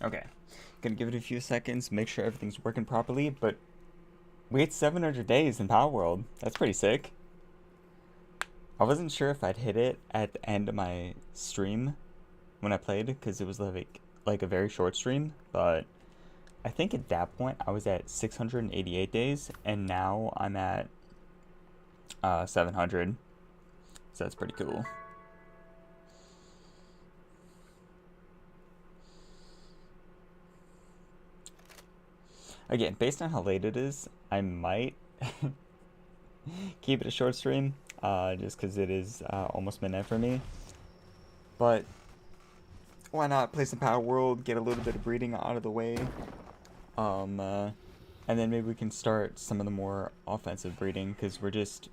Okay. Gonna give it a few seconds, make sure everything's working properly, but we hit 700 days in Palworld. That's pretty sick. I wasn't sure if I'd hit it at the end of my stream when I played, because it was like a very short stream, but I think at that point I was at 688 days, and now I'm at 700, so that's pretty cool. Again, based on how late it is, I might keep it a short stream, just because it is almost midnight for me. But why not play some Palworld, get a little bit of breeding out of the way, and then maybe we can start some of the more offensive breeding, because we're just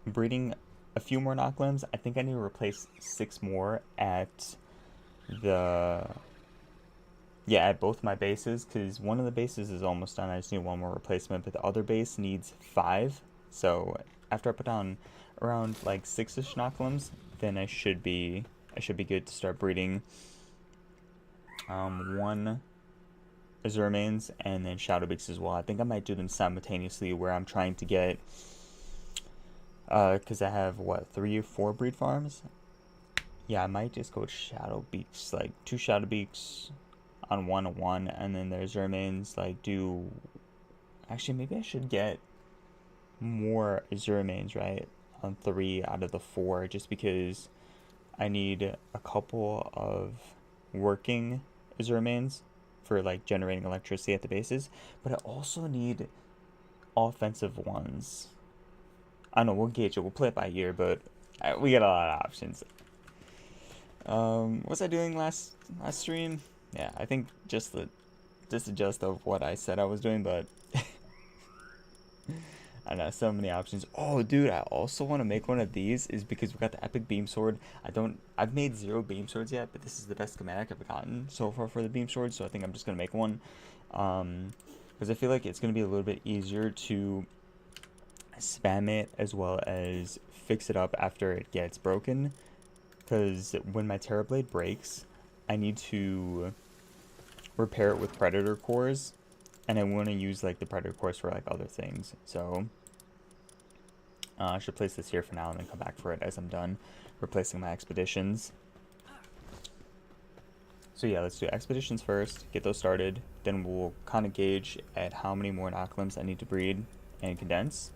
breeding a few more knock limbs. I think I need to replace 6 more at the at both my bases, because one of the bases is almost done. I just need one more replacement, but the other base needs 5. So after I put down around like 6ish knock limbs, then I should be good to start breeding 1 Azure remains and then Shadow Beaks as well. I think I might do them simultaneously, where I'm trying to get because I have what, 3 or 4 breed farms. Yeah, I might just go with Shadow Beaks, like 2 Shadow Beaks on 1 and then there's remains, like do, actually maybe I should get more Azure remains, right, on 3 out of the 4, just because I need a couple of working Azure remains for like generating electricity at the bases, but I also need offensive ones. I don't know, we'll gauge it, we'll play it by ear, but we got a lot of options. What was I doing last stream? Yeah, I think just the gist of what I said I was doing, but I don't know, so many options. Oh, dude, I also want to make one of these, is because we got the epic beam sword. I've made 0 beam swords yet, but this is the best schematic I've gotten so far for the beam sword, so I think I'm just gonna make one, because I feel like it's gonna be a little bit easier to spam it as well as fix it up after it gets broken, because when my Terrorblade breaks, I need to repair it with Predator cores, and I want to use like the Predator cores for like other things. So I should place this here for now and then come back for it as I'm done replacing my expeditions. So yeah, let's do expeditions first, get those started, then we'll kind of gauge at how many more knock limbs I need to breed and condense.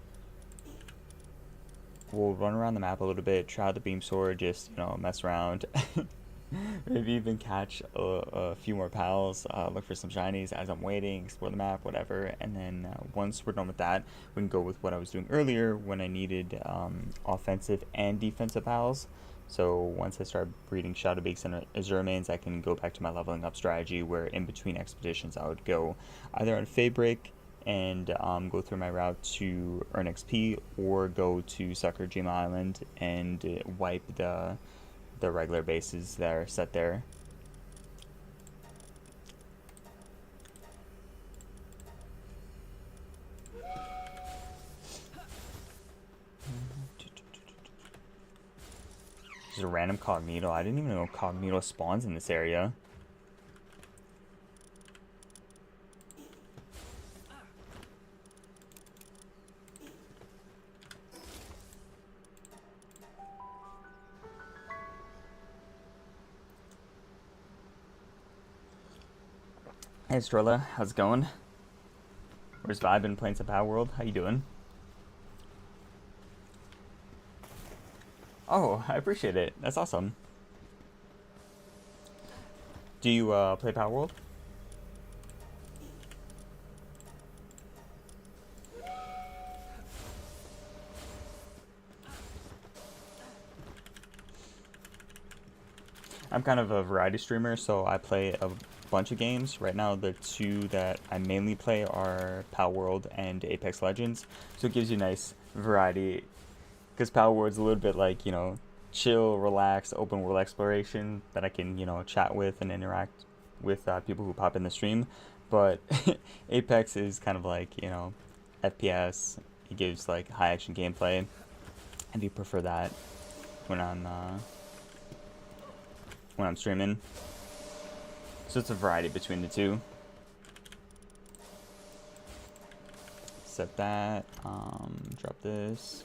We'll run around the map a little bit, try out the beam sword, just, mess around. Maybe even catch a few more pals, look for some shinies as I'm waiting, explore the map, whatever. And then once we're done with that, we can go with what I was doing earlier when I needed offensive and defensive pals. So once I start breeding Shadow Beaks and Azure remains, I can go back to my leveling up strategy, where in between expeditions I would go either on Fey Break and go through my route to earn XP, or go to Sakurajima Island and wipe the regular bases that are set there. There's a random Cognito. I didn't even know Cognito spawns in this area. Hey Strella, how's it going? Where's vibin, playing some Palworld? How you doing? Oh, I appreciate it. That's awesome. Do you play Palworld? I'm kind of a variety streamer, so I play a bunch of games. Right now, the 2 that I mainly play are Palworld and Apex Legends, so it gives you nice variety, because Palworld's a little bit like, chill, relaxed, open world exploration that I can, chat with and interact with people who pop in the stream. But Apex is kind of like, FPS. It gives like high action gameplay. I do prefer that when I'm streaming. So it's a variety between the two. Set that. Drop this.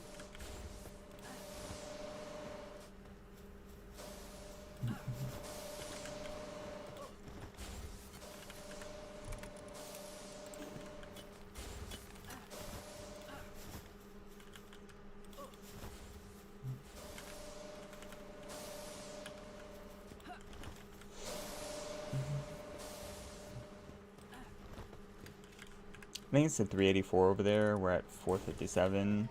I think it's at 384 over there. We're at 457.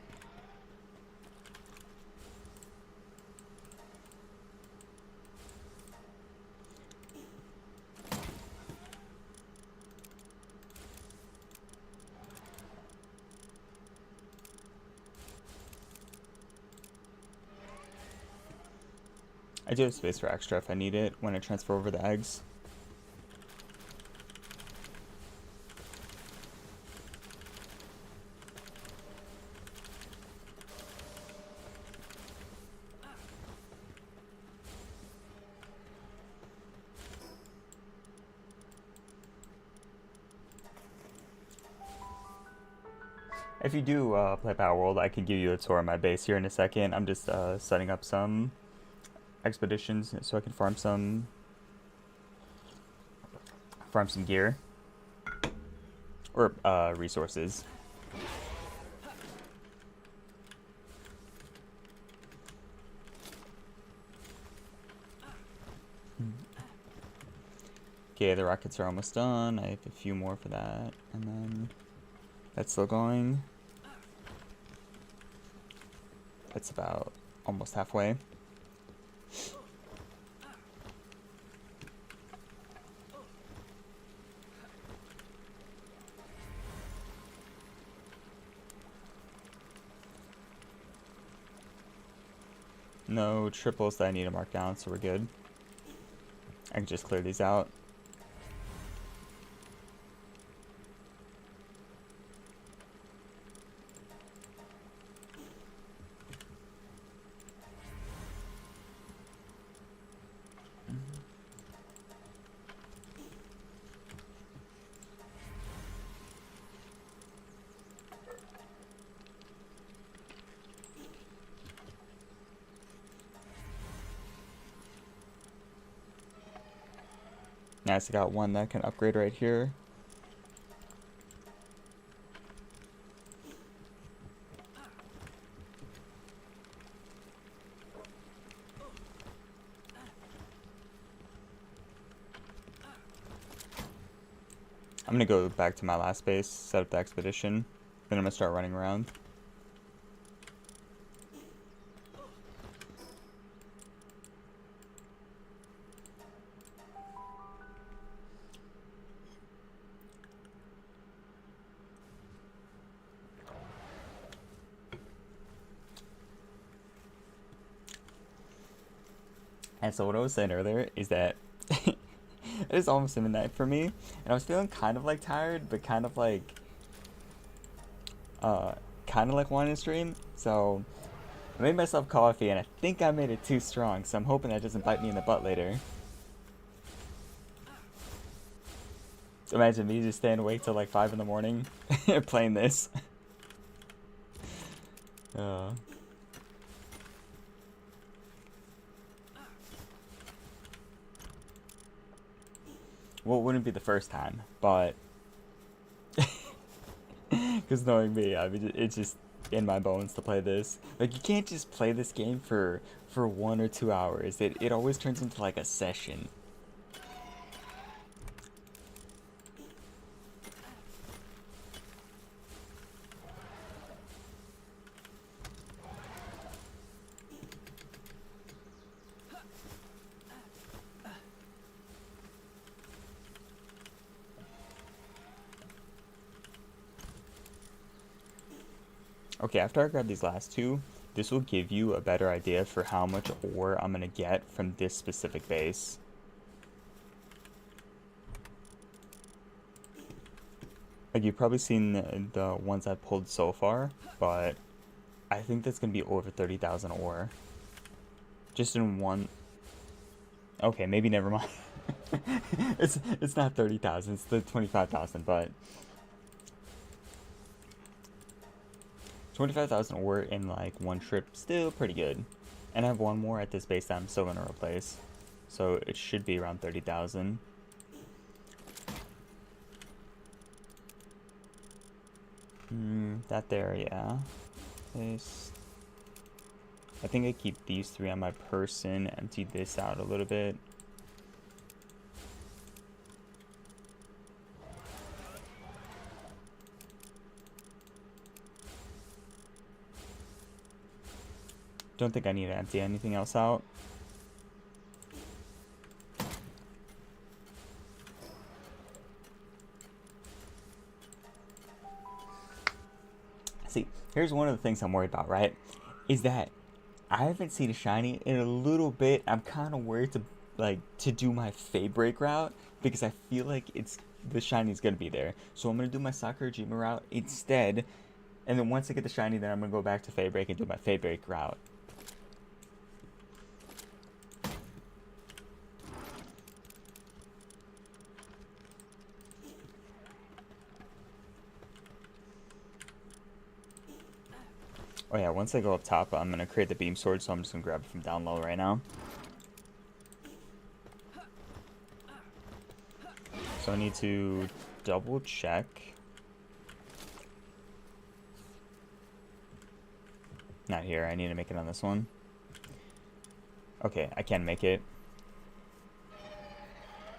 I do have space for extra if I need it when I transfer over the eggs. If you do play Palworld, I can give you a tour of my base here in a second. I'm just setting up some expeditions so I can farm some gear or resources. Okay, the rockets are almost done. I have a few more for that, and then that's still going. That's about almost halfway. No triples that I need to mark down, so we're good. I can just clear these out. Nice, I got one that can upgrade right here. I'm gonna go back to my last base, set up the expedition, then I'm gonna start running around. And so what I was saying earlier is that it is almost midnight for me, and I was feeling kind of like tired, but kind of like wanting to stream. So I made myself coffee, and I think I made it too strong. So I'm hoping that doesn't bite me in the butt later. So imagine me just staying awake till like 5 in the morning playing this. Well, it wouldn't be the first time, but because knowing me, I mean, it's just in my bones to play this. Like, you can't just play this game for 1 or 2 hours. It always turns into like a session. Okay, after I grab these last two, this will give you a better idea for how much ore I'm gonna get from this specific base. Like, you've probably seen the ones I pulled so far, but I think that's gonna be over 30,000 ore. Just in one. Okay, maybe never mind. It's not 30,000. It's the 25,000, but 25,000 ore in like one trip, still pretty good. And I have one more at this base that I'm still gonna replace, so it should be around 30,000. That there, yeah. This. I think I keep these three on my person, empty this out a little bit. Don't think I need to empty anything else out. See, here's one of the things I'm worried about, right? Is that I haven't seen a shiny in a little bit. I'm kind of worried to do my fade break route because I feel like the shiny is gonna be there. So I'm gonna do my Sakurajima route instead, and then once I get the shiny, then I'm gonna go back to fade break and do my fade break route. Oh yeah, once I go up top, I'm gonna create the beam sword, so I'm just gonna grab it from down low right now. So I need to double check. Not here, I need to make it on this one. Okay, I can make it.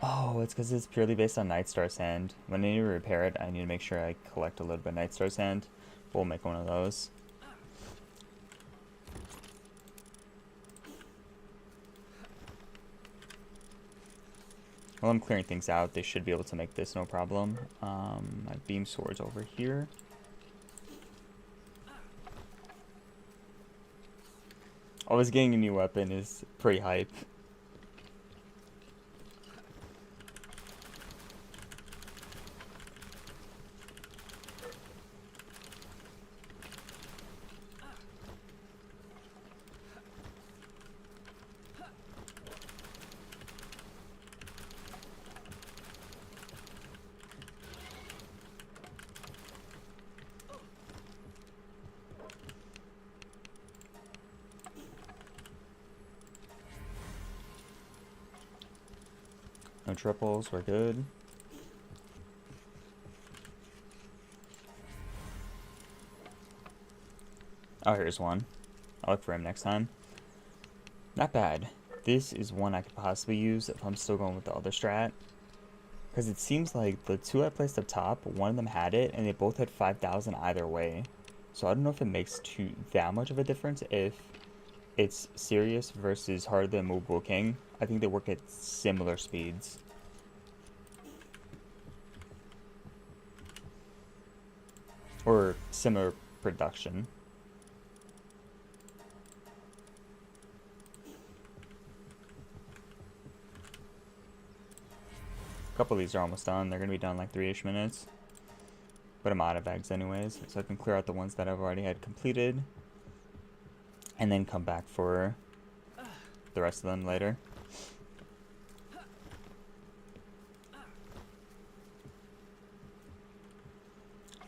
Oh, it's because it's purely based on Nightstar Sand. When I need to repair it, I need to make sure I collect a little bit of Nightstar Sand. We'll make one of those. While I'm clearing things out, they should be able to make this no problem. My beam sword's over here. Always getting a new weapon is pretty hype. No triples, we're good. Oh, here's one. I'll look for him next time. Not bad. This is one I could possibly use if I'm still going with the other strat. Because it seems like the two I placed up top, one of them had it, and they both had 5,000 either way. So I don't know if it makes that much of a difference if it's serious versus harder than movable king. I think they work at similar speeds. Or similar production. A couple of these are almost done. They're going to be done in like 3-ish minutes. But I'm out of eggs anyways, so I can clear out the ones that I've already had completed. And then come back for the rest of them later.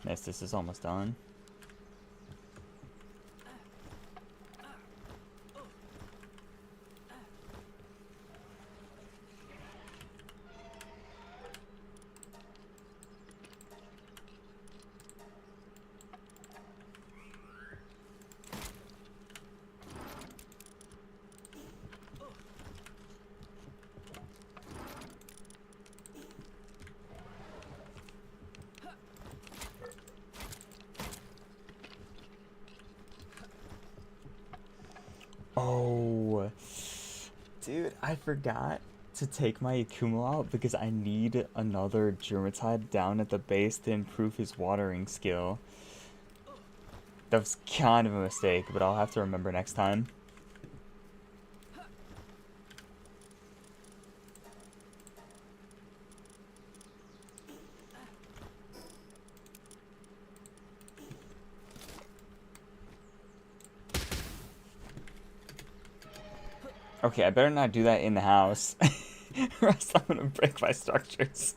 Nice, this is almost done. Oh, dude, I forgot to take my Akumo out because I need another Germatide down at the base to improve his watering skill. That was kind of a mistake, but I'll have to remember next time. Okay, I better not do that in the house. or else I'm gonna break my structures.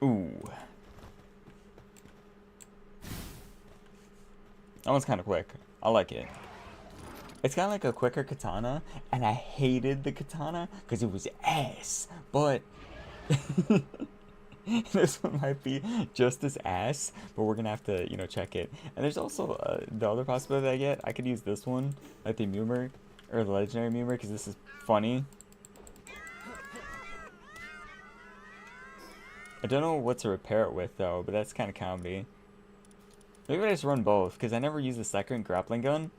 Ooh. That one's kind of quick. I like it. It's kind of like a quicker katana, and I hated the katana because it was ass. But this one might be just as ass, but we're gonna have to, you know, check it. And there's also the other possibility I get. I could use this one, like the Mummer, or the legendary Mummer, because this is funny. I don't know what to repair it with though, but that's kind of comedy. Maybe I just run both, because I never use the second grappling gun.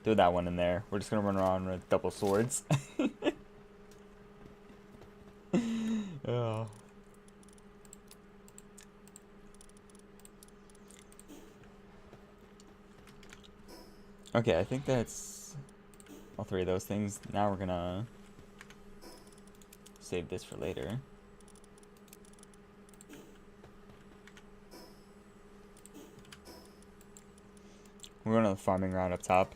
Throw that one in there. We're just gonna run around with double swords. Oh. Okay, I think that's all three of those things. Now we're gonna save this for later. We're going to the farming round up top.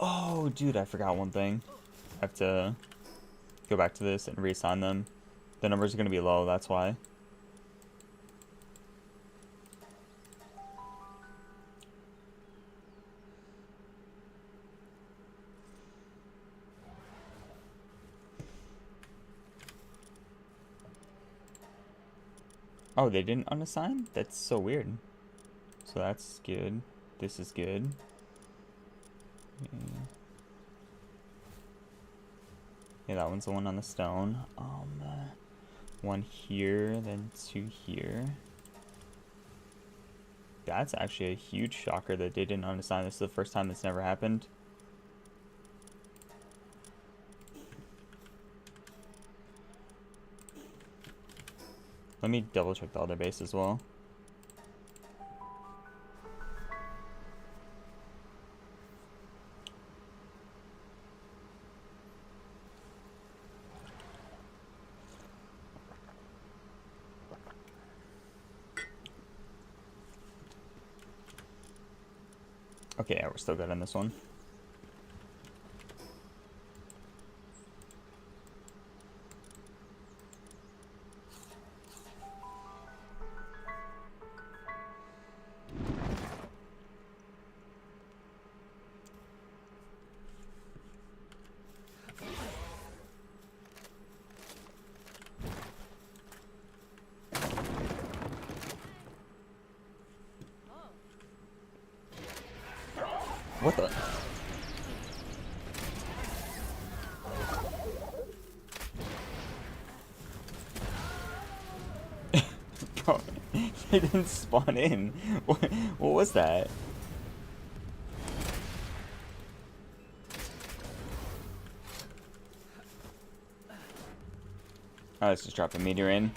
Oh, dude, I forgot one thing. I have to go back to this and reassign them. The numbers are going to be low, that's why. Oh, they didn't unassign? That's so weird. So that's good. This is good. Yeah, that one's the one on the stone. One here, then two here. That's actually a huge shocker that they didn't unassign. This is the first time this never happened. Let me double check the other base as well. Okay, yeah, we're still good on this one. What the? Bro, they didn't spawn in. What was that? Oh, let's just drop a meteor in.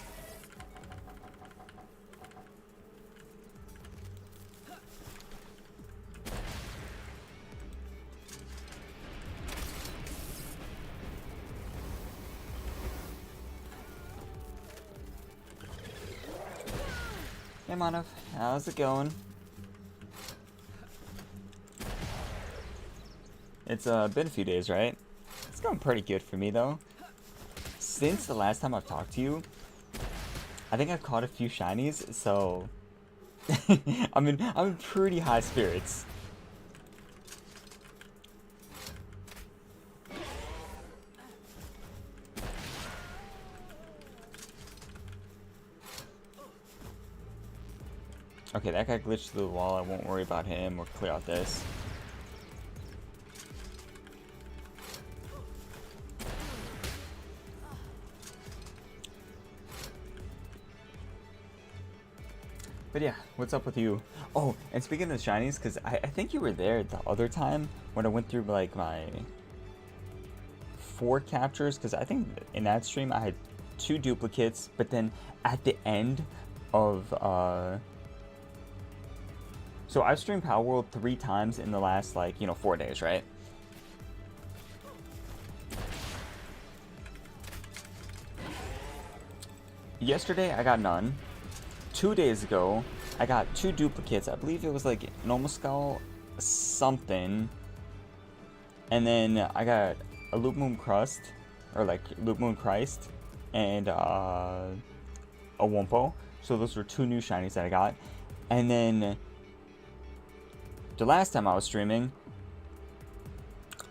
Hey, Manav, how's it going? It's been a few days, right? It's going pretty good for me, though. Since the last time I've talked to you, I think I've caught a few shinies, so I'm in pretty high spirits. Okay, that guy glitched through the wall. I won't worry about him. We'll clear out this. But yeah, what's up with you? Oh, and speaking of shinies, because I think you were there the other time when I went through like my 4 captures, because I think in that stream I had 2 duplicates, but then at the end of so I've streamed Palworld 3 times in the last, like, 4 days, right? Yesterday I got none. 2 days ago I got 2 duplicates. I believe it was like normal skull something, and then I got a Loop Moon Crust, or like Loop Moon Christ, and a Wumpo. So those were 2 new shinies that I got. And then the last time I was streaming,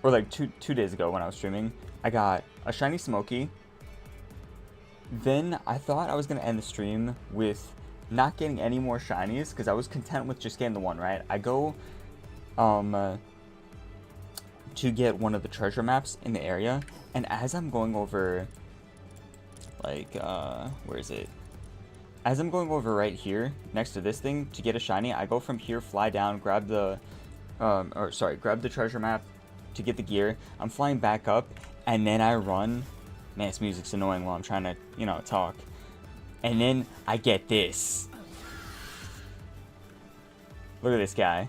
or like two days ago when I was streaming, I got a shiny Smokey. Then I thought I was gonna end the stream with not getting any more shinies, because I was content with just getting the 1, right? I go to get one of the treasure maps in the area, and as I'm going over, like, where is it? As I'm going over right here, next to this thing, to get a shiny, I go from here, fly down, grab the, grab the treasure map to get the gear. I'm flying back up, and then I run. Man, this music's annoying while I'm trying to, talk. And then I get this. Look at this guy.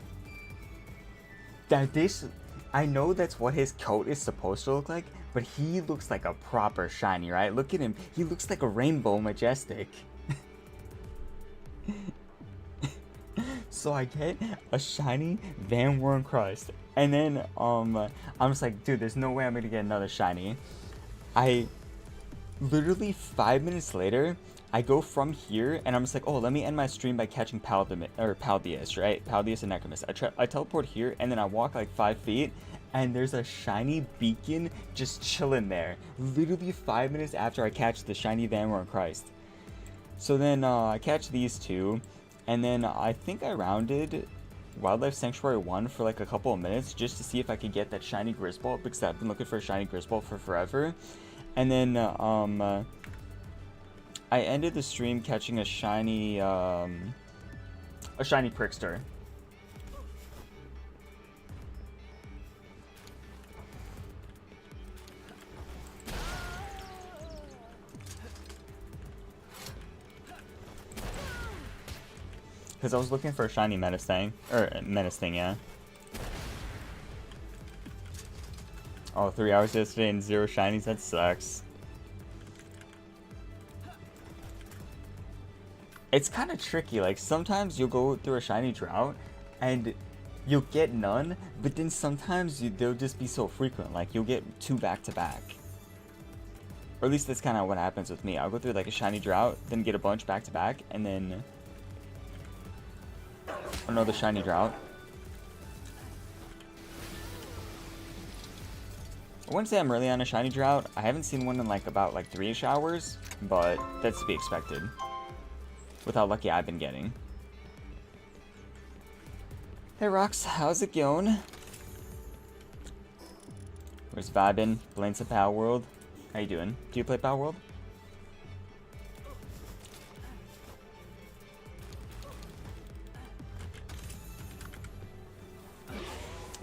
I know that's what his coat is supposed to look like, but he looks like a proper shiny, right? Look at him. He looks like a rainbow majestic. So I get a shiny Van Warren Crust, and then I'm just like, dude, there's no way I'm gonna get another shiny. I literally 5 minutes later, I go from here, and I'm just like, oh, let me end my stream by catching Paldeus, right? Paldeus and Necromus. I teleport here, and then I walk like 5 feet, and there's a shiny beacon just chilling there. Literally 5 minutes after I catch the shiny Van Warren Christ. So then I catch these 2, and then I think I rounded Wildlife Sanctuary 1 for like a couple of minutes just to see if I could get that shiny Grisbolt, because I've been looking for a shiny Grisbolt for forever. And then I ended the stream catching a shiny Prickster. Because I was looking for a shiny Menace thing, yeah. Oh, 3 hours yesterday and 0 shinies, that sucks. It's kind of tricky, like sometimes you'll go through a shiny drought and you'll get none, but then sometimes they'll just be so frequent, like you'll get 2 back to back. Or at least that's kind of what happens with me. I'll go through like a shiny drought, then get a bunch back to back, and then another shiny drought. I wouldn't say I'm really on a shiny drought. I haven't seen one in like about like 3-ish hours, but that's to be expected with how lucky I've been getting. Hey Rox, how's it going? Where's Vibin? Blades of Palworld. How you doing? Do you play Palworld?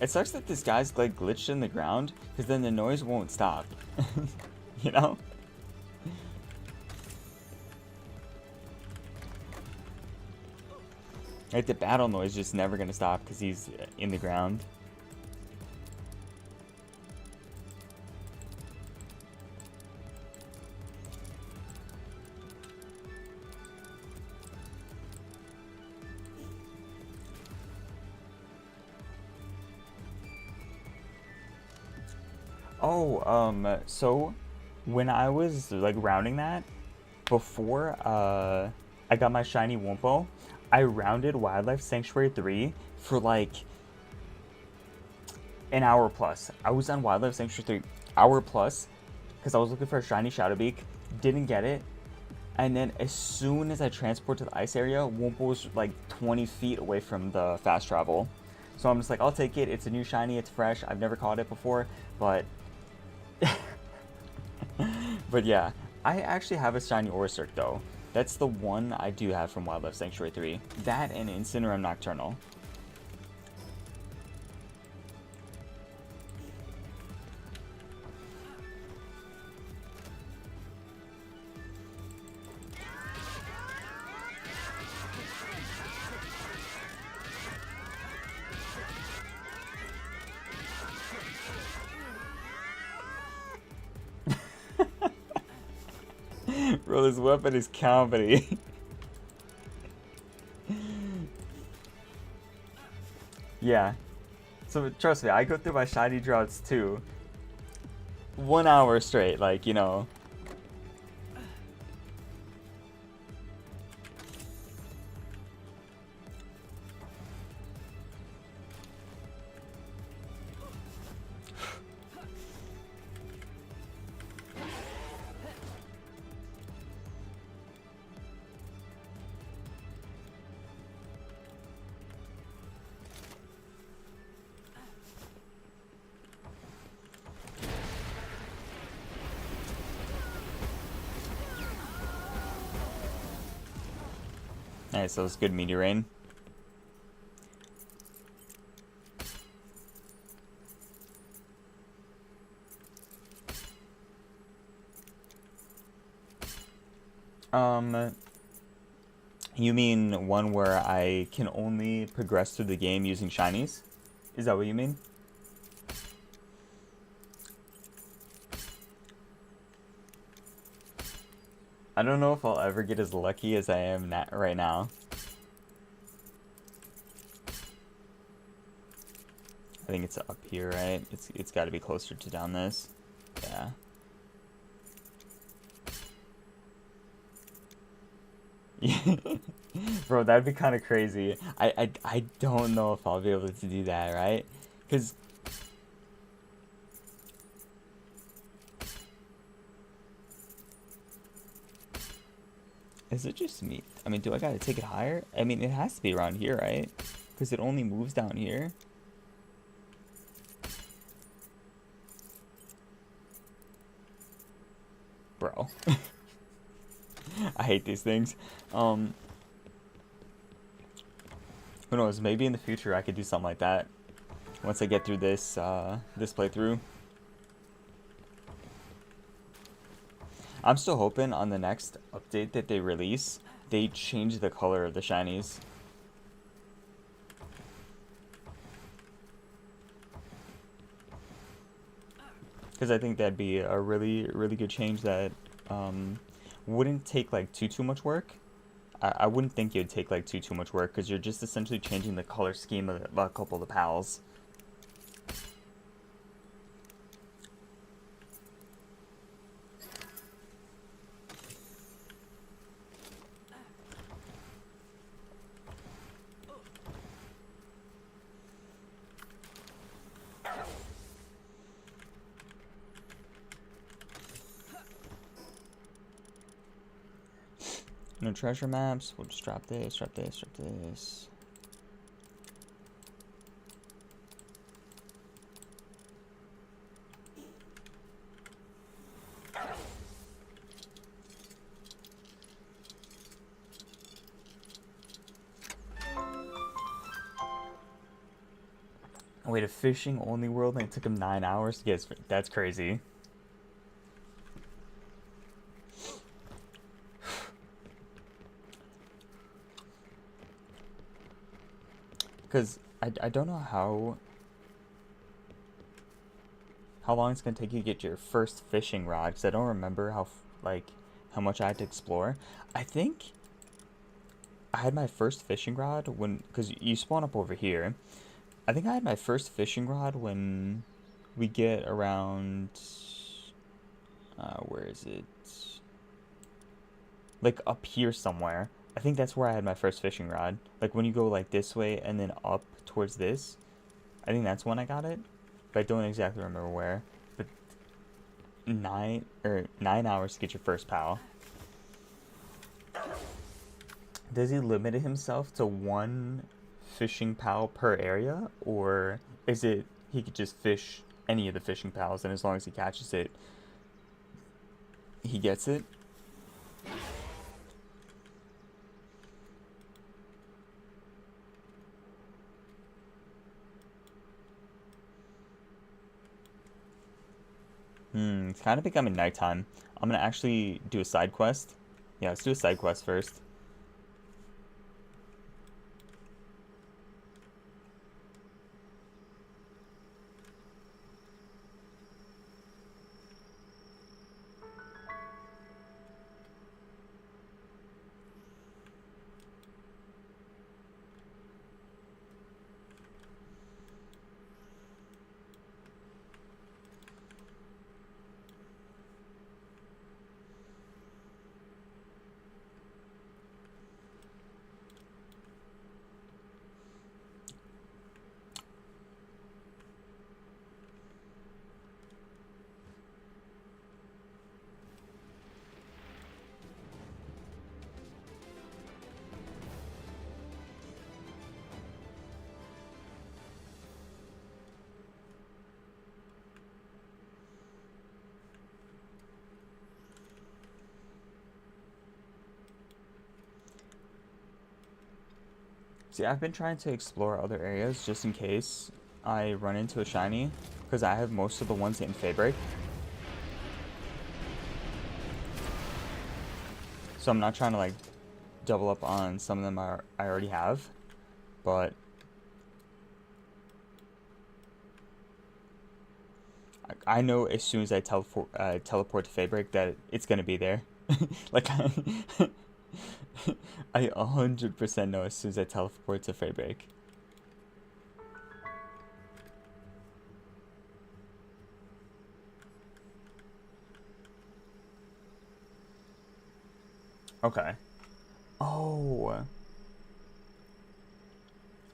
It sucks that this guy's like glitched in the ground, because then the noise won't stop. You know? Like the battle noise is just never gonna stop because he's in the ground. Oh, so when I was like rounding that, before I got my shiny Wumpo, I rounded Wildlife Sanctuary 3 for like an hour plus. I was on Wildlife Sanctuary 3 hour plus because I was looking for a shiny Shadowbeak, didn't get it, And then as soon as I transport to the ice area, Wumpo's like 20 feet away from the fast travel. So I'm just like, I'll take it. It's a new shiny. It's fresh. I've never caught it before. But but yeah, I actually have a shiny Aurosark though. That's the one I do have from Wildlife Sanctuary 3. That and Incineroar Nocturnal. Bro, this weapon is comedy. Yeah. So trust me, I go through my shiny droughts too. 1 hour straight, like, you know. Nice, that was good meteor rain. You mean one where I can only progress through the game using shinies? Is that what you mean? I don't know if I'll ever get as lucky as I am right now. I think it's up here, right? It's got to be closer to down this. Yeah. Bro, that'd be kind of crazy. I don't know if I'll be able to do that, right? Because is it just me? I mean, do I gotta take it higher? I mean, it has to be around here, right? Because it only moves down here. Bro. I hate these things. Who knows? Maybe in the future I could do something like that. Once I get through this this playthrough. I'm still hoping on the next update that they release, they change the color of the shinies. Because I think that'd be a really, really good change that wouldn't take like too much work. I wouldn't think it would take like too much work because you're just essentially changing the color scheme of a couple of the pals. No treasure maps. We'll just drop this, drop this, drop this. Wait, a fishing only world and it took him 9 hours to get. That's crazy. Because I don't know how long it's gonna take you to get your first fishing rod. Because I don't remember how much I had to explore. I think I had my first fishing rod because you spawn up over here. I think I had my first fishing rod when we get around. Where is it? Like up here somewhere. I think that's where I had my first fishing rod. Like when you go like this way and then up towards this. I think that's when I got it. But I don't exactly remember where. But 9 hours to get your first pal. Does he limit himself to one fishing pal per area, or is it he could just fish any of the fishing pals, and as long as he catches it, he gets it? It's kind of becoming nighttime. I'm gonna actually do a side quest. Yeah, let's do a side quest first. See, I've been trying to explore other areas just in case I run into a shiny, because I have most of the ones in Fabric. So I'm not trying to like double up on some of them I already have, but I know as soon as I teleport to Fabric that it's gonna be there. Like I 100% know as soon as I teleport to Fabric. Okay. Oh,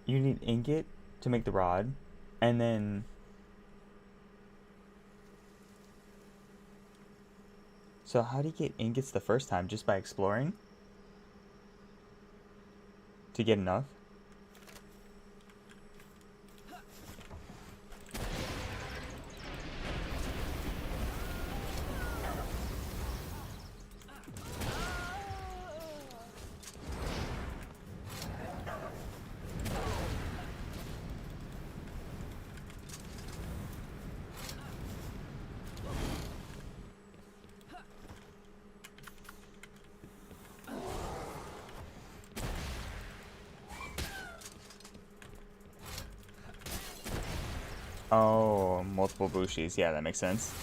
you need ingot to make the rod, and then so how do you get ingots the first time? Just by exploring to get enough? Oh, multiple Bushis. Yeah, that makes sense.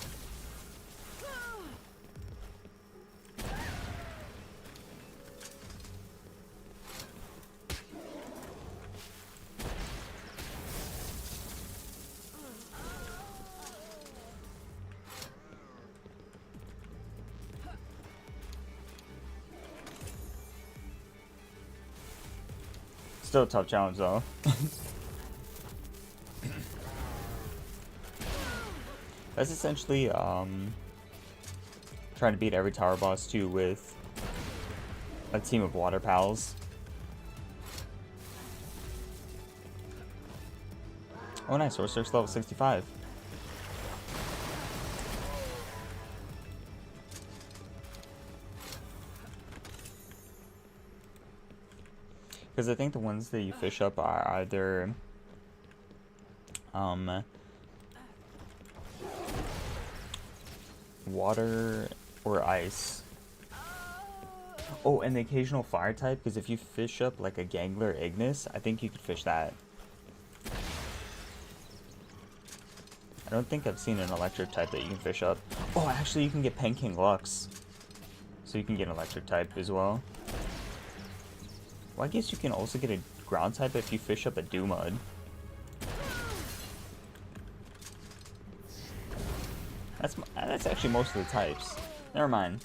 Still a tough challenge though. That's essentially trying to beat every tower boss too with a team of water pals. Oh nice, Sorcerer's level 65. Because I think the ones that you fish up are either water or ice. Oh, and the occasional fire type, because if you fish up like a Gangler Ignis, I think you could fish that. I don't think I've seen an electric type that you can fish up. Oh, actually you can get Penking Lux. So you can get an electric type as well. Well, I guess you can also get a ground type if you fish up a Dumud. That's actually most of the types. Never mind.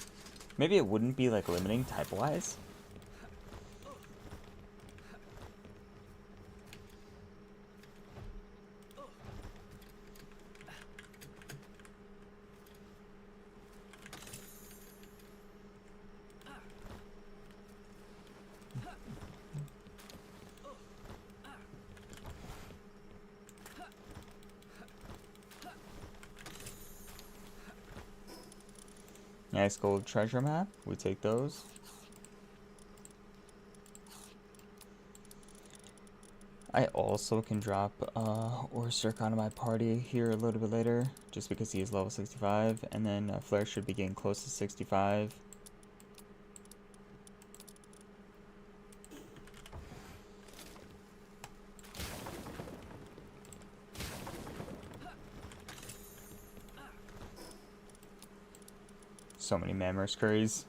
Maybe it wouldn't be like limiting type-wise. Nice gold treasure map. We take those. I also can drop Orsurk onto my party here a little bit later, just because he is level 65, and then Flare should be getting close to 65. So many Mammoth curries.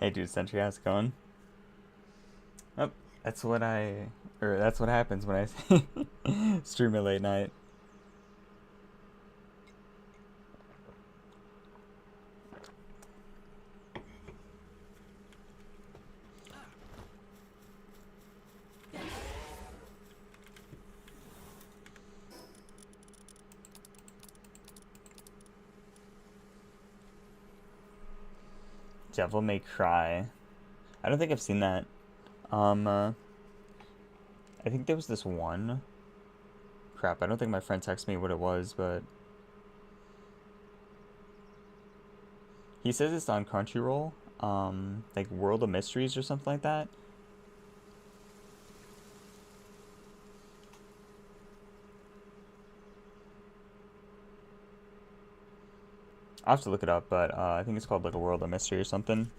Hey dude, Sentry, how's it going? Oh, that's what that's what happens when I stream it late night. Devil May Cry. I don't think I've seen that. I think there was this one. Crap, I don't think my friend texted me what it was, but he says it's on Crunchyroll. Like World of Mysteries or something like that. I'll have to look it up, but I think it's called like a World of Mystery or something.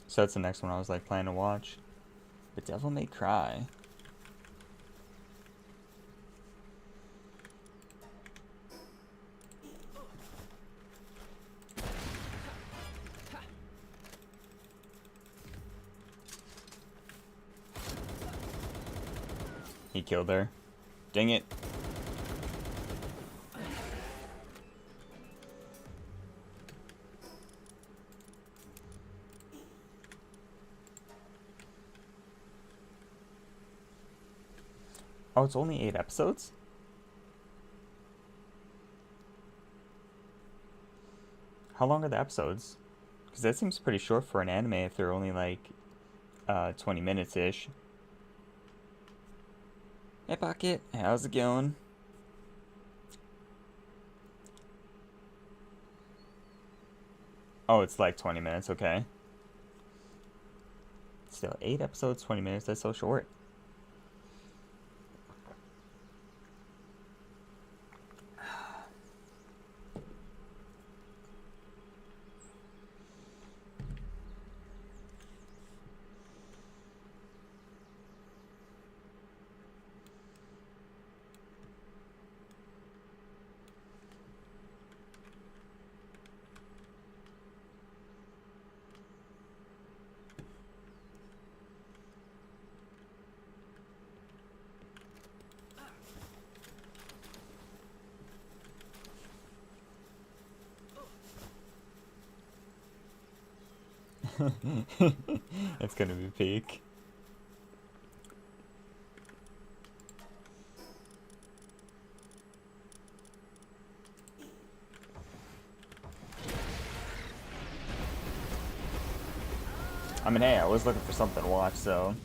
So that's the next one I was like planning to watch. But Devil May Cry. He killed her. Dang it. Oh, it's only 8 episodes? How long are the episodes? Because that seems pretty short for an anime if they're only like 20 minutes-ish. Hey, Pocket. How's it going? Oh, it's like 20 minutes, okay. Still, 8 episodes, 20 minutes, that's so short. It's gonna be peak. I mean, hey, I was looking for something to watch, so.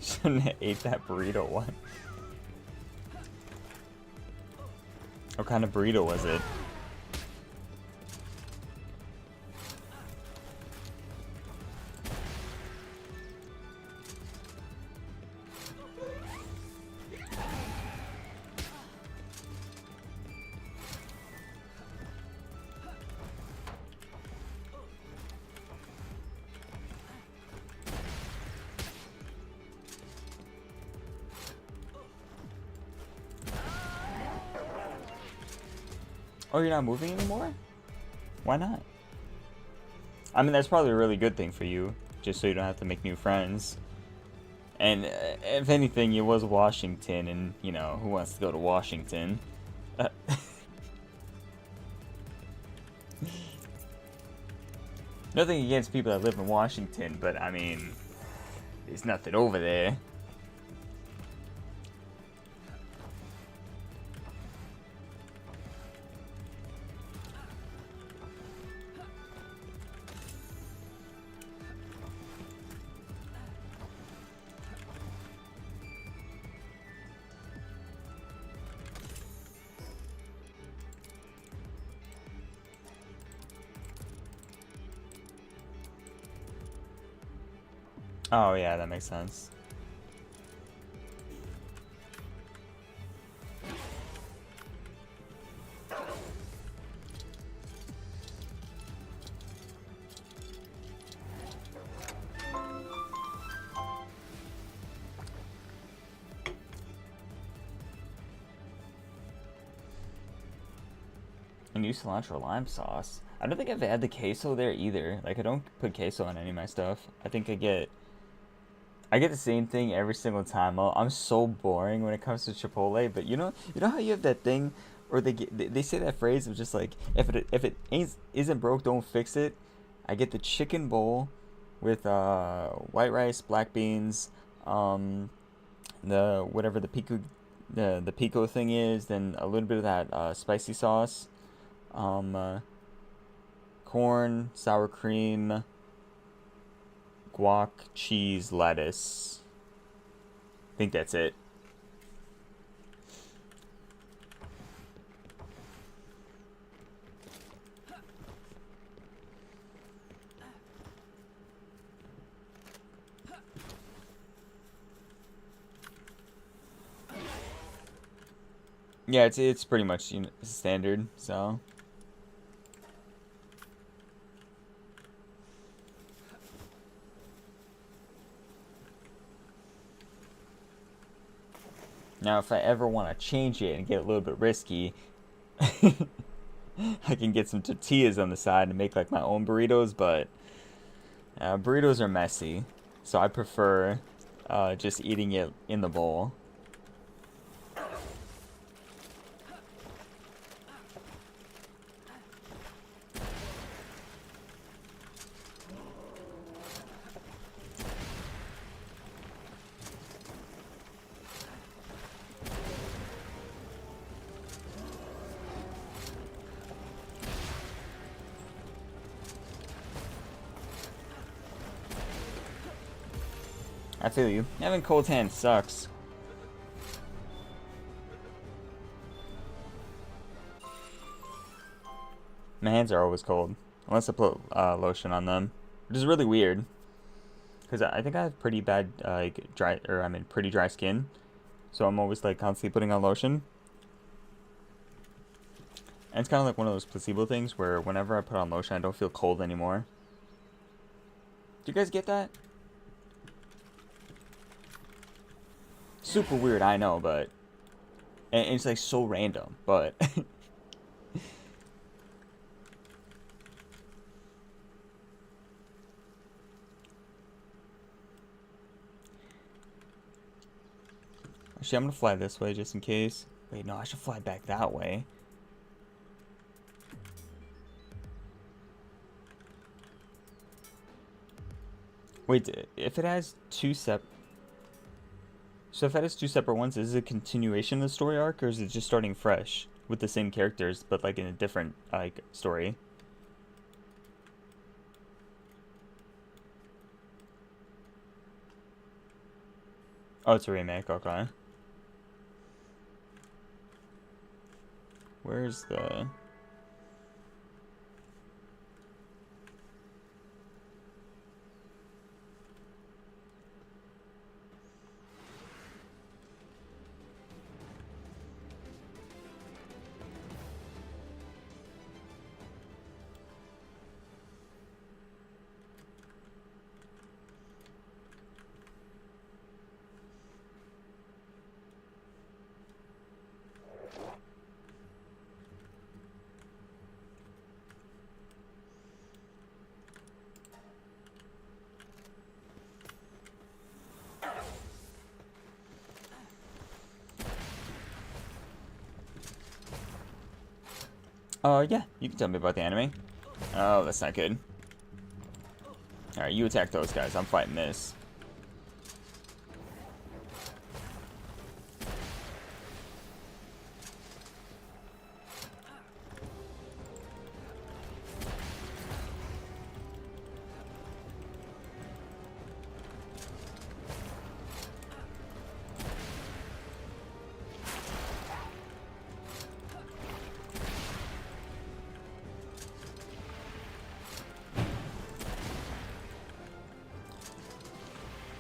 Shouldn't have ate that burrito one. What kind of burrito was it? Oh, you're not moving anymore? Why not? I mean, that's probably a really good thing for you, just so you don't have to make new friends. And if anything, it was Washington, and, you know, who wants to go to Washington? Nothing against people that live in Washington, but, I mean, there's nothing over there. Oh, yeah, that makes sense. And new cilantro lime sauce. I don't think I've had the queso there either. Like, I don't put queso on any of my stuff. I think I get the same thing every single time. I'm so boring when it comes to Chipotle, but you know how you have that thing, or they say that phrase of just like, if it isn't broke, don't fix it. I get the chicken bowl with white rice, black beans, the whatever the pico thing is, then a little bit of that spicy sauce, corn, sour cream, guac, cheese, lettuce. I think that's it. Yeah, it's pretty much, you know, standard, so. Now, if I ever want to change it and get a little bit risky, I can get some tortillas on the side and make like my own burritos, but burritos are messy, so I prefer just eating it in the bowl. I feel you. Having cold hands sucks. My hands are always cold unless I put lotion on them, which is really weird because I think I have pretty bad like dry, or I mean pretty dry skin, so I'm always like constantly putting on lotion. And it's kind of like one of those placebo things where whenever I put on lotion, I don't feel cold anymore. Do you guys get that? Super weird, I know, but and it's like so random, but actually I'm gonna fly this way just in case. Wait, no, I should fly back that way. Wait, if it has two sep so if it has two separate ones, is it a continuation of the story arc, or is it just starting fresh with the same characters but like in a different like story? Oh, it's a remake. Okay. Where's the? Yeah, you can tell me about the anime. Oh, that's not good. Alright, you attack those guys. I'm fighting this.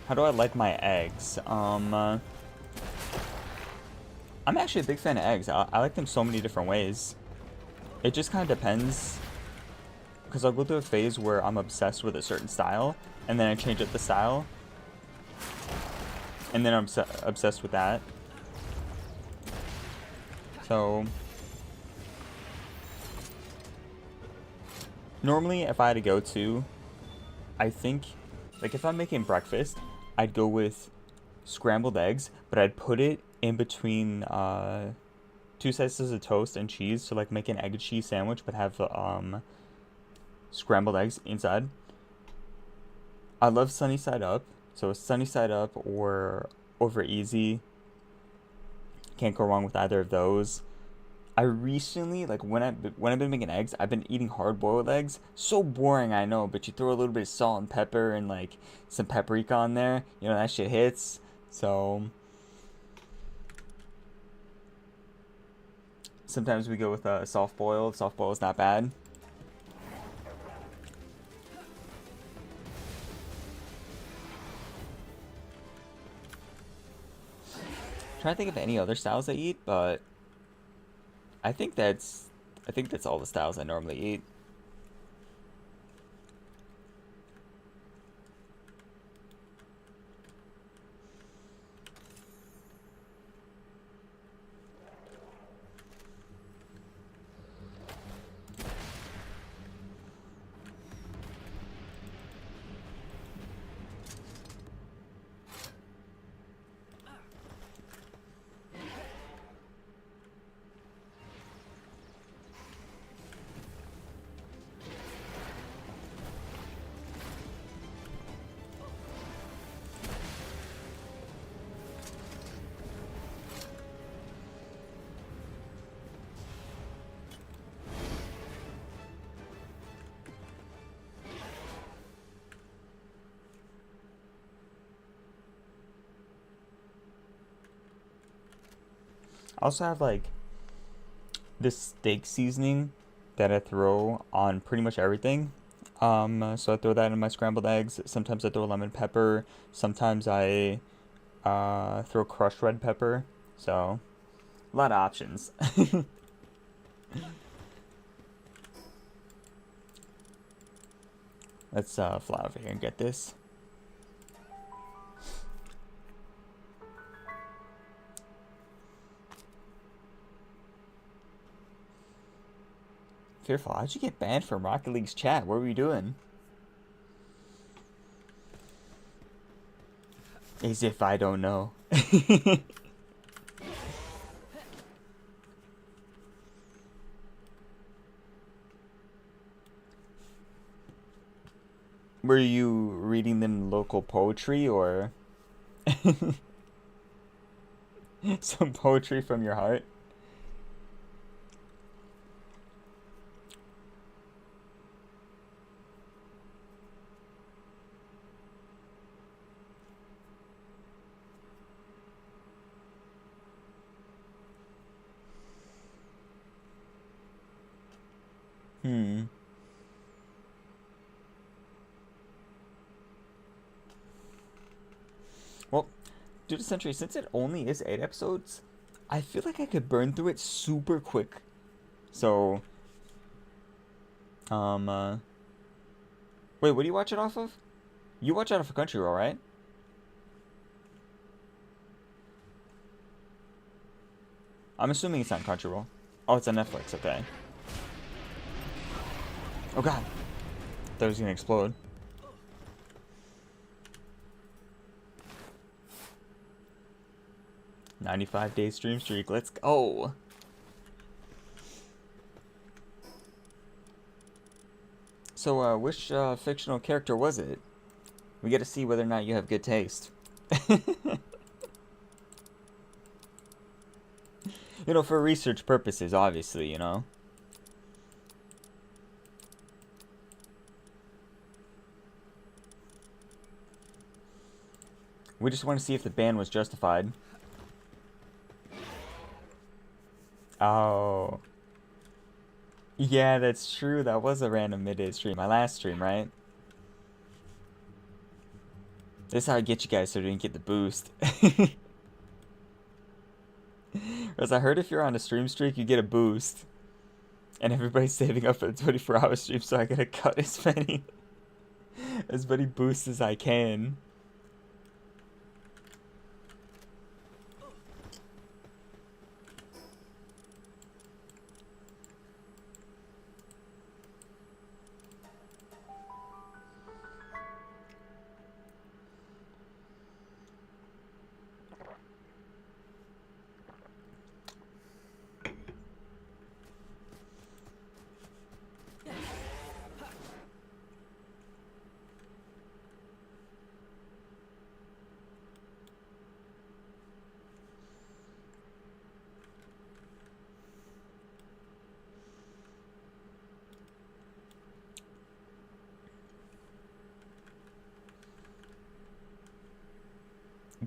How do I like my eggs? I'm actually a big fan of eggs. I like them so many different ways. It just kind of depends. Because I'll go through a phase where I'm obsessed with a certain style, and then I change up the style. And then I'm obsessed with that. So normally if I had to go to, I think, like if I'm making breakfast, I'd go with scrambled eggs, but I'd put it in between two slices of toast and cheese, so like make an egg and cheese sandwich, but have scrambled eggs inside. I love sunny side up, so sunny side up or over easy. Can't go wrong with either of those. I recently, like when I've been making eggs, I've been eating hard boiled eggs. So boring, I know, but you throw a little bit of salt and pepper and like some paprika on there, you know that shit hits. So sometimes we go with a soft boiled. Soft boiled is not bad. I'm trying to think of any other styles I eat, but I think that's all the styles I normally eat. I also have like this steak seasoning that I throw on pretty much everything. So I throw that in my scrambled eggs. Sometimes I throw lemon pepper. Sometimes I throw crushed red pepper. So a lot of options. Let's fly over here and get this. Fearful, how'd you get banned from Rocket League's chat? What were you doing? As if I don't know. Were you reading them local poetry or some poetry from your heart? Hmm. Well, Due to Century, since it only is 8 episodes, I feel like I could burn through it super quick. So, um, uh, wait, what do you watch it off of? You watch it off of Crunchyroll, right? I'm assuming it's on Crunchyroll. Oh, it's on Netflix, okay. Oh god, thought it was gonna explode. "95-day stream streak, let's go." So, which fictional character was it? We get to see whether or not you have good taste. You know, for research purposes, obviously, you know. We just want to see if the ban was justified. Oh. Yeah, that's true. That was a random midday stream. My last stream, right? This is how I get you guys so you didn't get the boost. As I heard if you're on a stream streak, you get a boost. And everybody's saving up for the 24-hour stream, so I gotta cut as many boosts as I can.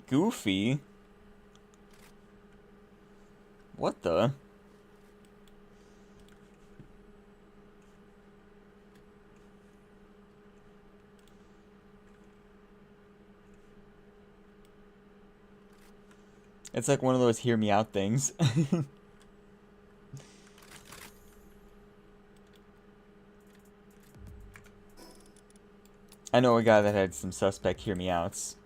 Goofy? What the? It's like one of those hear me out things. I know a guy that had some suspect hear me outs.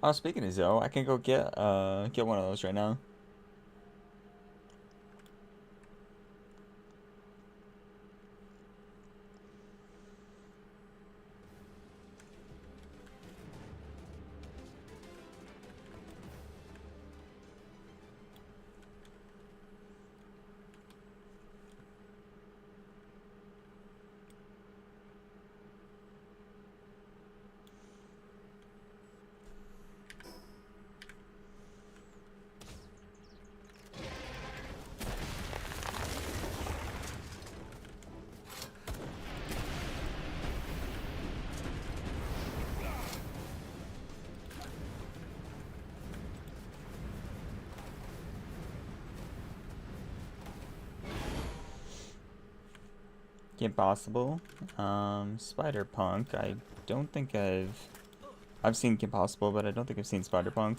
Oh, speaking of Zoe, I can go get one of those right now. Kim Possible. Spider Punk. I don't think I've seen Kim Possible, but I don't think I've seen Spider Punk.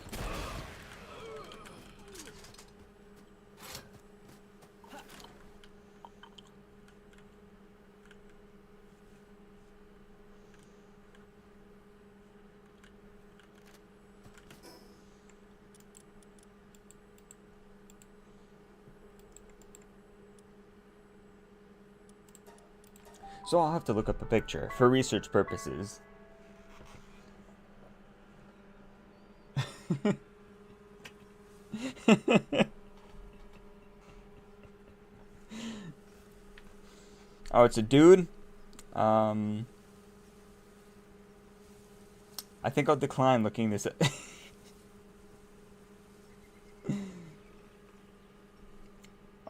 So I'll have to look up a picture for research purposes. Oh, it's a dude? I think I'll decline looking this up.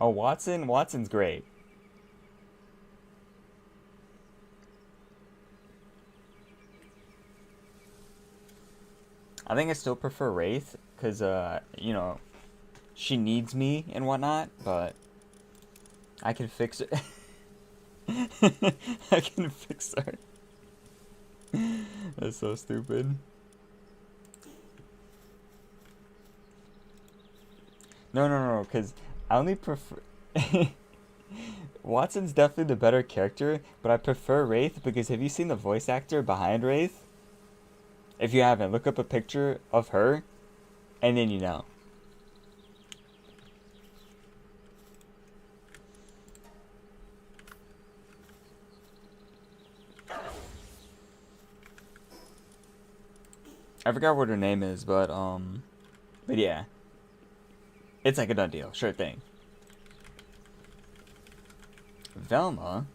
Oh, Watson? Watson's great. I think I still prefer Wraith, because, you know, she needs me and whatnot, but I can fix her. I can fix her. That's so stupid. No, because I only prefer... Watson's definitely the better character, but I prefer Wraith because have you seen the voice actor behind Wraith? If you haven't, look up a picture of her, and then you know. I forgot what her name is, but yeah. It's like a done deal. Sure thing. Velma?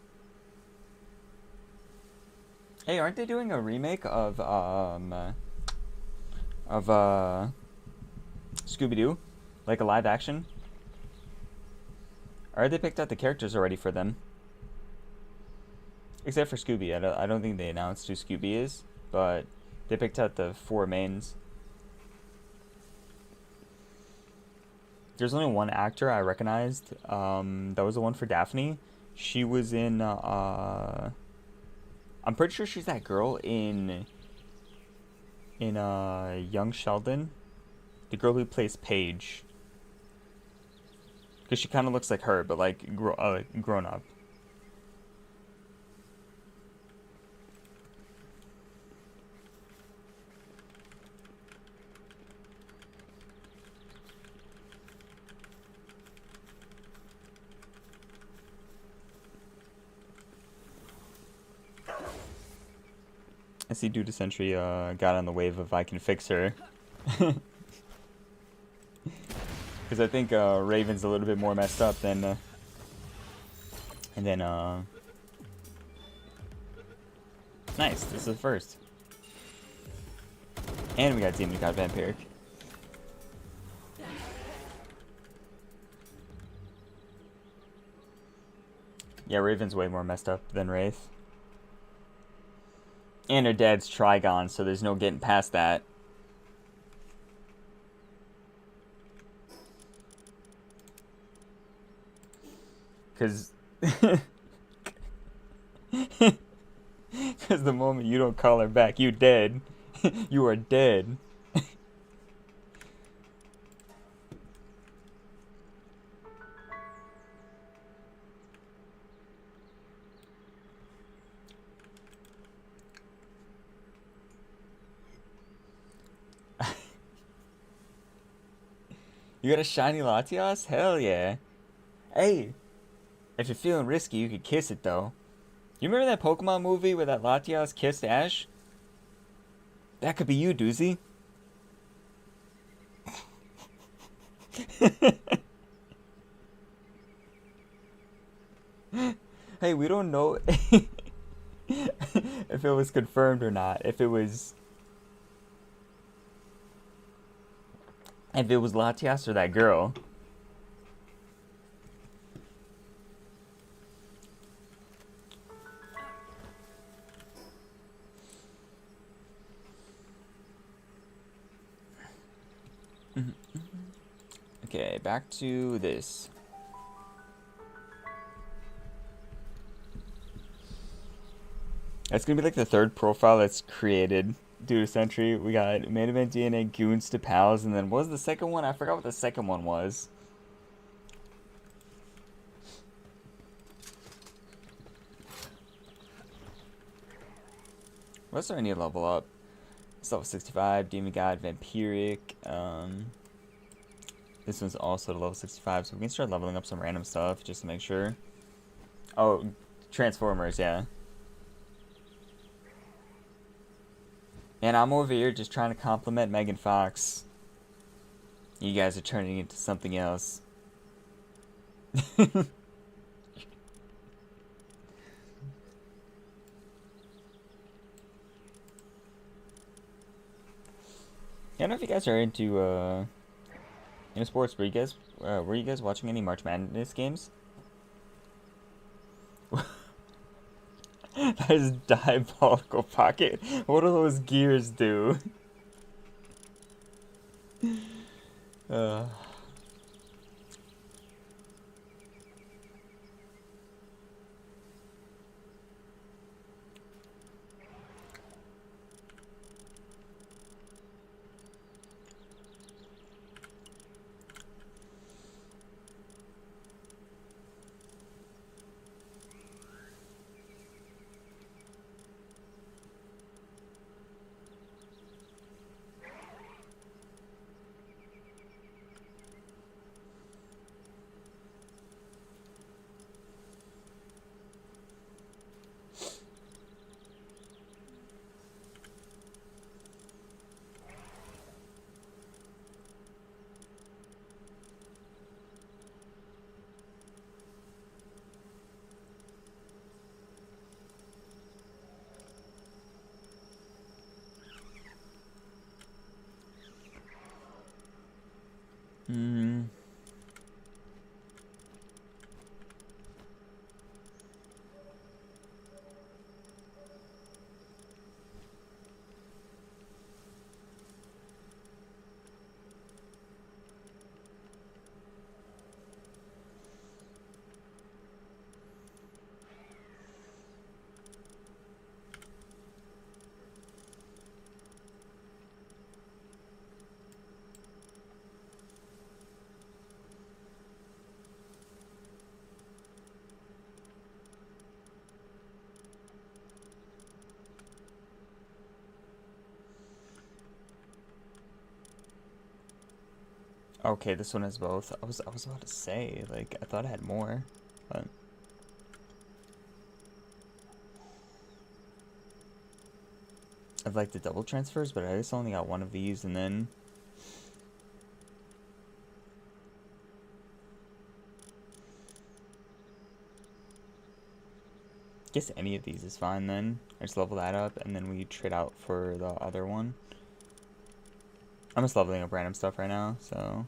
Hey, aren't they doing a remake of Scooby-Doo? Like a live action? Or they picked out the characters already for them? Except for Scooby. I don't think they announced who Scooby is, but they picked out the 4 mains. There's only one actor I recognized. That was the one for Daphne. She was in, I'm pretty sure she's that girl in Young Sheldon. The girl who plays Paige. Because she kind of looks like her, but like grown up. I see Dude Sentry got on the wave of I can fix her. Because I think Raven's a little bit more messed up than... and then... Nice, this is the first. And we got Demon God Vampiric. Yeah, Raven's way more messed up than Wraith. And her dad's Trigon, so there's no getting past that. Because... Because the moment you don't call her back, you dead. You are dead. You got a shiny Latios? Hell yeah. Hey, if you're feeling risky, you could kiss it though. You remember that Pokemon movie where that Latios kissed Ash? That could be you, Doozy. Hey, we don't know if it was confirmed or not. If it was Latias or that girl. Okay, back to this. That's gonna be like the third profile that's created due to Sentry. We got main event DNA, goons to pals, and then what was the second one? I forgot what the second one was. What else do I need to level up? It's level 65, Demon God, Vampiric. This one's also to level 65, so we can start leveling up some random stuff just to make sure. Oh, Transformers, yeah. And I'm over here just trying to compliment Megan Fox. You guys are turning into something else. I don't know if you guys are into sports. Were you guys watching any March Madness games? That is diabolical pocket. What do those gears do? uh. Mm. Okay, this one has both. I was about to say, like, I thought I had more, but I'd like the double transfers, but I just only got one of these, and then I guess any of these is fine then. I just level that up, and then we trade out for the other one. I'm just leveling up random stuff right now, so...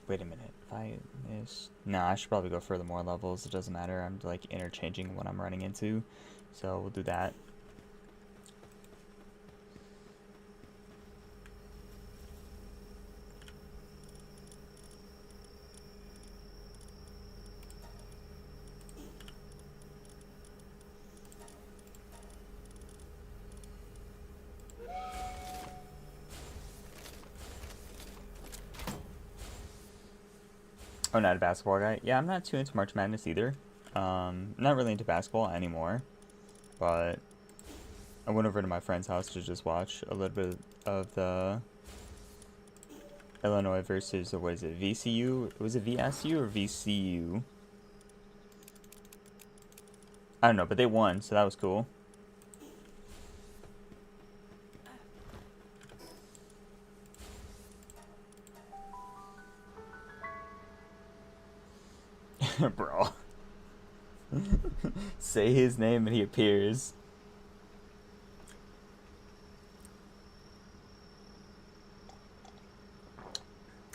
Wait a minute, if I miss... Nah, I should probably go for the more levels. It doesn't matter, I'm like interchanging what I'm running into. So we'll do that. Oh, not a basketball guy? Yeah, I'm not too into March Madness either. Not really into basketball anymore. But I went over to my friend's house to just watch a little bit of the Illinois versus, what is it, VCU? Was it VSU or VCU? I don't know, but they won, so that was cool. Bro. Say his name and he appears.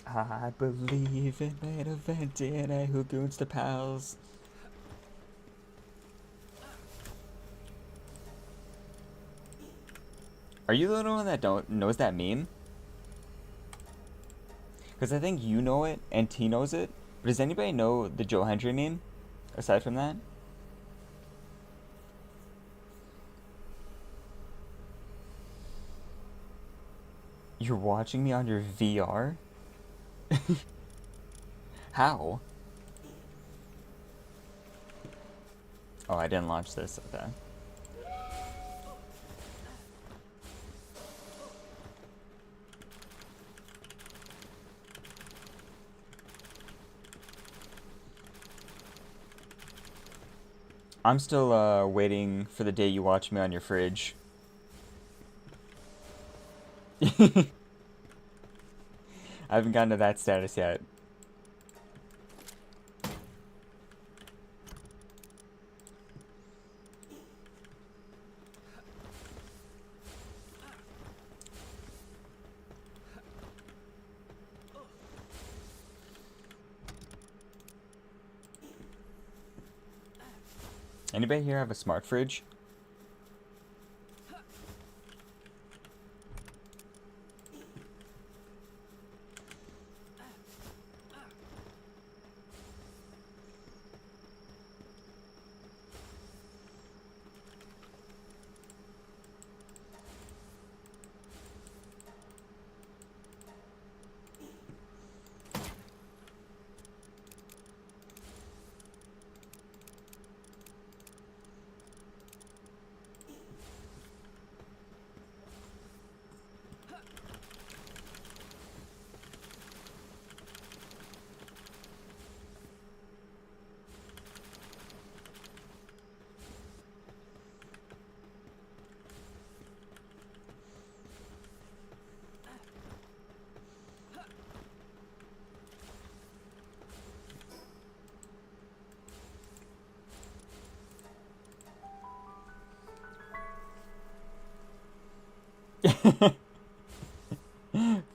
I believe in main event DNA who goons to pals. Are you the only one that knows that meme? Because I think you know it and T knows it. But does anybody know the Joe Hendry meme? Aside from that? You're watching me on your VR? How? Oh, I didn't launch this. Okay. I'm still waiting for the day you watch me on your fridge. I haven't gotten to that status yet. Anybody here have a smart fridge?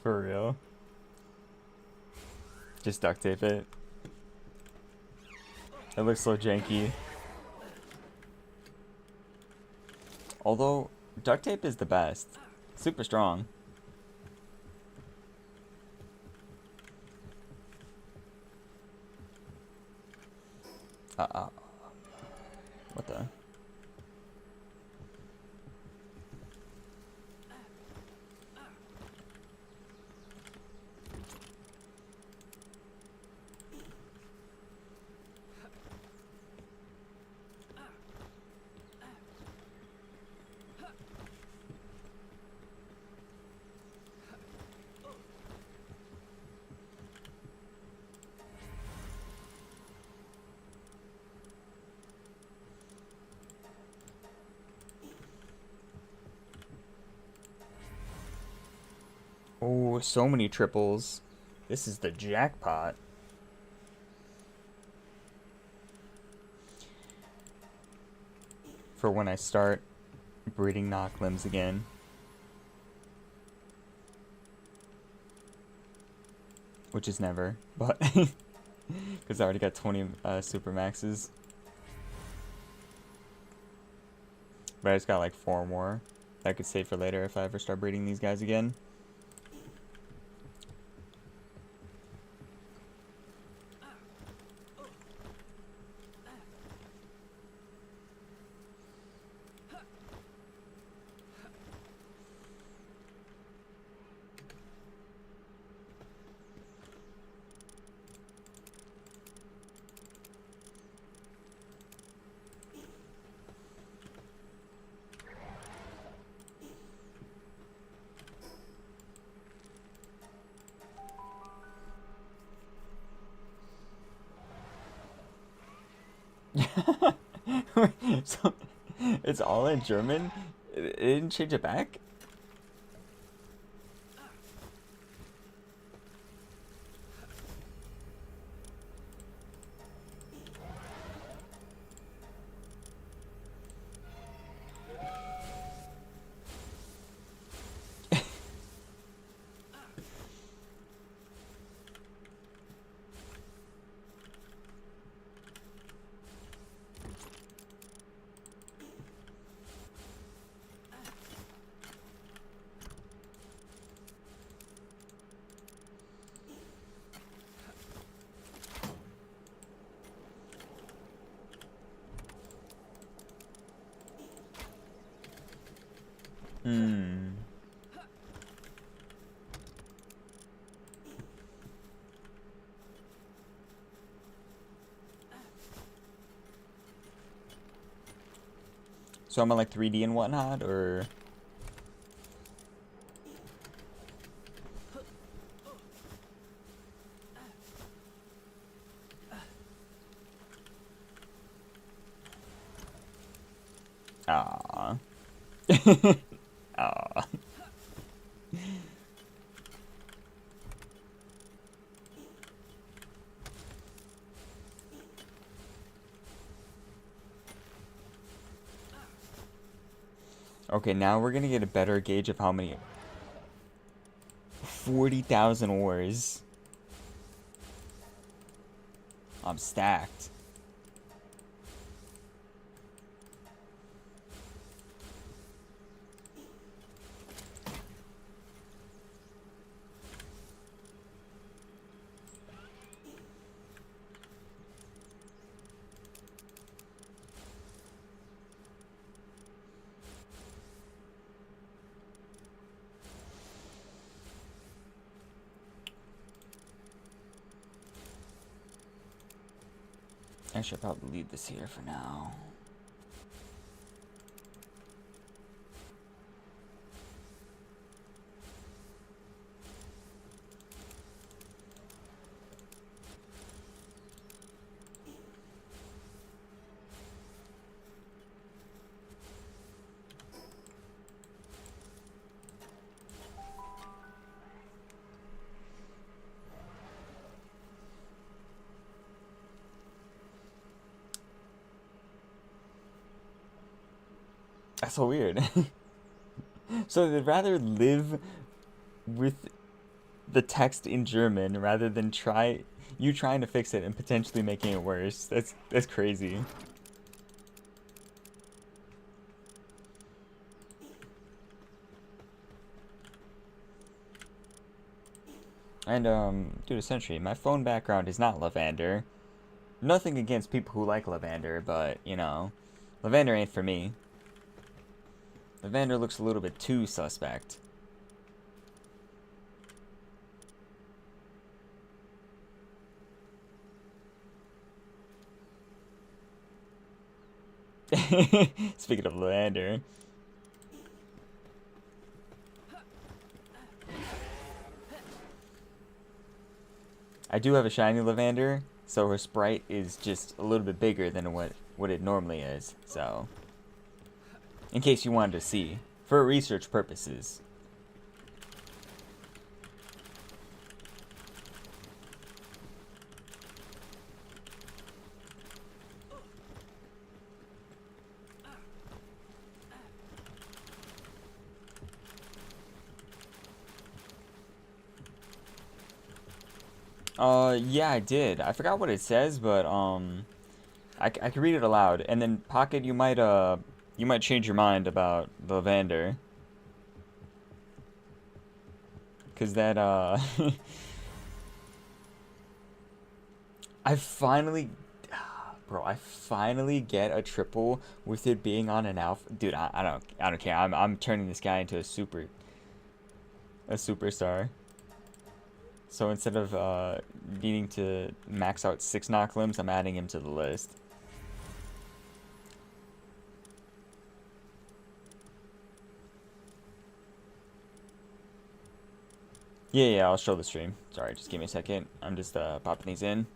For real? Just duct tape it. It looks so janky. Although, duct tape is the best. Super strong. What the? Oh, so many triples. This is the jackpot. For when I start breeding knock limbs again. Which is never, but because I already got 20 super maxes. But I just got like 4 more that I could save for later if I ever start breeding these guys again. So it's all in German. It didn't change it back. Hmm. So I'm on like 3D and whatnot, or... Aww. Aww. Okay, now we're gonna get a better gauge of how many... 40,000 ores. I'm stacked. I should probably leave this here for now. That's so weird. So they'd rather live with the text in German rather than trying to fix it and potentially making it worse. That's crazy. And dude, essentially, my phone background is not lavender. Nothing against people who like lavender, but you know, lavender ain't for me. Lavender looks a little bit too suspect. Speaking of lavender. I do have a shiny lavender, so her sprite is just a little bit bigger than what it normally is. So, in case you wanted to see, for research purposes. Yeah, I did. I forgot what it says, but I can read it aloud. And then Pocket, you might change your mind about the lavender, cause that I finally, bro, I finally get a triple with it being on an alpha. Dude, I don't care. I'm turning this guy into a superstar. So instead of needing to max out 6 knock limbs, I'm adding him to the list. Yeah, I'll show the stream. Sorry, just give me a second. I'm just popping these in.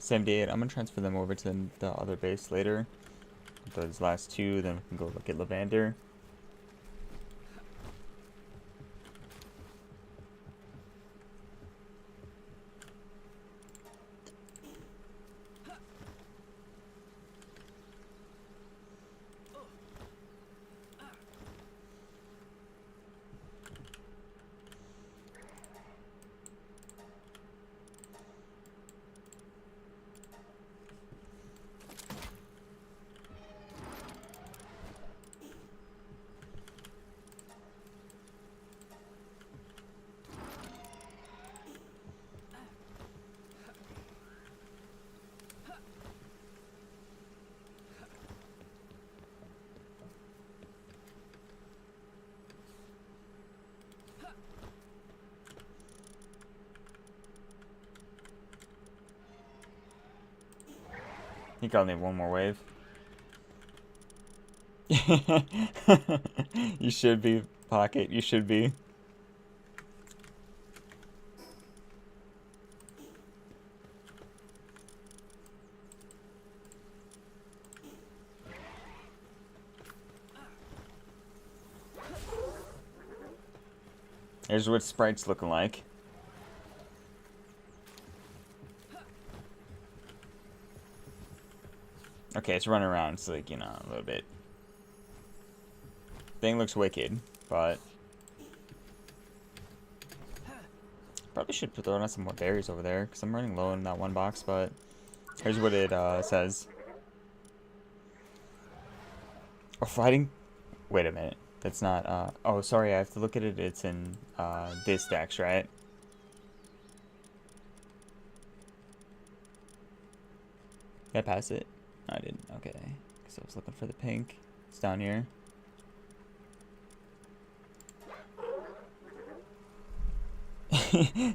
Same date. I'm gonna transfer them over to the other base later. Those last two, then we can go look at lavender. You gotta need one more wave. You should be, Pocket. You should be. Here's what Sprite's looking like. Okay, it's running around. It's like, you know, a little bit. Thing looks wicked, but probably should throw on some more berries over there because I'm running low in that one box. But here's what it says. Oh, fighting. Wait a minute. That's not. Oh, sorry. I have to look at it. It's in this dex, right? Did I pass it? No, I didn't. Okay. Because I was looking for the pink. It's down here.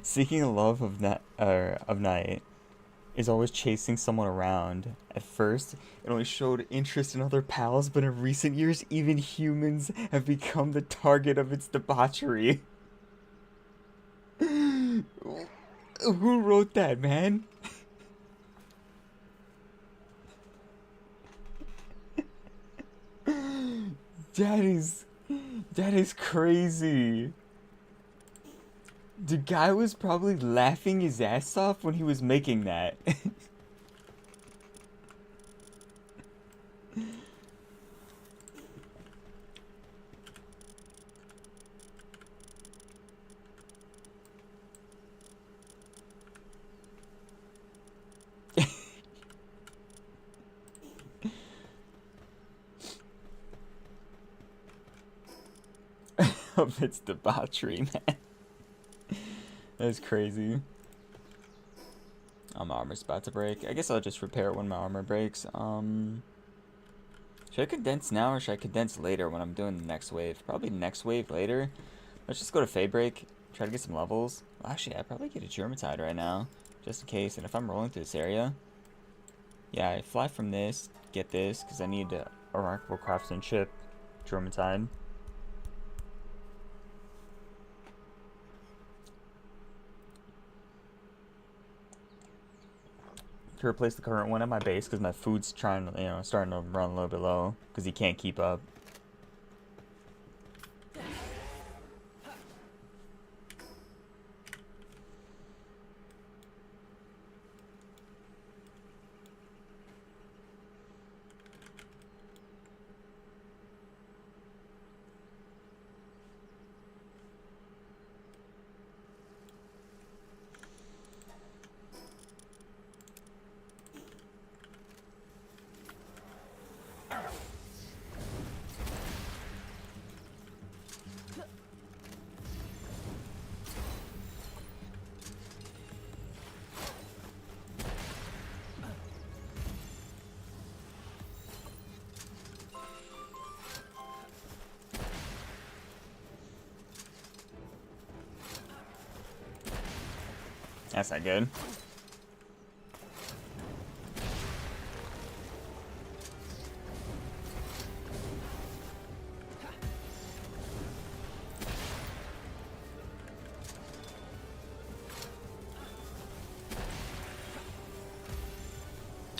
Seeking the love of night is always chasing someone around. At first, it only showed interest in other pals, but in recent years, even humans have become the target of its debauchery. Who wrote that, man? That is crazy. The guy was probably laughing his ass off when he was making that. Of its debauchery, man. That's crazy. Oh, my armor's about to break. I guess I'll just repair it when my armor breaks. Should I condense now or should I condense later when I'm doing the next wave? Probably next wave later. Let's just go to Fade Break, try to get some levels. Well, actually, I'd probably get a Germatide right now, just in case. And if I'm rolling through this area, yeah, I fly from this, get this, because I need a remarkable craftsmanship Germatide. To replace the current one at my base because my food's starting to run a little bit low because he can't keep up. That's not good.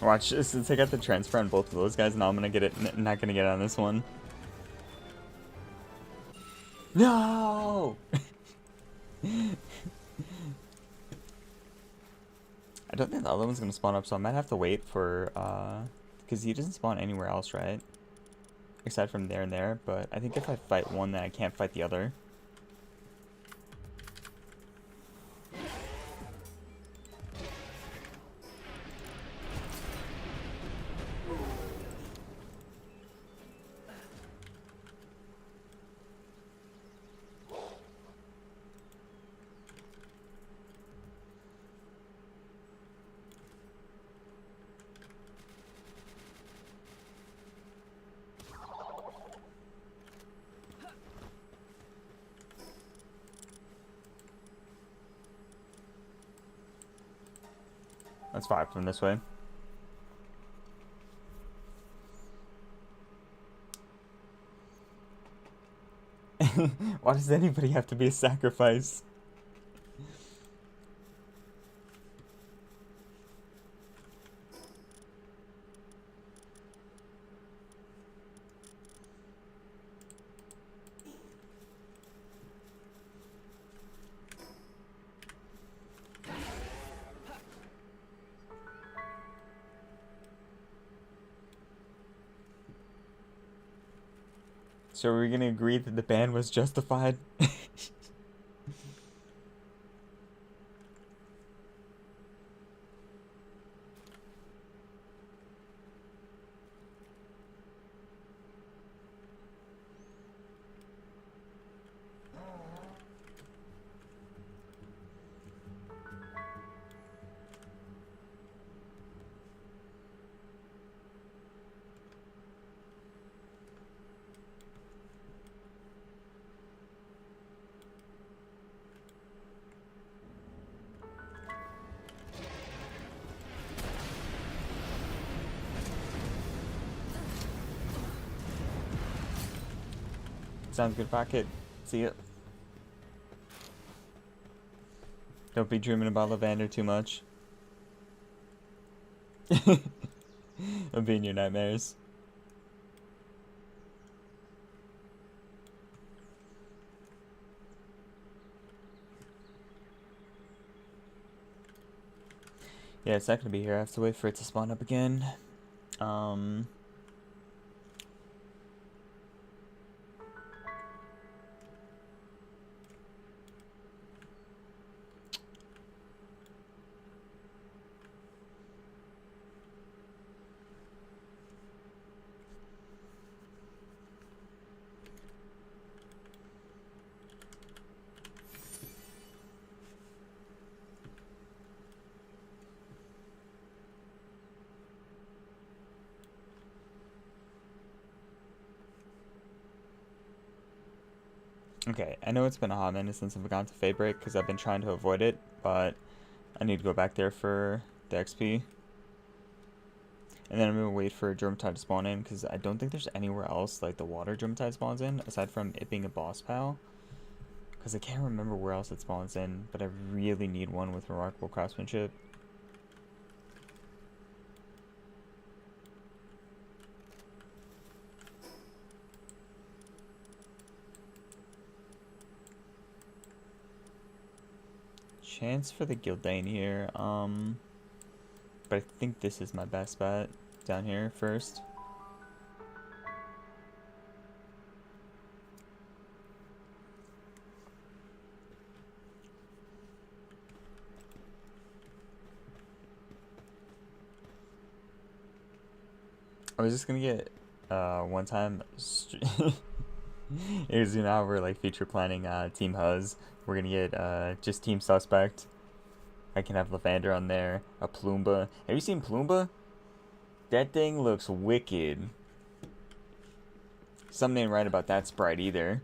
Watch, since I got the transfer on both of those guys, now I'm gonna get it. Not gonna get on this one. No. I don't think the other one's gonna spawn up, so I might have to wait for because he doesn't spawn anywhere else, right? Aside from there and there. But I think if I fight one, then I can't fight the other. Let's fight from this way. Why does anybody have to be a sacrifice? So we're gonna agree that the ban was justified? Sounds good, Pocket. See ya. Don't be dreaming about Lavender too much. I'll be in your nightmares. Yeah, it's not gonna be here. I have to wait for it to spawn up again. Okay, I know it's been a hot minute since I've gone to Faybreak because I've been trying to avoid it, but I need to go back there for the XP. And then I'm gonna wait for Germatide to spawn in because I don't think there's anywhere else like the water Germatide spawns in aside from it being a boss pal. Because I can't remember where else it spawns in, but I really need one with remarkable craftsmanship. Chance for the Gildane here, but I think this is my best bet down here first. I was just gonna get one time here's, you know how we're like future planning Team Huzz. We're gonna get just Team Suspect. I can have Lavender on there, a Plumba. Have you seen Plumba? That thing looks wicked. Something ain't right about that sprite either.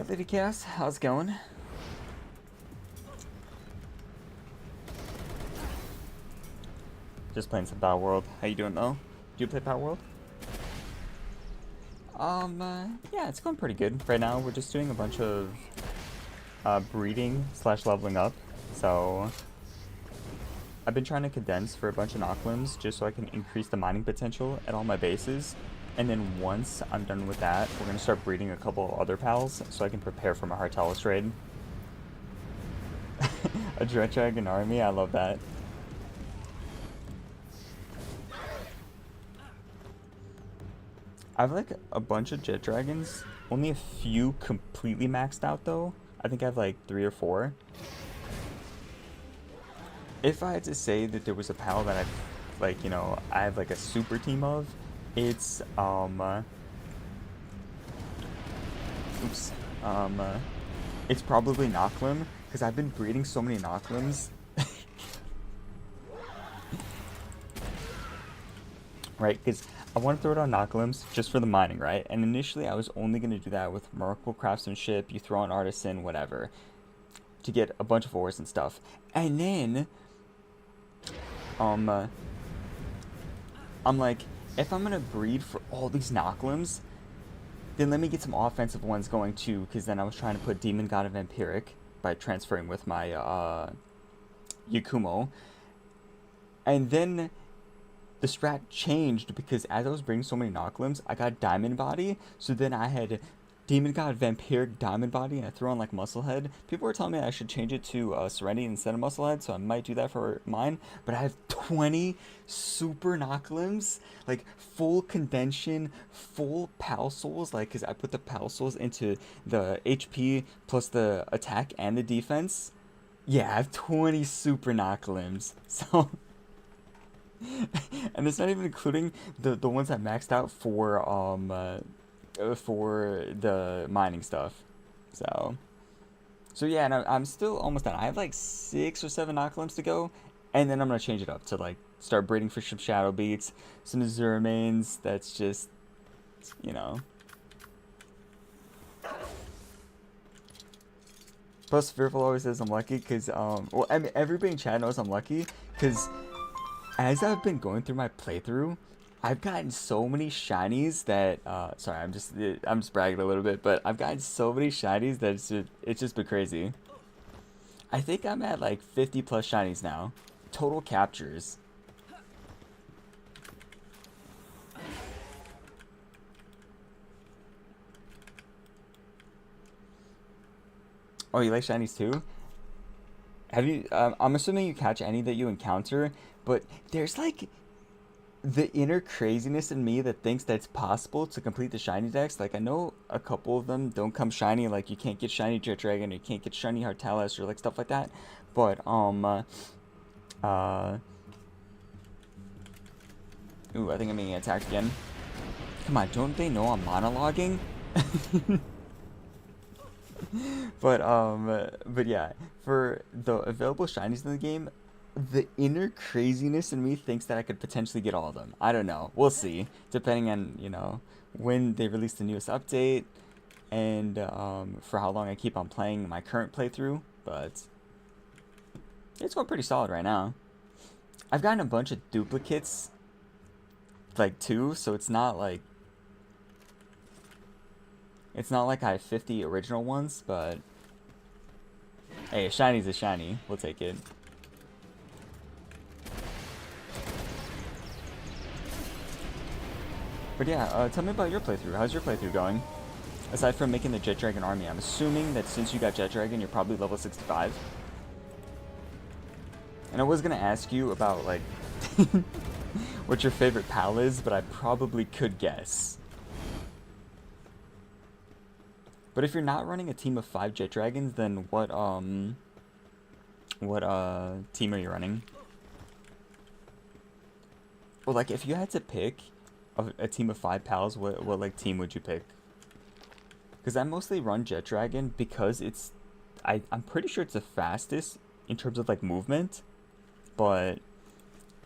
up, Lady Chaos? How's it going? Just playing some Palworld. How you doing though? Do you play Palworld? Yeah, it's going pretty good. Right now, we're just doing a bunch of breeding / leveling up. So I've been trying to condense for a bunch of knocklimbs just so I can increase the mining potential at all my bases. And then once I'm done with that, we're gonna start breeding a couple other pals so I can prepare for my Heartellus raid. A Dread Dragon army, I love that. I have like a bunch of Jet Dragons, only a few completely maxed out though. I think I have like 3 or 4. If I had to say that there was a pal that I've like, you know, I have like a super team of, it's it's probably Knocklim, because I've been breeding so many Knocklims. Right, because I want to throw it on Knocklims just for the mining, right? And initially I was only going to do that with Miracle Craftsmanship, you throw on Artisan, whatever, to get a bunch of ores and stuff. And then, I'm like, if I'm going to breed for all these Knocklims, then let me get some offensive ones going too, because then I was trying to put Demon God of Vampiric by transferring with my Yakumo. And then the strat changed because as I was bringing so many Knocklimbs, I got Diamond Body. So then I had Demon God, Vampiric, Diamond Body, and I threw on like Musclehead. People were telling me I should change it to Serenity instead of Musclehead, so I might do that for mine. But I have 20 super Knocklimbs, like full condension, full Pal Souls, like because I put the Pal Souls into the HP plus the attack and the defense. Yeah, I have 20 super Knocklimbs. So. And it's not even including the ones I maxed out for the mining stuff. So yeah, and I'm still almost done. I have like 6 or 7 Knocklimbs to go, and then I'm gonna change it up to like start breeding for some Shadow Beats, some Azure mains. That's just, you know. Plus, Fearful always says I'm lucky because well, I mean, everybody in chat knows I'm lucky because as I've been going through my playthrough, I've gotten so many shinies that sorry, I'm just bragging a little bit, but I've gotten so many shinies that it's just been crazy. I think I'm at like 50 plus shinies now, total captures. Oh, you like shinies too? Have you? I'm assuming you catch any that you encounter, but there's like the inner craziness in me that thinks that's possible to complete the shiny decks. Like I know a couple of them don't come shiny, like you can't get shiny Jet Dragon, or you can't get shiny Heartellus, or like stuff like that. But ooh, I think I'm being attacked again. Come on, don't they know I'm monologuing? But yeah, for the available shinies in the game, the inner craziness in me thinks that I could potentially get all of them. I don't know. We'll see, depending on, you know, when they release the newest update and for how long I keep on playing my current playthrough. But it's going pretty solid right now. I've gotten a bunch of duplicates, like, too, so it's not like I have 50 original ones, but hey, a shiny's a shiny. We'll take it. But yeah, tell me about your playthrough. How's your playthrough going? Aside from making the Jet Dragon army, I'm assuming that since you got Jet Dragon, you're probably level 65. And I was gonna ask you about, like, what your favorite pal is, but I probably could guess. But if you're not running a team of 5 Jet Dragons, then what team are you running? Well, like, if you had to pick a team of 5 pals, what like team would you pick? Because I mostly run Jet Dragon because it's, I'm pretty sure it's the fastest in terms of like movement. But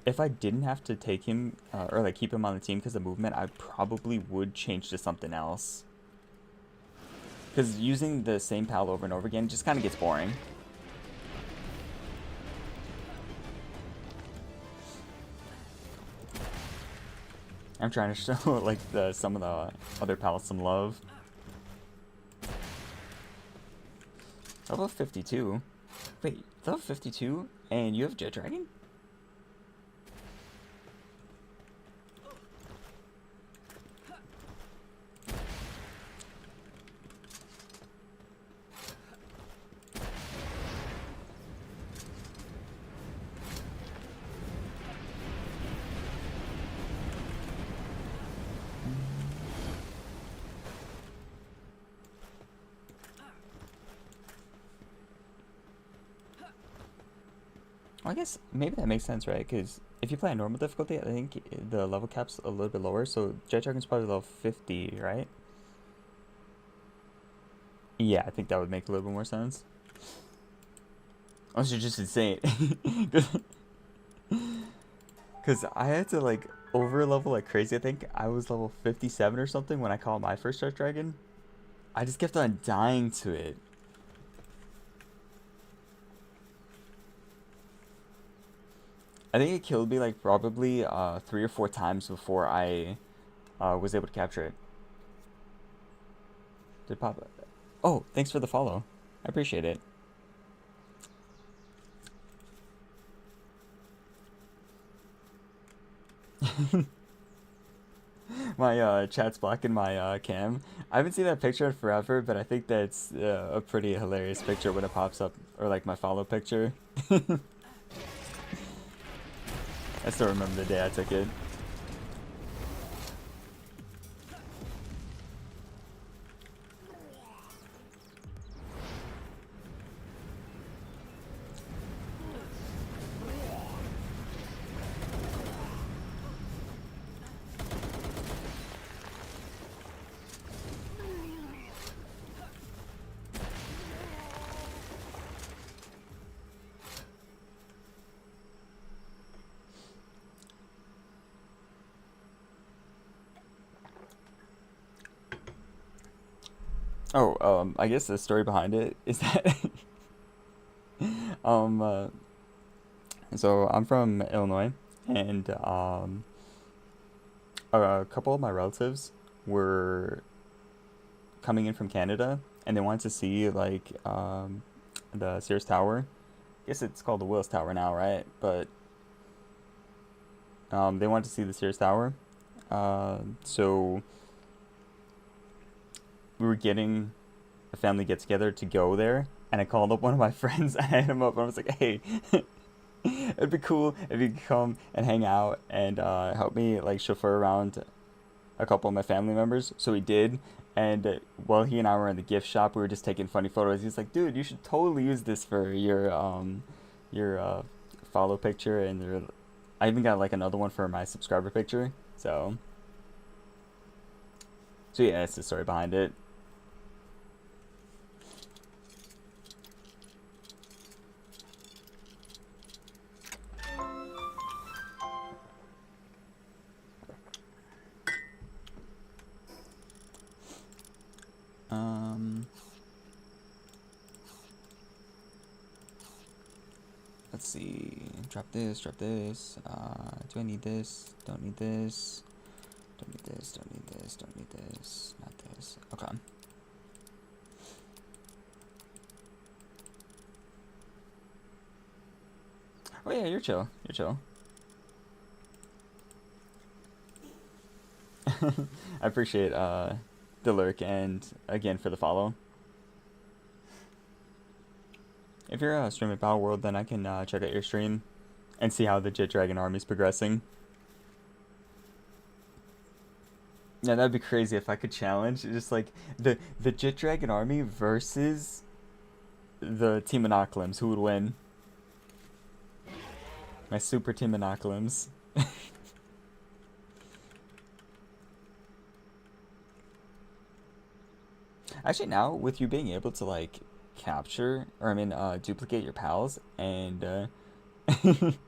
if I didn't have to take him or like keep him on the team because of movement, I probably would change to something else. Because using the same pal over and over again just kind of gets boring. I'm trying to show like some of the other pals some love. Level 52. Wait, level 52 and you have Jet Dragon? Well, I guess maybe that makes sense, right? Because if you play on normal difficulty, I think the level cap's a little bit lower, so Jet Dragon's probably level 50, right? Yeah, I think that would make a little bit more sense. Unless you're just insane. Because I had to, like, over level like crazy. I think I was level 57 or something when I caught my first Jet Dragon. I just kept on dying to it. I think it killed me like probably 3 or 4 times before I was able to capture it. Did pop? Oh, thanks for the follow. I appreciate it. My chat's blocking my cam. I haven't seen that picture in forever, but I think that's a pretty hilarious picture when it pops up, or like my follow picture. I still remember the day I took it. Oh, I guess the story behind it is that um, uh, so I'm from Illinois, and a couple of my relatives were coming in from Canada, and they wanted to see like the Sears Tower. I guess it's called the Willis Tower now, right? But they wanted to see the Sears Tower, so we were getting a family get together to go there, and I called up one of my friends. I hit him up, and I was like, "Hey, it'd be cool if you could come and hang out and help me like chauffeur around a couple of my family members." So he did, and while he and I were in the gift shop, we were just taking funny photos. He's like, "Dude, you should totally use this for your follow picture," and I even got like another one for my subscriber picture. So yeah, that's the story behind it. Um, let's see. Drop this, drop this. Do I need this? Don't need this. Don't need this, don't need this, don't need this. Not this. Okay. Oh yeah, you're chill. You're chill. I appreciate the lurk and again for the follow. If you're streaming Palworld, then I can check out your stream and see how the Jet Dragon army is progressing. Yeah, that'd be crazy if I could challenge just like the Jet Dragon army versus the Team Monoclums. Who would win? My super Team Monoclums. Actually, now with you being able to like capture, or I mean, duplicate your pals and and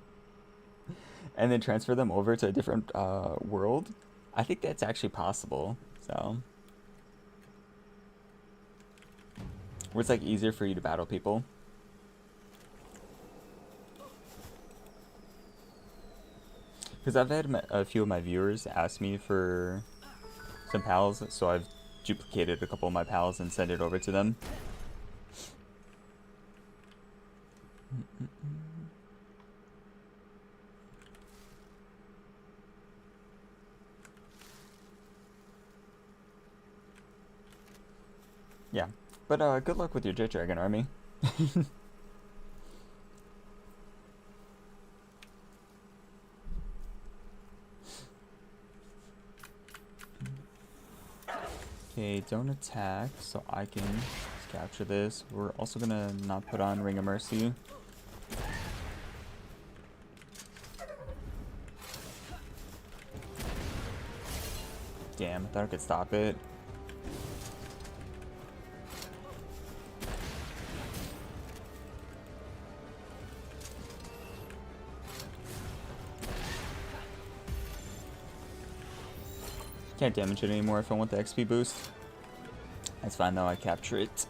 then transfer them over to a different world, I think that's actually possible. So where it's like easier for you to battle people. Because I've had a few of my viewers ask me for some pals, so I've duplicated a couple of my pals and sent it over to them. Yeah, but good luck with your Jet Dragon army. Okay, don't attack, so I can capture this. We're also gonna not put on Ring of Mercy. Damn, I thought I could stop it. Can't damage it anymore if I want the XP boost. That's fine though, I capture it.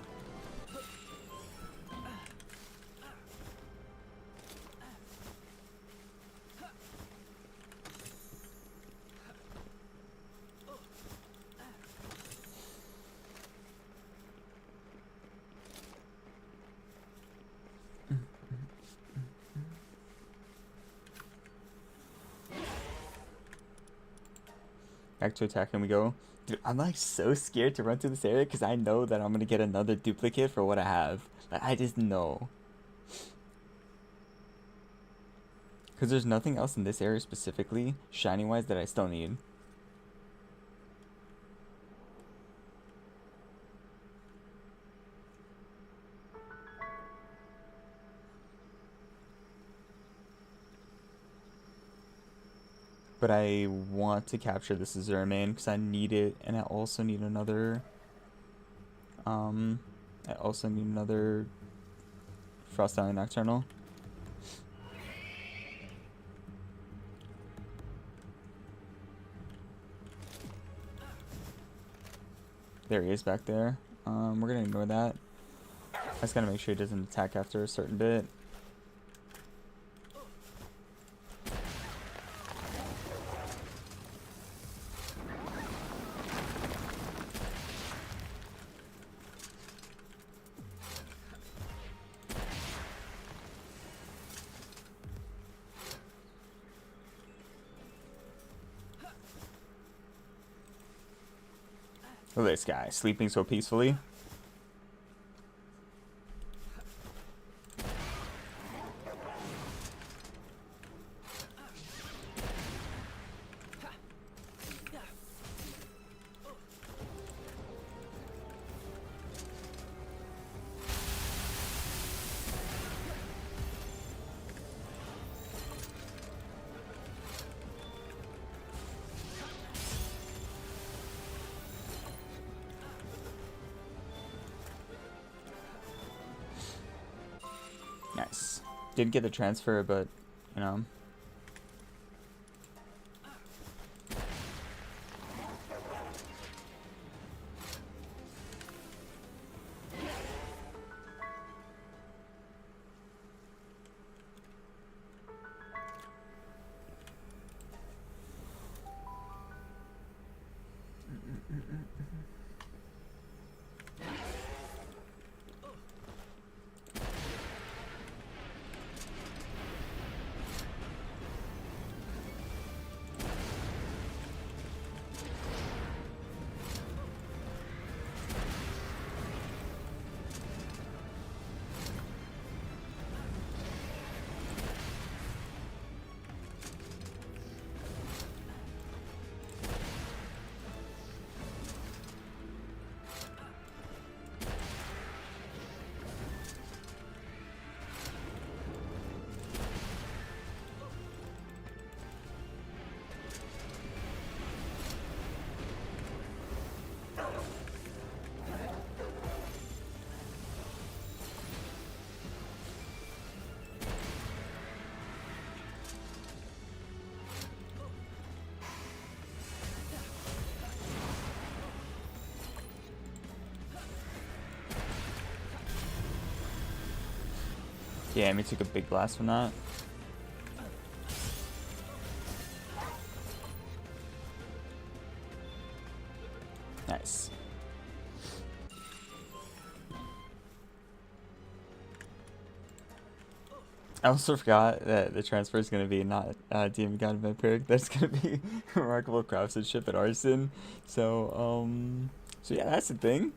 Back to attack and we go. Dude, I'm like so scared to run through this area because I know that I'm gonna get another duplicate for what I have. Like, I just know. Because there's nothing else in this area specifically, shiny wise, that I still need. But I want to capture this Zermain because I need it, and I also need another. Frost Island Nocturnal. There he is back there. We're gonna ignore that. I just gotta make sure he doesn't attack after a certain bit. Look at this guy, sleeping so peacefully. Nice. Didn't get the transfer, but, you know. Yeah, me took a big blast from that. Nice. I also forgot that the transfer is going to be not DM God Vampiric. That's going to be Remarkable Craftsmanship at Arson. So yeah, that's the thing.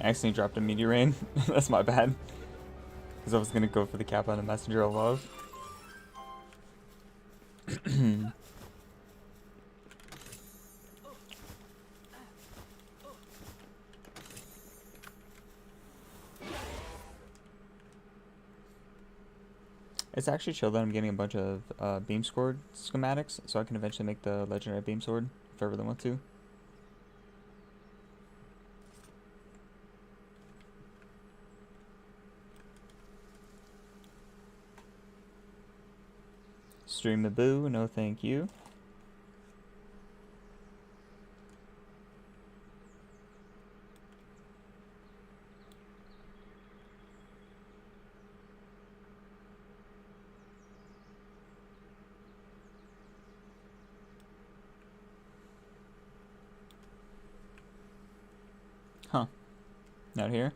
I accidentally dropped a Meteor Rain. That's my bad. Because I was going to go for the cap on the Messenger of Love. It's actually chill that I'm getting a bunch of beam sword schematics, so I can eventually make the legendary beam sword if I really want to. Stream the boo, no thank you. Huh. Not here.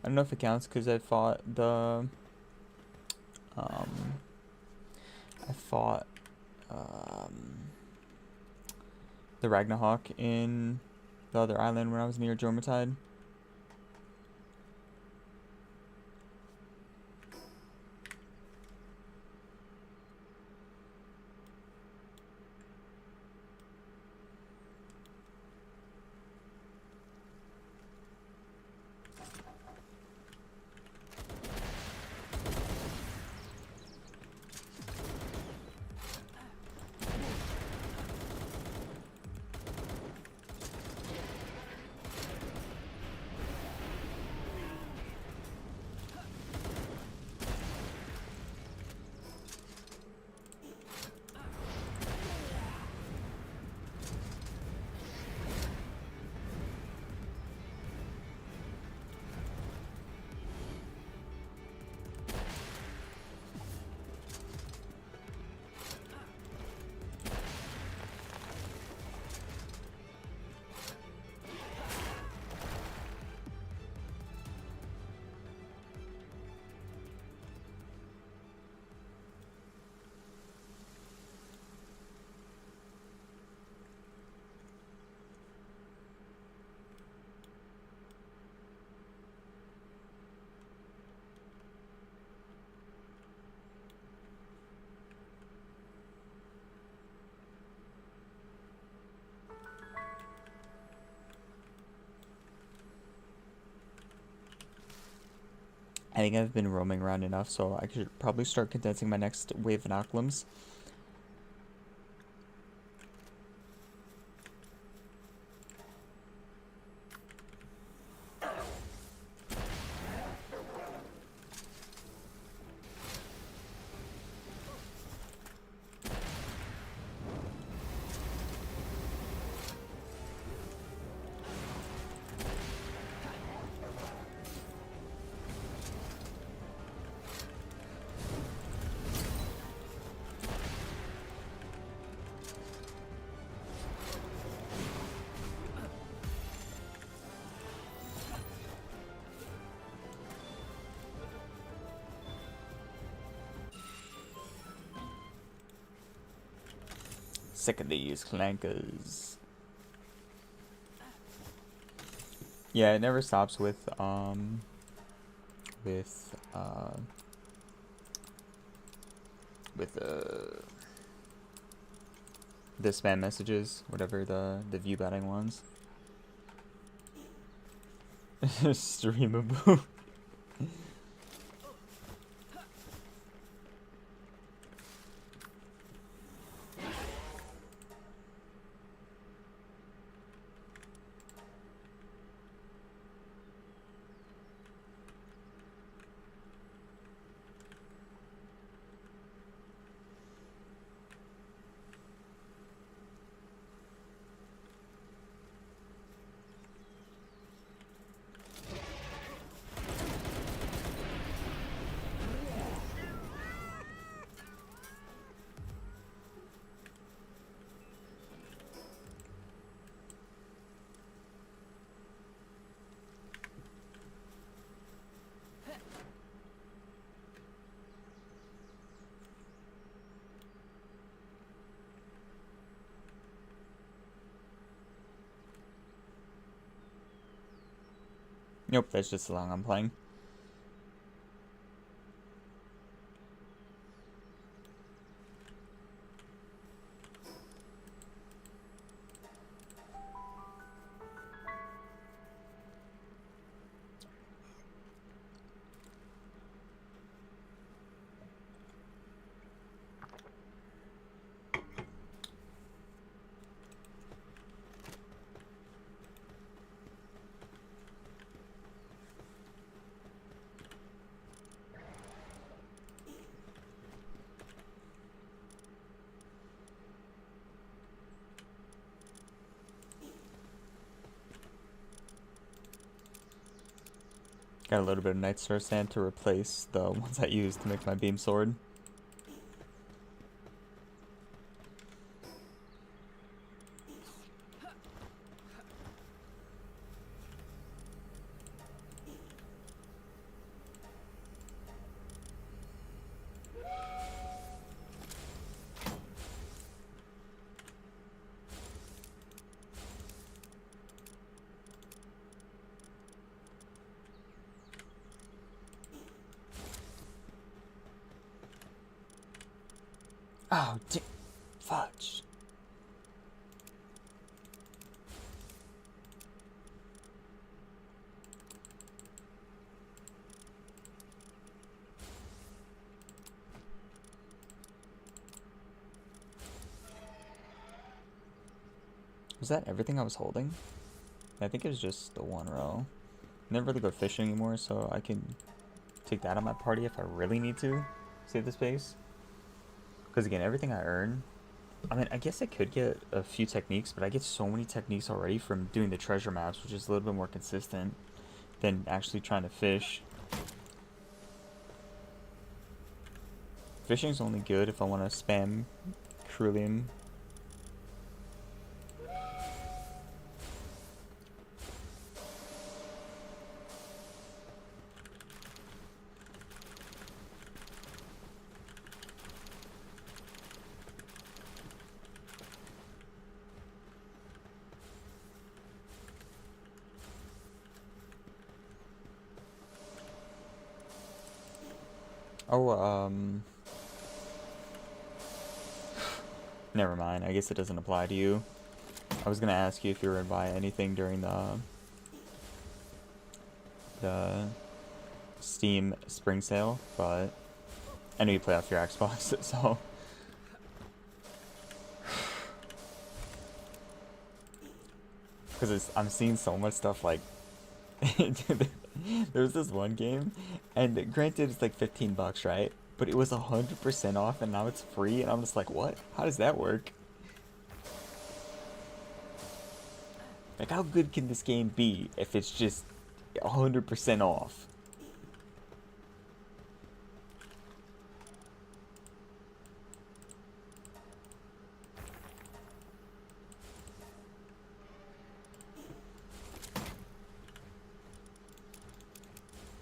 I don't know if it counts because I fought the the Ragnarok in the other island when I was near Jormatide. I think I've been roaming around enough, so I should probably start condensing my next wave of inoculums. Sick of these clankers. Yeah, it never stops with with uh the spam messages, whatever the view batting ones. Streamable. Nope, that's just the long I'm playing. Got a little bit of Night Star Sand to replace the ones I used to make my beam sword. Oh, fudge. Was that everything I was holding? I think it was just the one row. I never really go fishing anymore, so I can take that on my party if I really need to save the space. Because again, everything I earn, I mean, I guess I could get a few techniques, but I get so many techniques already from doing the treasure maps, which is a little bit more consistent than actually trying to fish. Fishing's only good if I want to spam Cerulean. Oh, never mind. I guess it doesn't apply to you. I was gonna ask you if you were gonna buy anything during the Steam spring sale, but I know you play off your Xbox, so. Because I'm seeing so much stuff like. There was this one game, and granted it's like 15 bucks, right? But it was 100% off, and now it's free, and I'm just like, what? How does that work? Like, how good can this game be if it's just 100% off?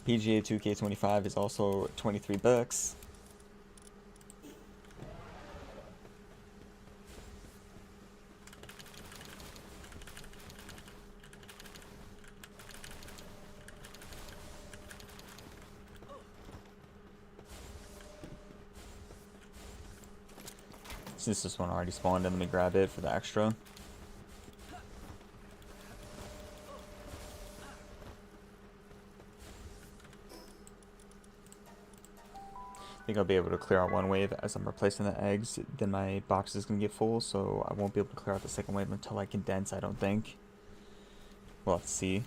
PGA 2K25 is also 23 bucks. Since this one already spawned, let me grab it for the extra. I think I'll be able to clear out one wave as I'm replacing the eggs. Then my box is going to get full, so I won't be able to clear out the second wave until I condense, I don't think. We'll have to see.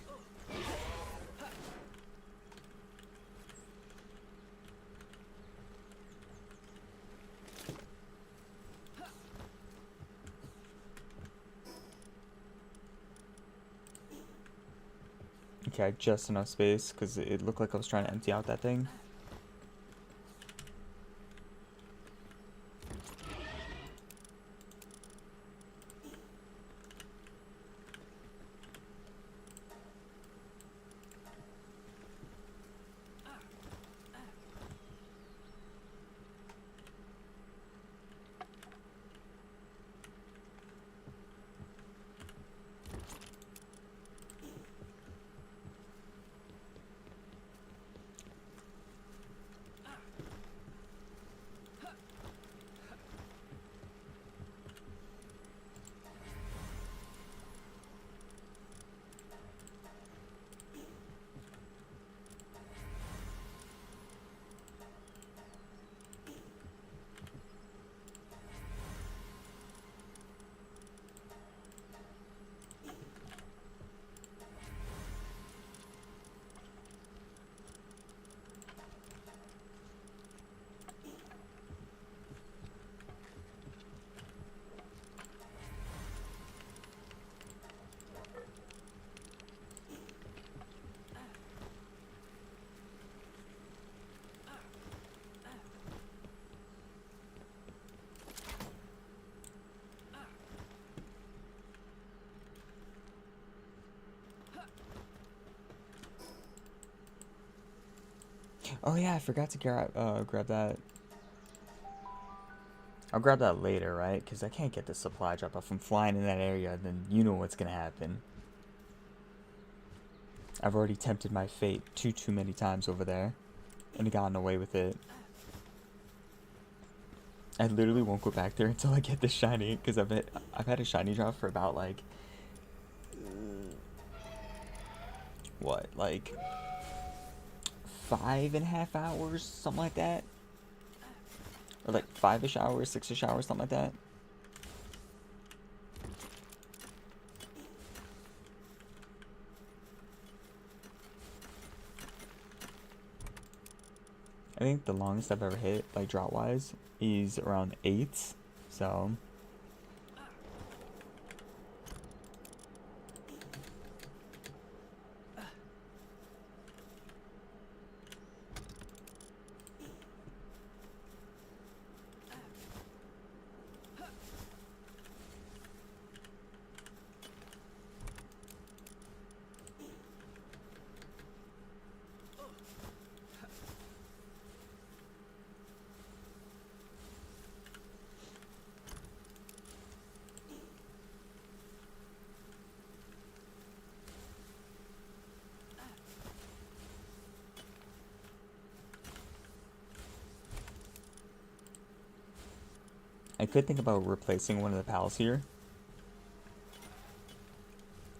Okay, I had just enough space because it looked like I was trying to empty out that thing. Oh yeah, I forgot to grab that. I'll grab that later, right? Because I can't get the supply drop off. I'm flying in that area, then you know what's gonna happen. I've already tempted my fate too many times over there, and gotten away with it. I literally won't go back there until I get the shiny, because I've had a shiny drop for about like what, like 5.5 hours, something like that, or like 5-ish hours, 6-ish hours, something like that. I think the longest I've ever hit, like drop wise, is around 8. So I could think about replacing one of the pals here.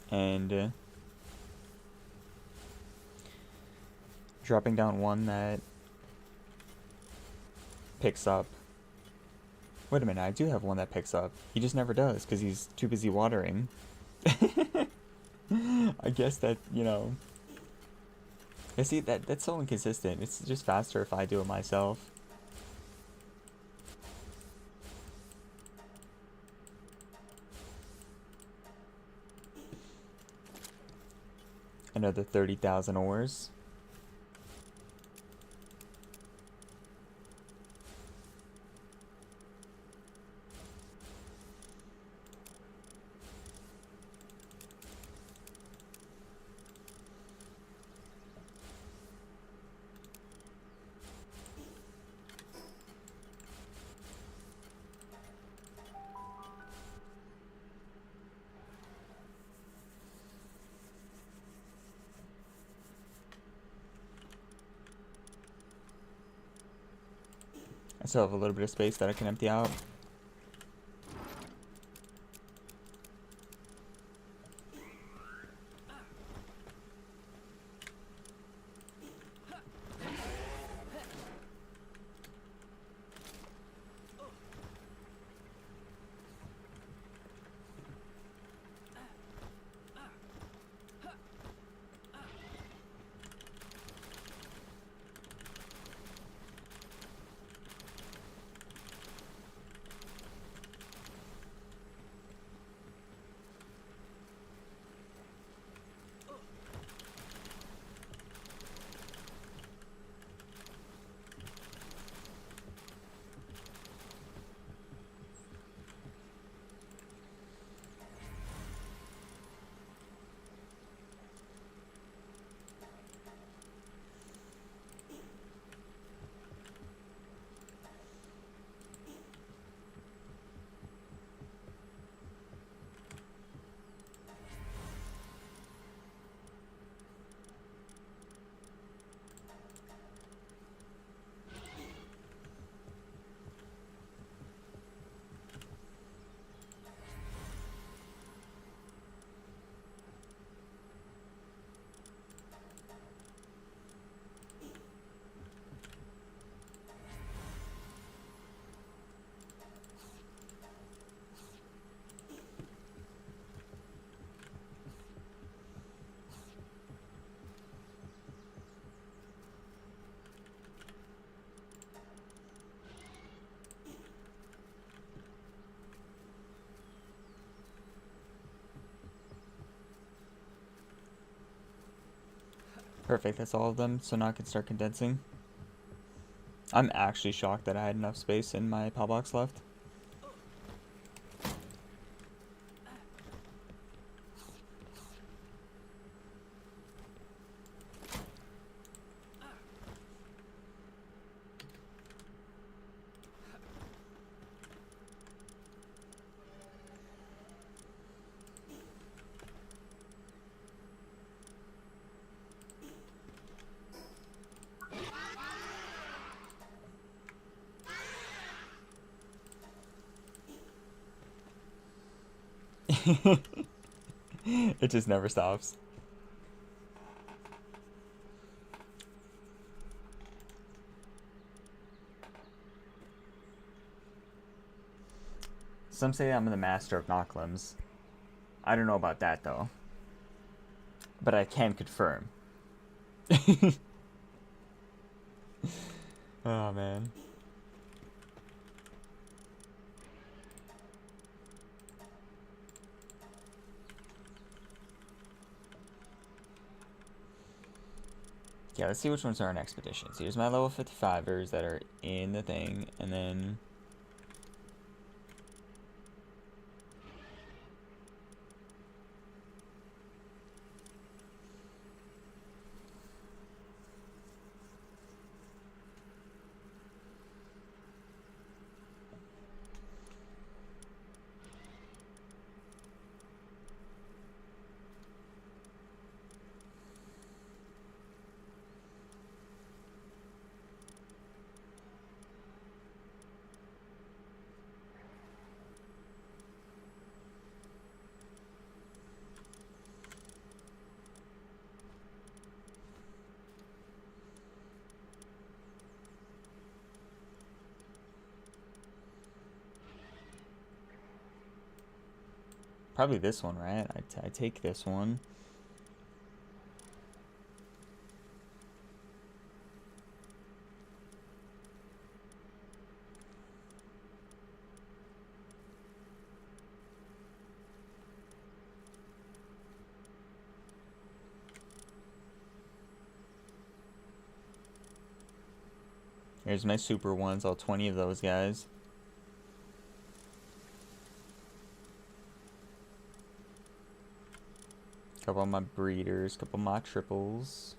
And Dropping down one that picks up. Wait a minute, I do have one that picks up. He just never does because he's too busy watering. I guess that, you know. I see that's so inconsistent. It's just faster if I do it myself. Another 30,000 ores. I still have a little bit of space that I can empty out. Perfect, that's all of them, so now I can start condensing. I'm actually shocked that I had enough space in my PAL box left. It just never stops. Some say I'm the master of knock limbs. I don't know about that though. But I can confirm. Oh man. Yeah, let's see which ones are on expeditions. Here's my level 55ers that are in the thing, and then Probably this one, right? I take this one. Here's my super ones, all 20 of those guys. Couple of my breeders, couple of my triples.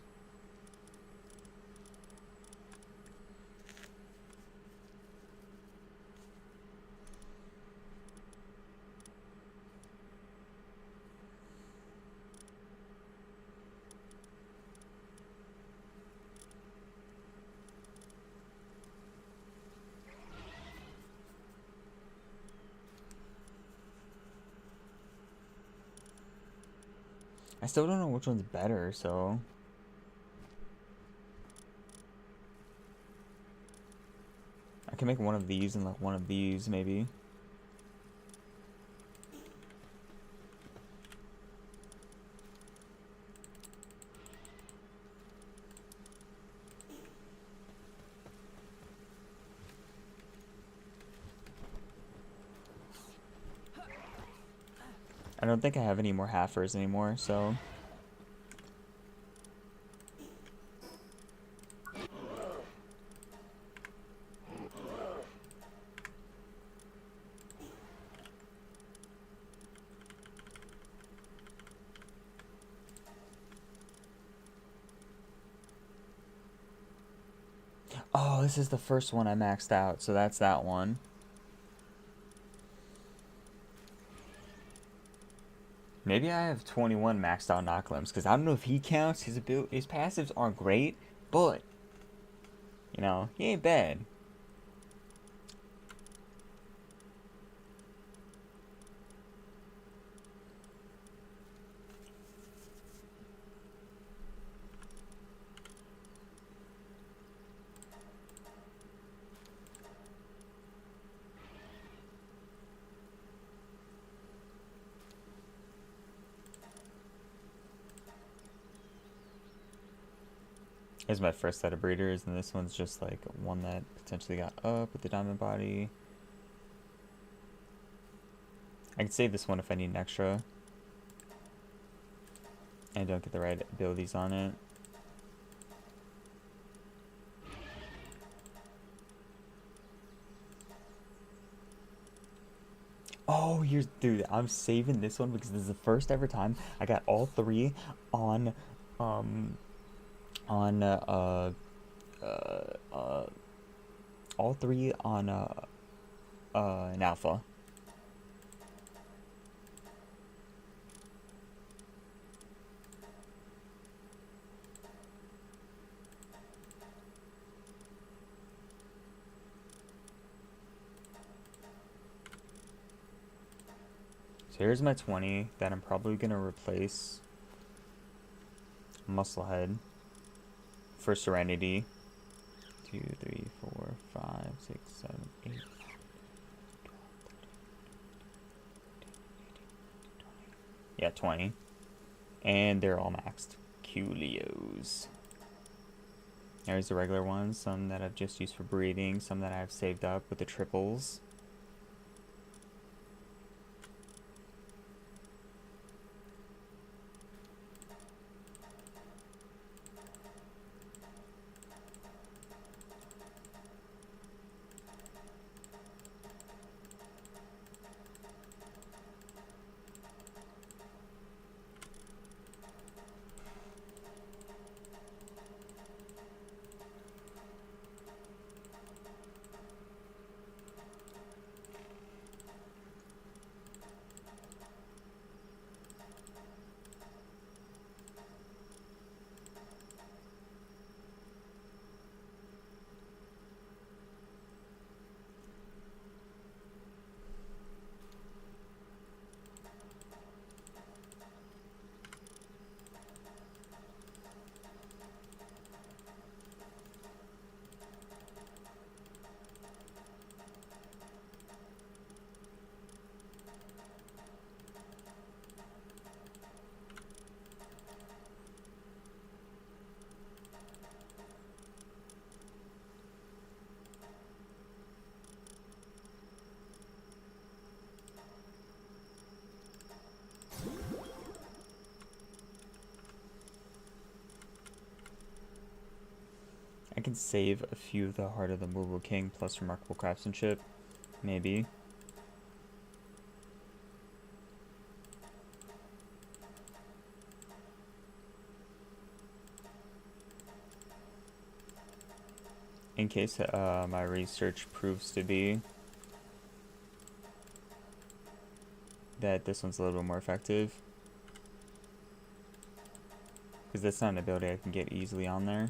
I still don't know which one's better, so... I can make one of these and like one of these, maybe. I don't think I have any more halfers anymore, so... Oh, this is the first one I maxed out, so that's that one. Maybe I have 21 maxed out knock limbs, because I don't know if he counts. His passives aren't great, but, you know, he ain't bad. Here's my first set of breeders, and this one's just like one that potentially got up with the diamond body. I can save this one if I need an extra. And don't get the right abilities on it. Oh, here's, dude, I'm saving this one because this is the first ever time I got all three on, all three on, an alpha. So here's my 20 that I'm probably going to replace Musclehead for Serenity. 2, 3, 4, 5, 6, 7, 8. Yeah, 20. And they're all maxed. Culios. There's the regular ones, some that I've just used for breeding, some that I've saved up with the triples. can save a few of the Heart of the Movable King plus Remarkable Craftsmanship. Maybe. In case my research proves to be that this one's a little bit more effective. Because that's not an ability I can get easily on there.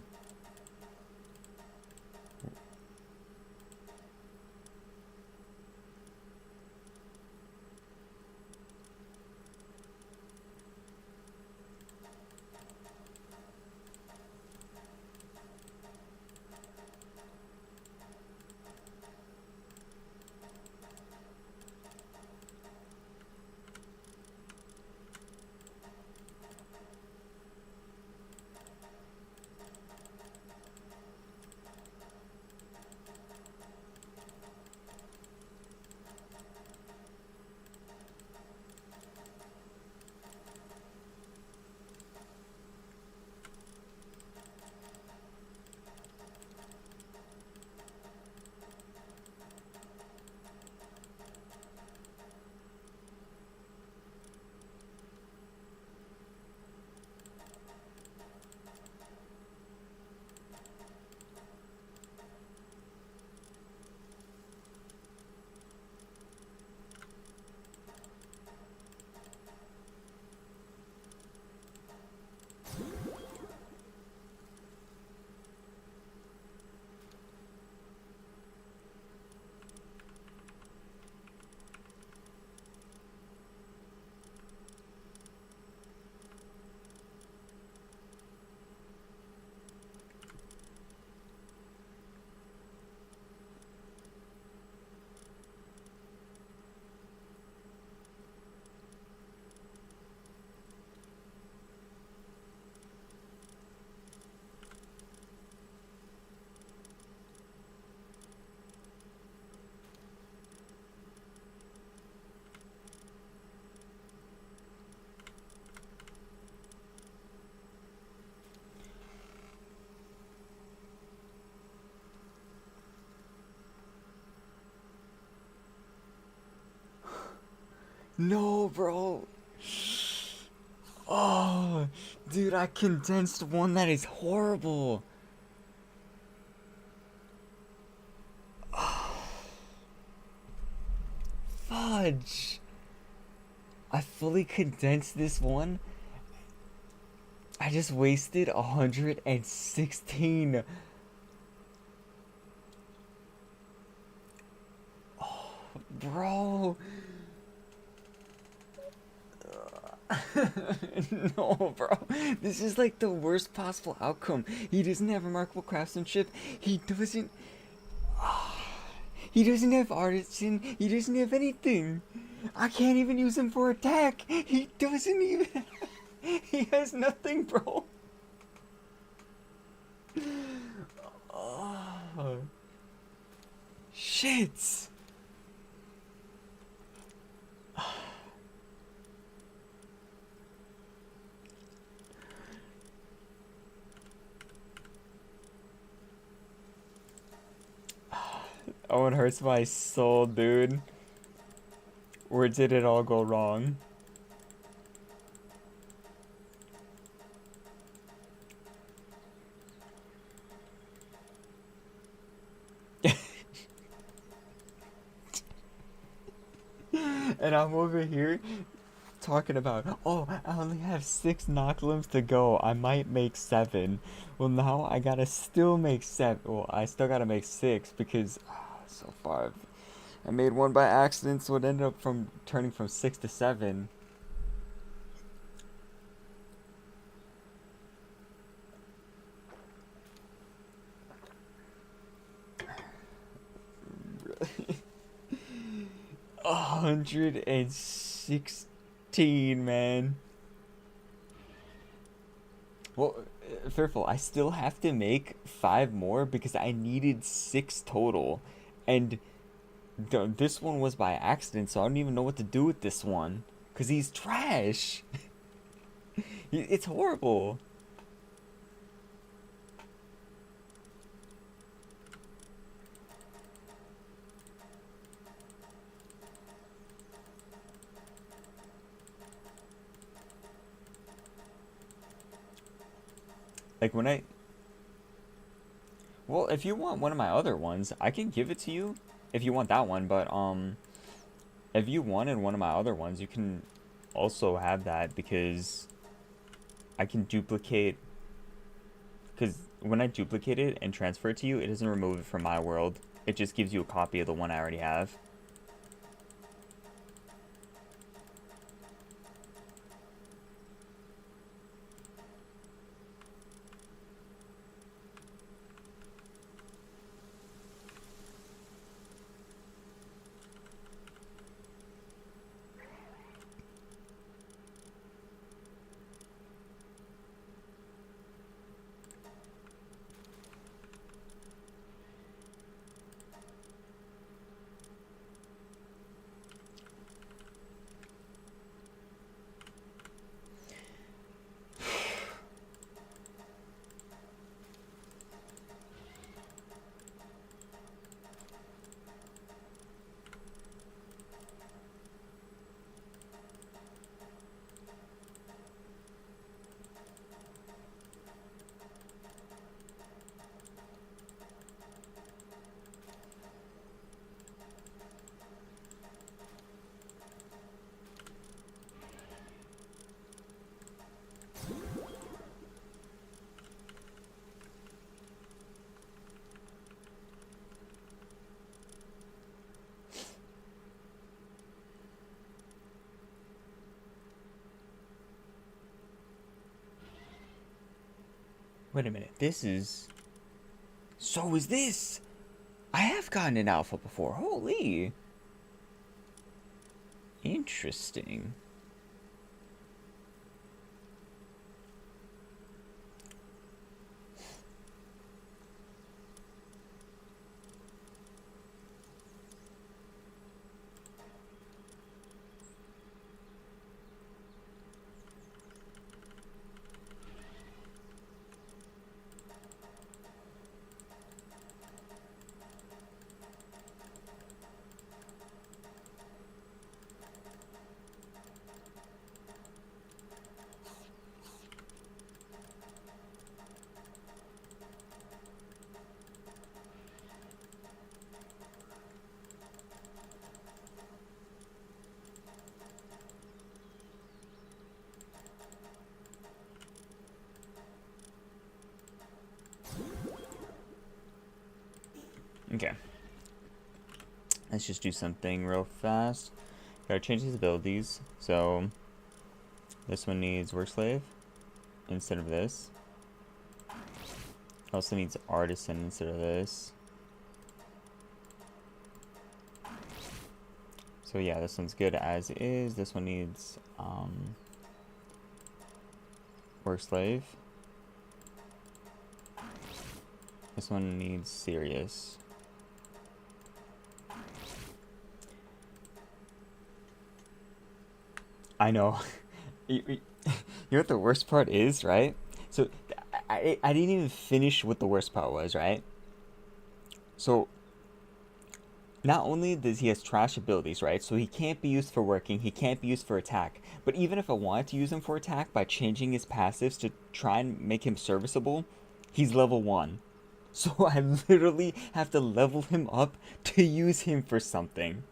No, bro. Oh, dude, I condensed one that is horrible. Fudge. I fully condensed this one. I just wasted 116. Oh, bro. No, bro. This is like the worst possible outcome. He doesn't have remarkable craftsmanship. He doesn't. He doesn't have artisan. He doesn't have anything. I can't even use him for attack. He doesn't even. He has nothing, bro. Oh, shit. Oh, it hurts my soul, dude. Where did it all go wrong? And I'm over here talking about, oh, I only have 6 knock limbs to go. I might make 7. Well, now I gotta still make 7. Well, I still gotta make 6 because so far I made 1 by accident, so it ended up from turning from 6 to 7. Really? 116, man. Well, Fearful, I still have to make 5 more because I needed 6 total. And this one was by accident, so I don't even know what to do with this one. Because he's trash. It's horrible. Like when I, well, if you want one of my other ones, I can give it to you if you want that one. But if you wanted one of my other ones, you can also have that because I can duplicate. Because when I duplicate it and transfer it to you, it doesn't remove it from my world. It just gives you a copy of the one I already have. Wait a minute. This is... So is this? I have gotten an alpha before. Holy. Interesting. Okay. Let's just do something real fast. Gotta change these abilities. So this one needs work slave instead of this. Also needs artisan instead of this. So yeah, this one's good as is. This one needs work slave. This one needs serious. I know. You know what the worst part is, right? So I didn't even finish what the worst part was, right? So not only does he has trash abilities, right? So he can't be used for working, he can't be used for attack. But even if I wanted to use him for attack by changing his passives to try and make him serviceable, he's level 1. So I literally have to level him up to use him for something.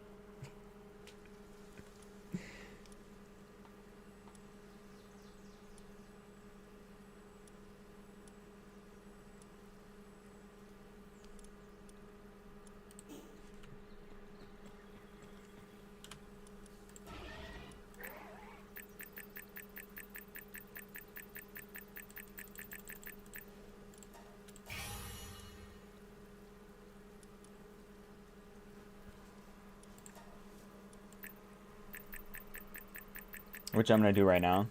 Which I'm gonna do right now.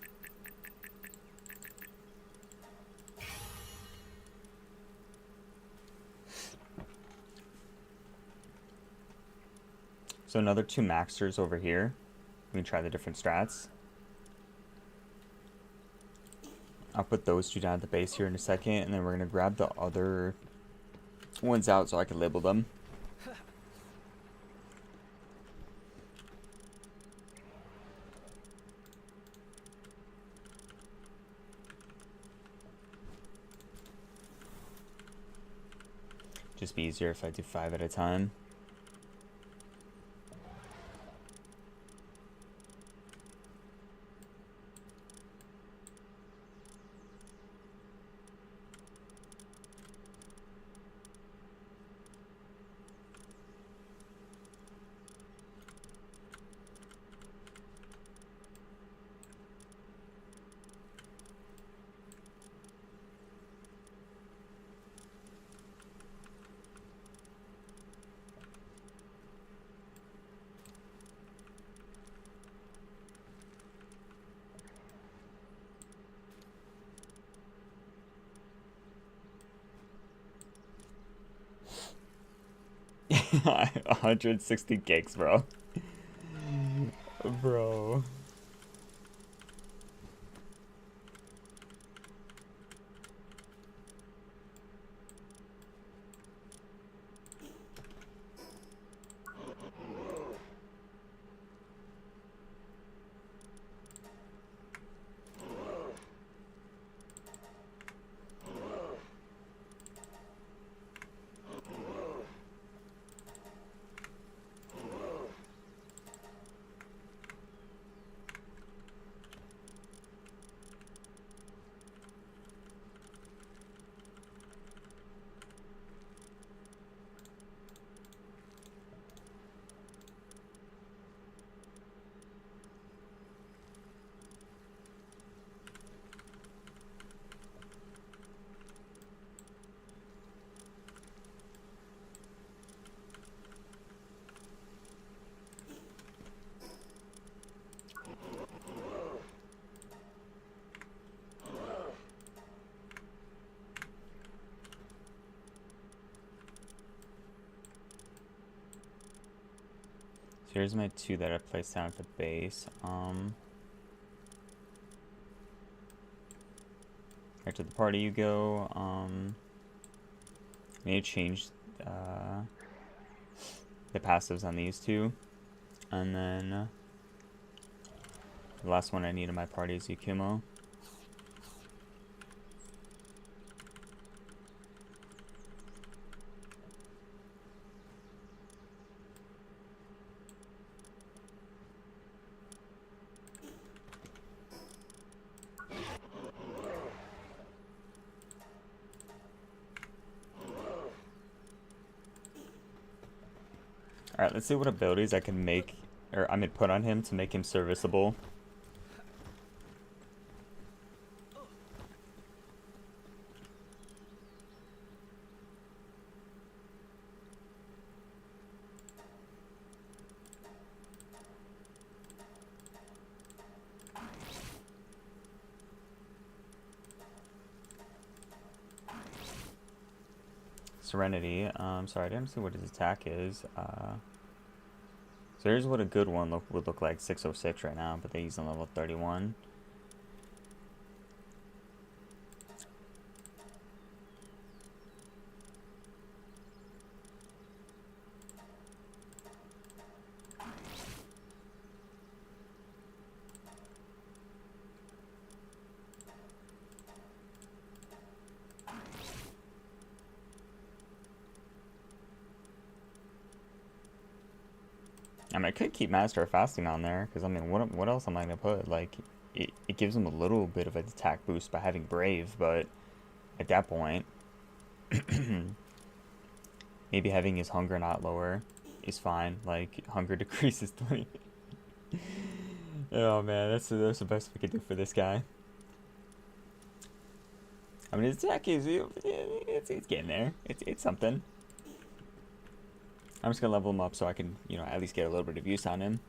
So another 2 maxers over here. We can try the different strats. I'll put those 2 down at the base here in a second, and then we're gonna grab the other ones out so I can label them. Just be easier if I do 5 at a time. $160 bro. Bro. So here's my 2 that I placed down at the base. Back to the party you go. I need to change the passives on these 2. And then the last one I need in my party is Yukimo. Alright, let's see what abilities I can make, or I mean put on him to make him serviceable. Serenity. Sorry, I didn't see what his attack is. So here's what a good one would look like. 606 right now, but he's on level 31. I mean, I could keep Master of Fasting on there, because, I mean, what else am I going to put? Like, it gives him a little bit of an attack boost by having Brave, but at that point, maybe having his Hunger not lower is fine. Like, Hunger decreases 20. Oh, man, that's the best we could do for this guy. I mean, his attack is, it's getting there. It's something. I'm just gonna level him up so I can, you know, at least get a little bit of use on him.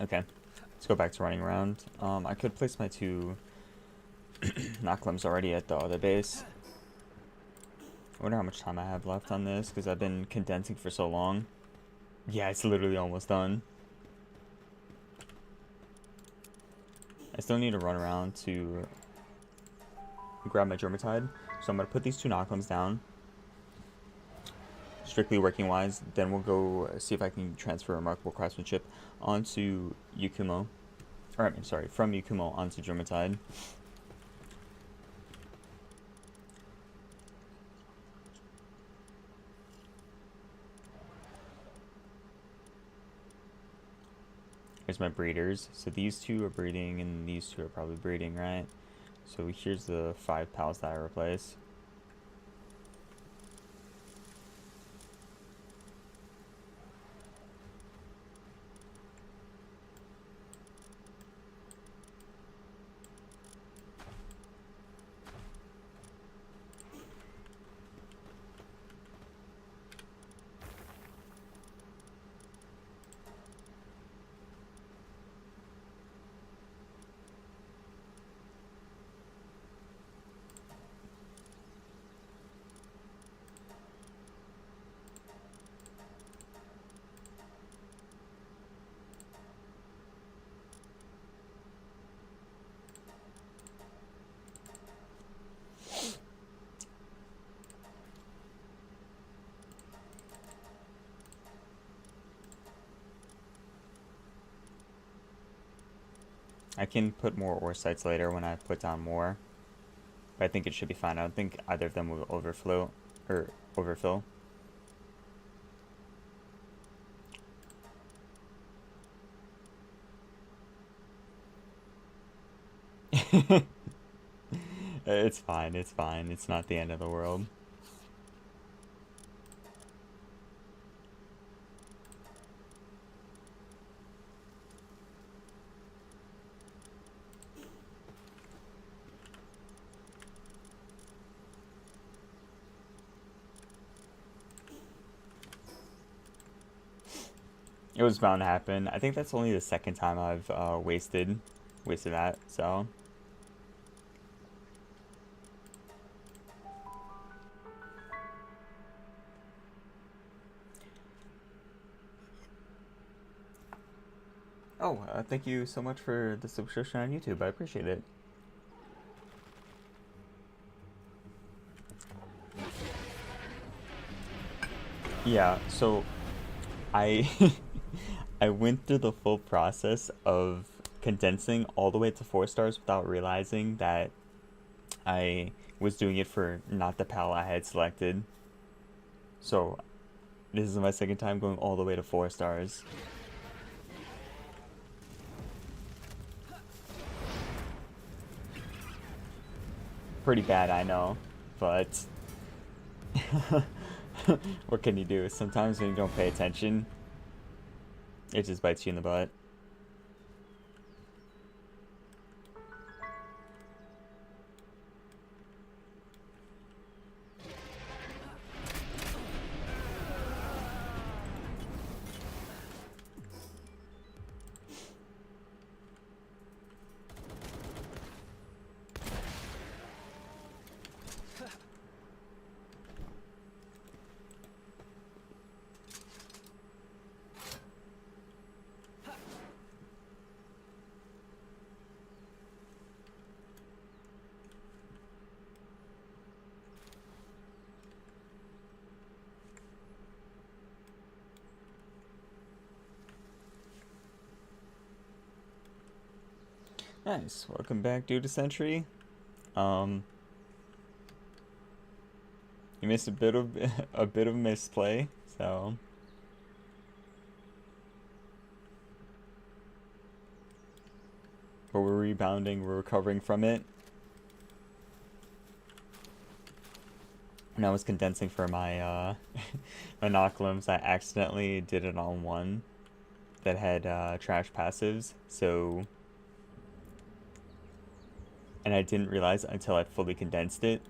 Okay, let's go back to running around. I could place my 2 knocklimbs already at the other base. I wonder how much time I have left on this, because I've been condensing for so long. Yeah, it's literally almost done. I still need to run around to grab my Germatide. So I'm going to put these 2 knocklimbs down, strictly working wise. Then we'll go see if I can transfer Remarkable Craftsmanship onto Yukumo. Or, I mean, sorry, from Yukumo onto Germatide. Here's my breeders. So these 2 are breeding, and these 2 are probably breeding, right? So here's the 5 pals that I replace. I can put more ore sites later when I put down more. But I think it should be fine. I don't think either of them will overflow or overfill. It's fine, it's fine. It's not the end of the world. It was bound to happen. I think that's only the second time I've wasted that, so. Oh, thank you so much for the subscription on YouTube. I appreciate it. Yeah, so I I went through the full process of condensing all the way to 4 stars without realizing that I was doing it for not the pal I had selected. So this is my second time going all the way to 4 stars. Pretty bad, I know, but what can you do? Sometimes when you don't pay attention, it just bites you in the butt. Nice. Welcome back, Dude Century. You missed a bit of a bit of misplay, so but we're rebounding, we're recovering from it. And I was condensing for my my knocklimbs. I accidentally did it on one that had trash passives, so and I didn't realize until I fully condensed it.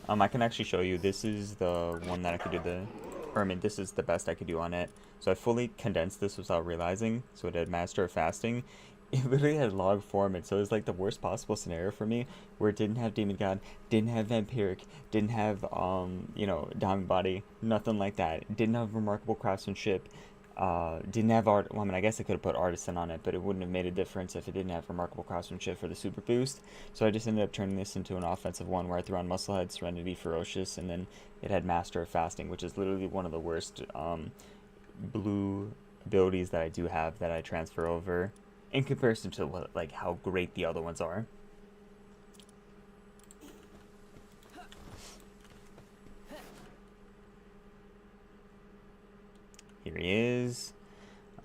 I can actually show you. This is the one that I could do or I mean, this is the best I could do on it. So I fully condensed this without realizing. So it had Master of Fasting. It literally had log form, and so it was like the worst possible scenario for me, where it didn't have Demon God, didn't have Vampiric, didn't have Diamond Body, nothing like that. It didn't have Remarkable Craftsmanship. Didn't have art. Well, I mean, I guess I could have put Artisan on it, but it wouldn't have made a difference if it didn't have Remarkable Craftsmanship for the super boost. So I just ended up turning this into an offensive one where I threw on Musclehead, Serenity, Ferocious, and then it had Master of Fasting, which is literally one of the worst blue abilities that I do have that I transfer over in comparison to what, like, how great the other ones are. Here he is.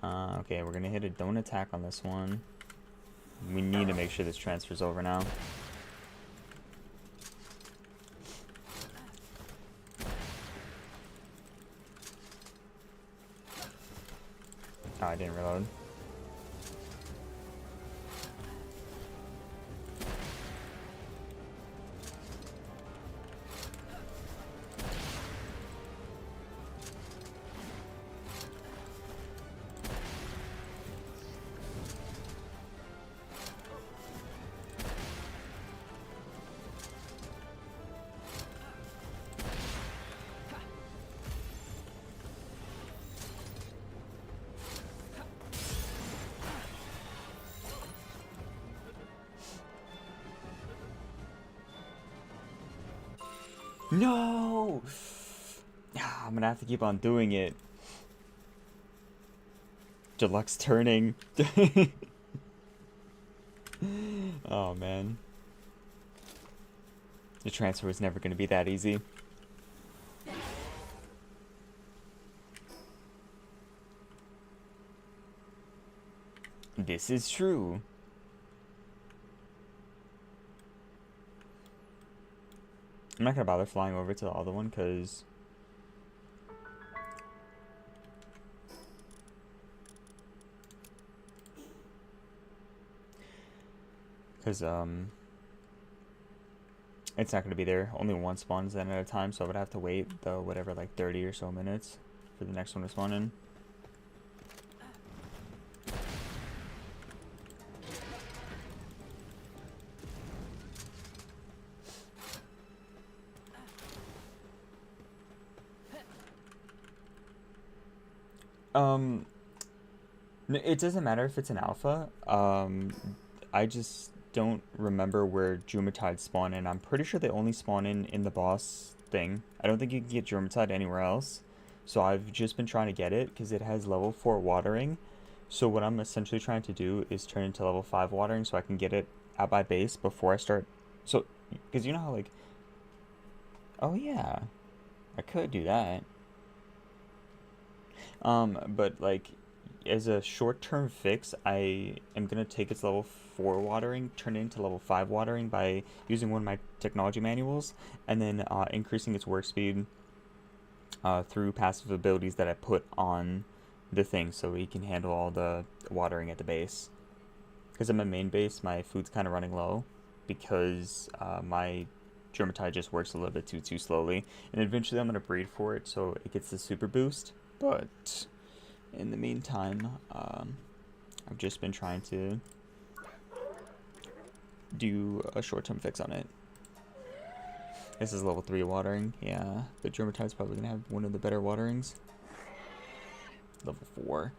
Okay, we're gonna hit a don't attack on this one. We need to make sure this transfers over now. Oh, I didn't reload. No! I'm gonna have to keep on doing it. Deluxe turning. Oh, man. The transfer was never gonna be that easy. This is true. I'm not gonna bother flying over to the other one, because it's not gonna be there. Only one spawns in at a time, so I would have to wait the whatever, like 30 or so minutes for the next one to spawn in. It doesn't matter if it's an alpha. I just don't remember where Drumatide spawn in. I'm pretty sure they only spawn in the boss thing. I don't think you can get Drumatide anywhere else. So I've just been trying to get it because it has level 4 watering. So what I'm essentially trying to do is turn into level 5 watering so I can get it at my base before I start. So, because you know how, like, oh yeah, I could do that. But like, as a short-term fix, I am gonna take its level 4 watering, turn it into level 5 watering by using one of my technology manuals, and then increasing its work speed through passive abilities that I put on the thing, so he can handle all the watering at the base. Because at my main base, my food's kind of running low, because my Germatide just works a little bit too slowly, and eventually I'm gonna breed for it so it gets the super boost. But in the meantime, I've just been trying to do a short-term fix on it. This is level 3 watering, yeah, but Germatide's probably gonna have one of the better waterings. Level 4.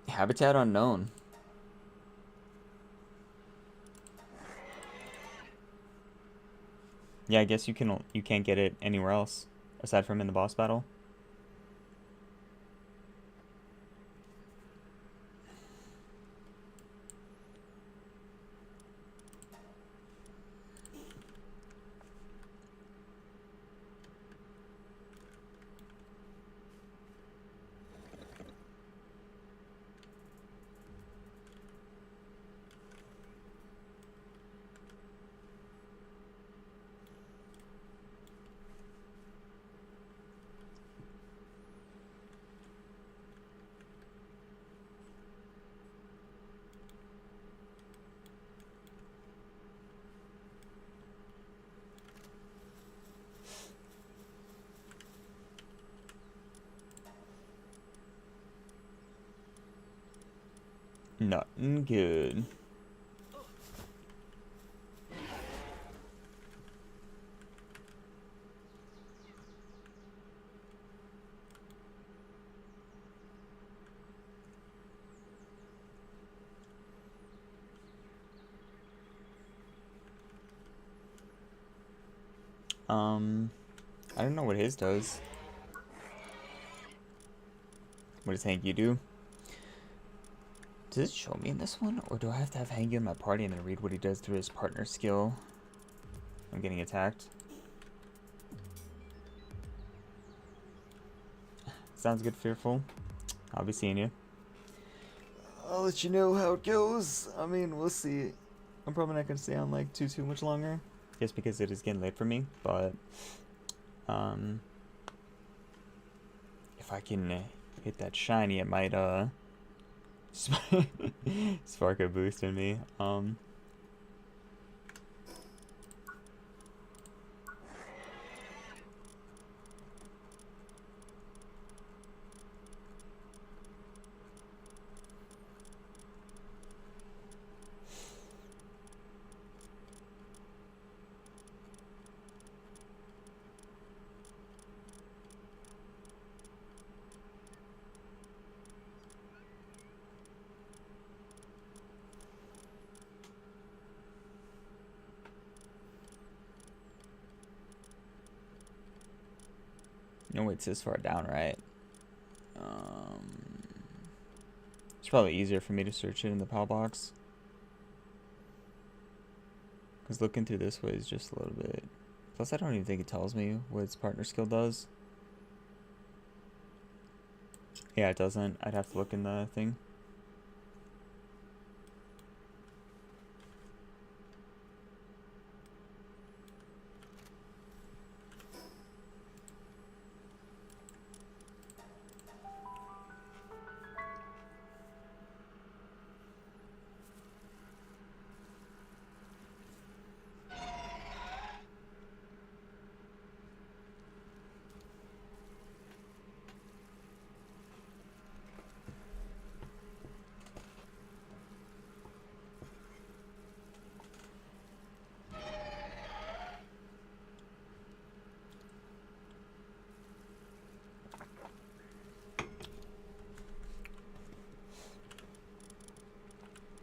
Habitat unknown. Yeah, I guess you can't get it anywhere else aside from in the boss battle. Nothing good. I don't know what his does. What does Hank you do? Does it show me in this one? Or do I have to have Hank in my party and then read what he does through his partner skill? I'm getting attacked. Sounds good, Fearful. I'll be seeing you. I'll let you know how it goes. I mean, we'll see. I'm probably not going to stay on like too much longer. Just because it is getting late for me. But, if I can hit that shiny, it might, spark a boost in me. No, it's this far down, right? It's probably easier for me to search it in the PAL box. Because looking through this way is just a little bit... Plus, I don't even think it tells me what its partner skill does. Yeah, it doesn't. I'd have to look in the thing.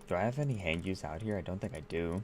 Do I have any Hangyus out here? I don't think I do.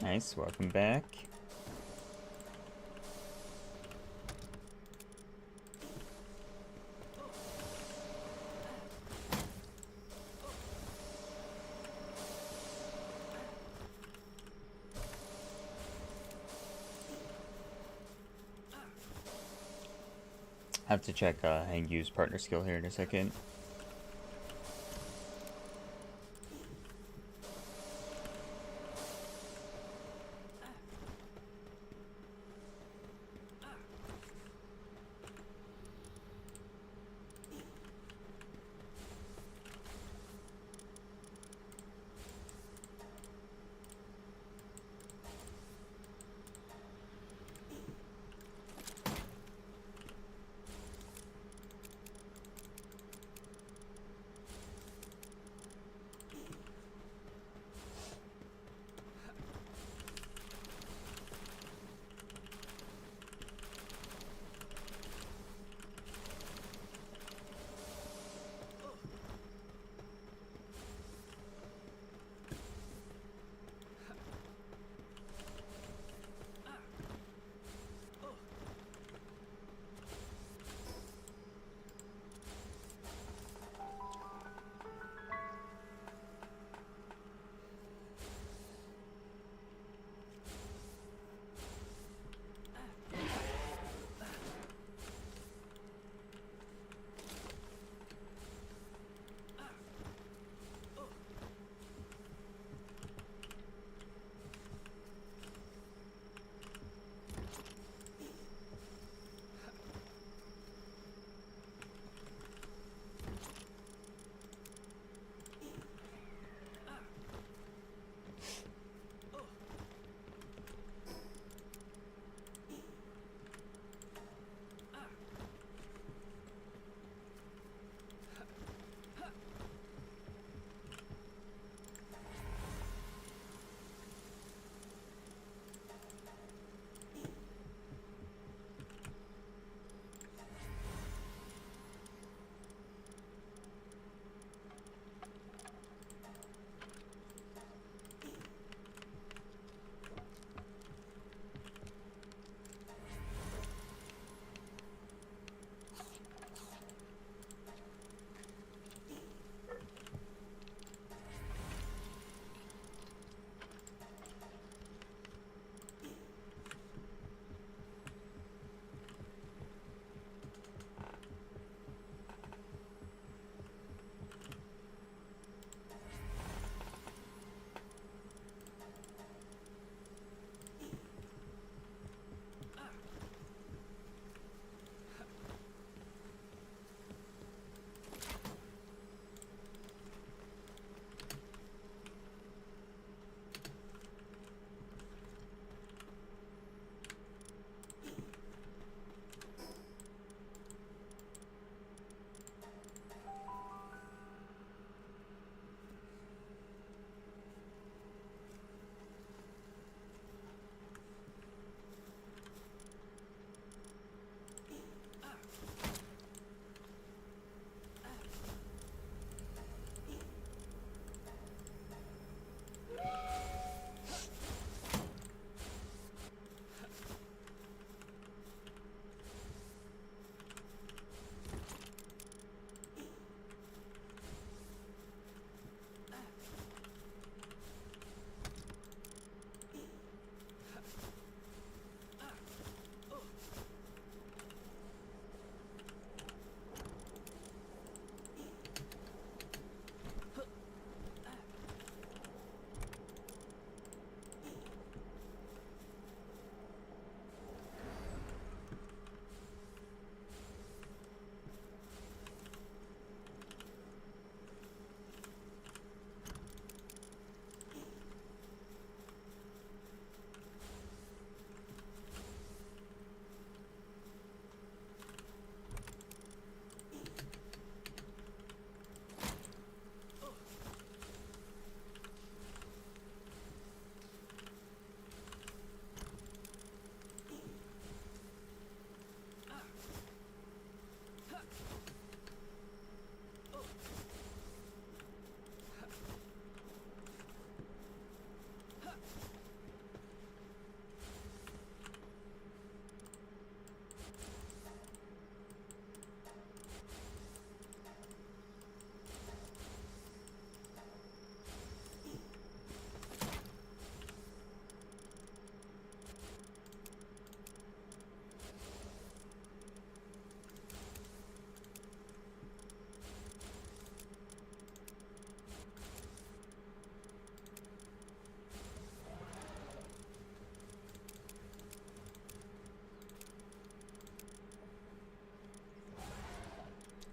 Nice, welcome back. I have to check Hangyu's partner skill here in a second.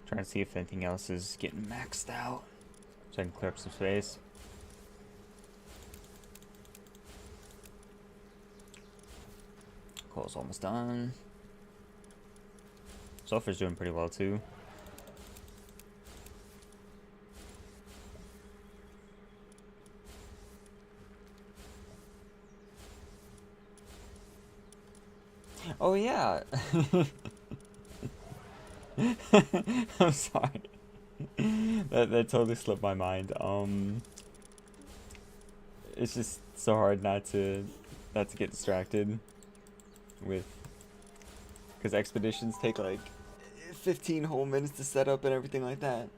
Trying to see if anything else is getting maxed out, so I can clear up some space. Coal's almost done. Sulfur's doing pretty well too. Oh yeah. I'm sorry. That totally slipped my mind. It's just so hard not to get distracted with, because expeditions take like 15 whole minutes to set up and everything like that.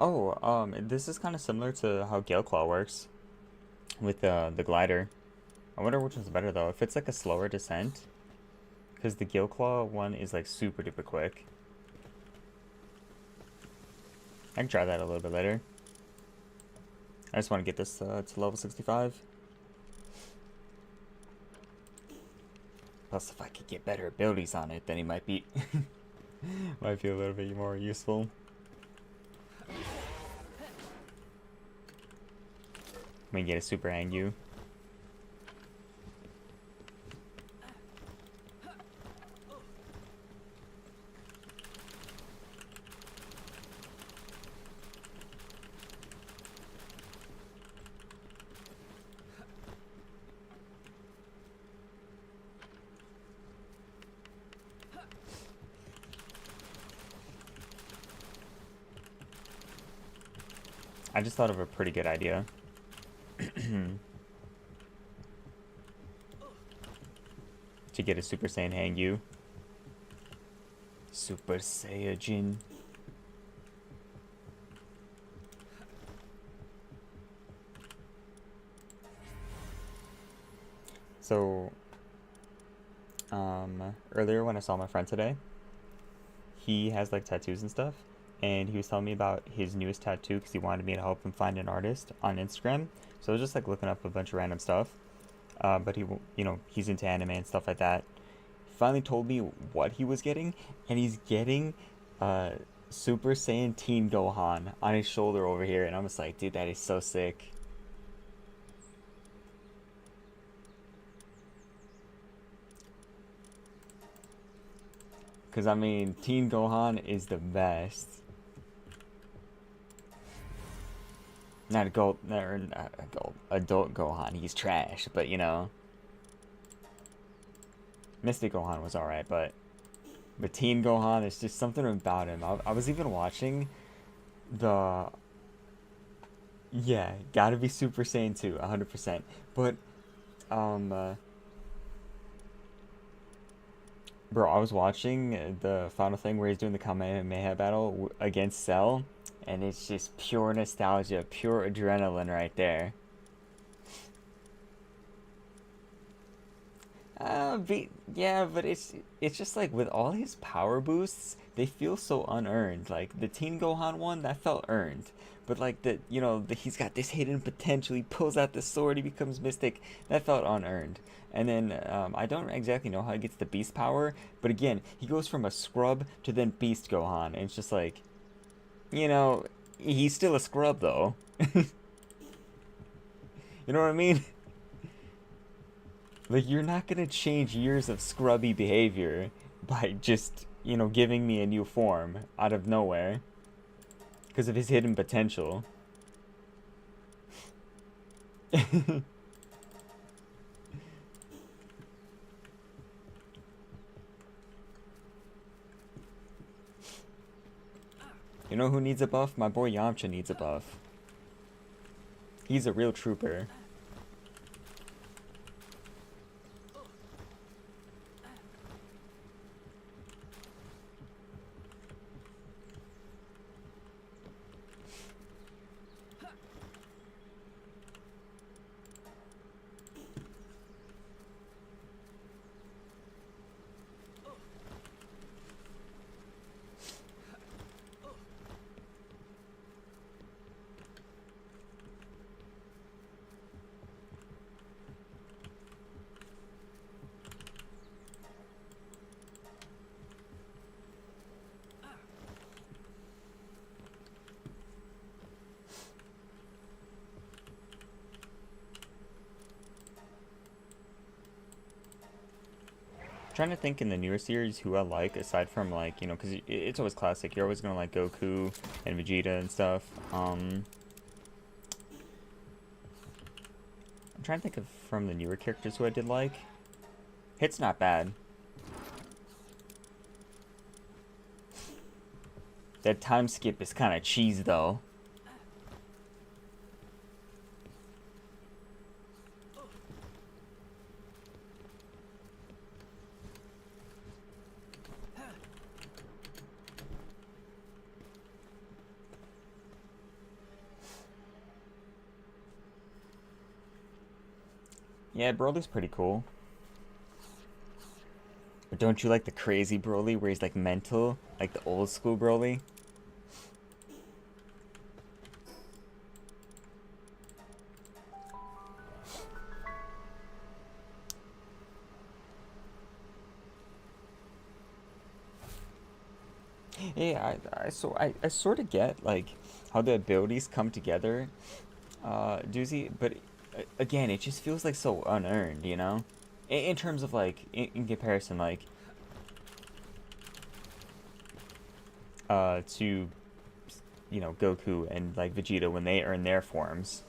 Oh, this is kind of similar to how Gale Claw works with the glider. I wonder which one's better though. If it's like a slower descent, because the Gale Claw one is like super duper quick. I can try that a little bit later. I just want to get this to level 65. Plus, if I could get better abilities on it, then it might be might be a little bit more useful. We can get a super Hangyu. I just thought of a pretty good idea. To get a Super Saiyan Hangyu. Super Saiyajin. So, earlier when I saw my friend today, he has like tattoos and stuff, and he was telling me about his newest tattoo because he wanted me to help him find an artist on Instagram. So I was just like looking up a bunch of random stuff. But he, you know, he's into anime and stuff like that. He finally told me what he was getting, and he's getting Super Saiyan Teen Gohan on his shoulder over here, and I'm just like, dude, that is so sick. Because I mean, Teen Gohan is the best. Not a gold, not a gold, adult Gohan. He's trash, but you know, Mystic Gohan was alright, but Teen Gohan, there's just something about him. I was even watching the, yeah, gotta be Super Saiyan 2, 100%. But, bro, I was watching the final thing where he's doing the Kamehameha battle against Cell, and it's just pure nostalgia, pure adrenaline right there. Yeah, but it's just like with all his power boosts, they feel so unearned. Like the Teen Gohan one, that felt earned. But like he's got this hidden potential. He pulls out the sword, he becomes Mystic. That felt unearned. And then I don't exactly know how he gets the Beast power, but again, he goes from a scrub to then Beast Gohan, and it's just like, you know, he's still a scrub though. You know what I mean? Like, you're not gonna change years of scrubby behavior by just, you know, giving me a new form out of nowhere because of his hidden potential. You know who needs a buff? My boy Yamcha needs a buff. He's a real trooper. Trying to think in the newer series who I like aside from, like, you know, because it's always classic. You're always gonna like Goku and Vegeta and stuff. I'm trying to think of from the newer characters who I did like. Hit's not bad. That time skip is kind of cheese though. Yeah, Broly's pretty cool. But don't you like the crazy Broly where he's like mental? Like the old school Broly? Yeah, I sort of get like how the abilities come together, Doozy, but again, it just feels like so unearned, you know? In terms of like, in comparison, like, to, you know, Goku and like Vegeta when they earn their forms.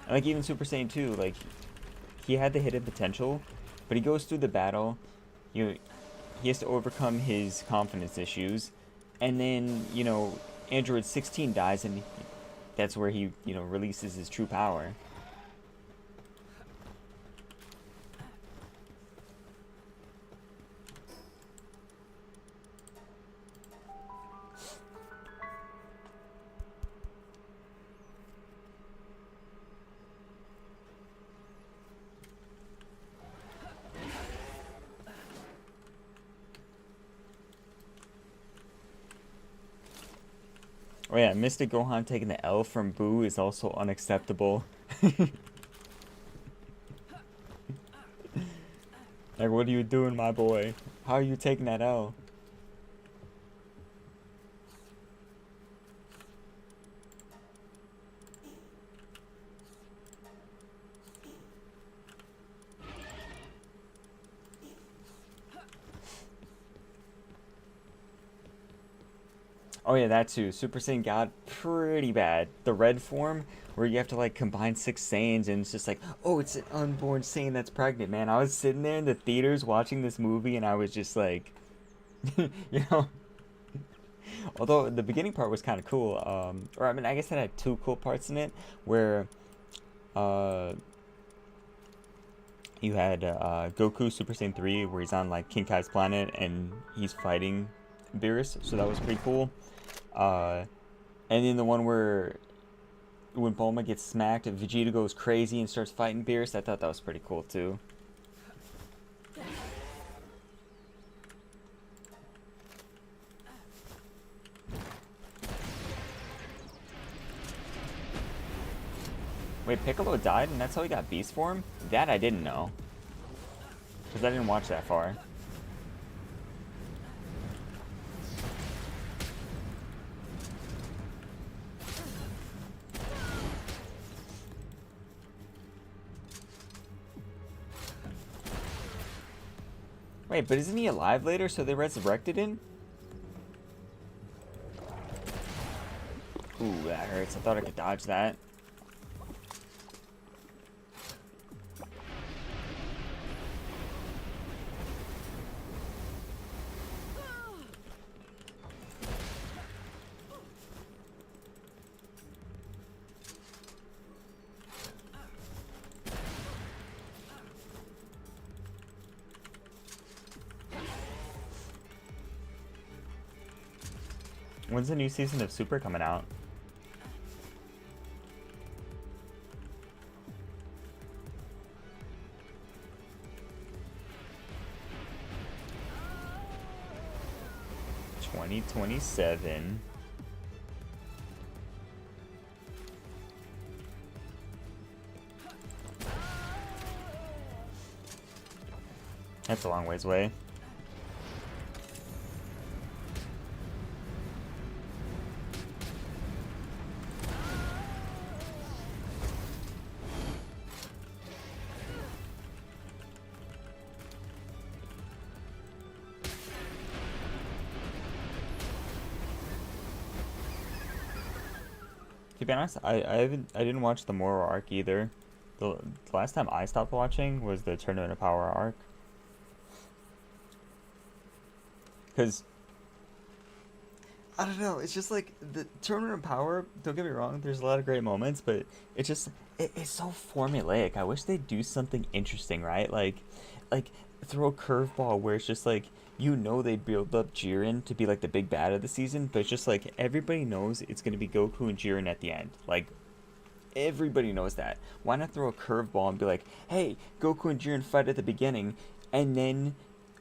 And like even Super Saiyan 2, like, he had the hidden potential, but he goes through the battle, you he has to overcome his confidence issues, and then, you know, Android 16 dies, and that's where he, you know, releases his true power. Oh yeah, Mystic Gohan taking the L from Boo is also unacceptable. Like, what are you doing, my boy? How are you taking that L? Oh yeah, that too. Super Saiyan God, pretty bad. The red form, where you have to like combine 6 Saiyans, and it's just like, oh, it's an unborn Saiyan that's pregnant, man. I was sitting there in the theaters watching this movie, and I was just like, you know, although the beginning part was kind of cool, or I mean, I guess it had two cool parts in it, where uh, you had Goku Super Saiyan 3, where he's on like King Kai's planet, and he's fighting Beerus, so that was pretty cool. Uh, and then the one where when Bulma gets smacked, Vegeta goes crazy and starts fighting Beerus, I thought that was pretty cool too. Wait, Piccolo died and that's how he got Beast Form? That I didn't know. Because I didn't watch that far. Wait, but isn't he alive later, so they resurrected him? Ooh, that hurts. I thought I could dodge that. When's the new season of Super coming out? $2027. That's a long ways away. To be honest, I didn't watch the Moro arc either. The last time I stopped watching was the Tournament of Power arc. Because I don't know, it's just like the Tournament of Power, don't get me wrong, there's a lot of great moments, but it's just it's so formulaic. I wish they'd do something interesting, right? Like throw a curveball where it's just like they build up Jiren to be like the big bad of the season, but it's just like everybody knows it's gonna be Goku and Jiren at the end. Like everybody knows that. Why not throw a curveball and be like, hey, Goku and Jiren fight at the beginning, and then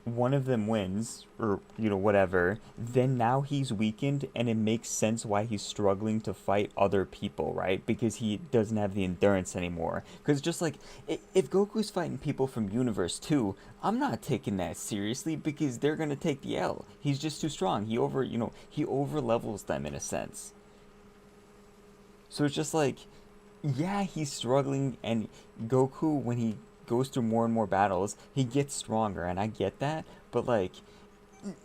one of them wins, or whatever, then now he's weakened, and it makes sense why he's struggling to fight other people, right? Because he doesn't have the endurance anymore. Because just like, if Goku's fighting people from Universe 2, I'm not taking that seriously, because they're gonna take the L. He's just too strong. He over levels them in a sense. So it's just like, yeah, he's struggling, and Goku, when he goes through more and more battles, he gets stronger, and I get that, but like,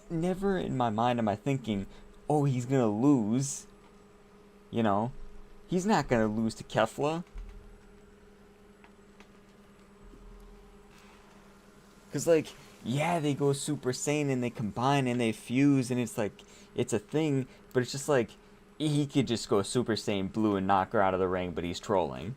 never in my mind am I thinking, oh, he's gonna lose. He's not gonna lose to Kefla. Because, like, yeah, they go Super Saiyan and they combine and they fuse, and it's like, it's a thing, but it's just like, he could just go Super Saiyan Blue and knock her out of the ring, but he's trolling.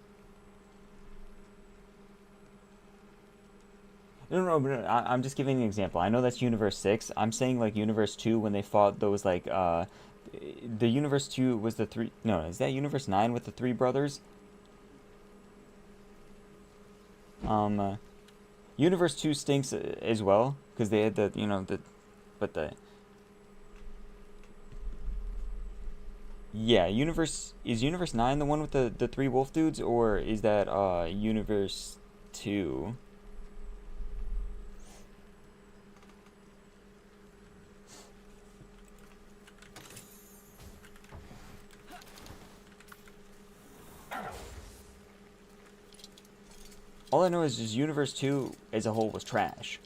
No, I'm just giving an example. I know that's Universe 6. I'm saying, like, Universe 2, when they fought those, like, the Universe 2 was the three... No, is that Universe 9 with the three brothers? Universe 2 stinks as well, because they had but the... Yeah, is Universe 9 the one with the three wolf dudes, or is that, Universe 2? All I know is just Universe 2 as a whole was trash.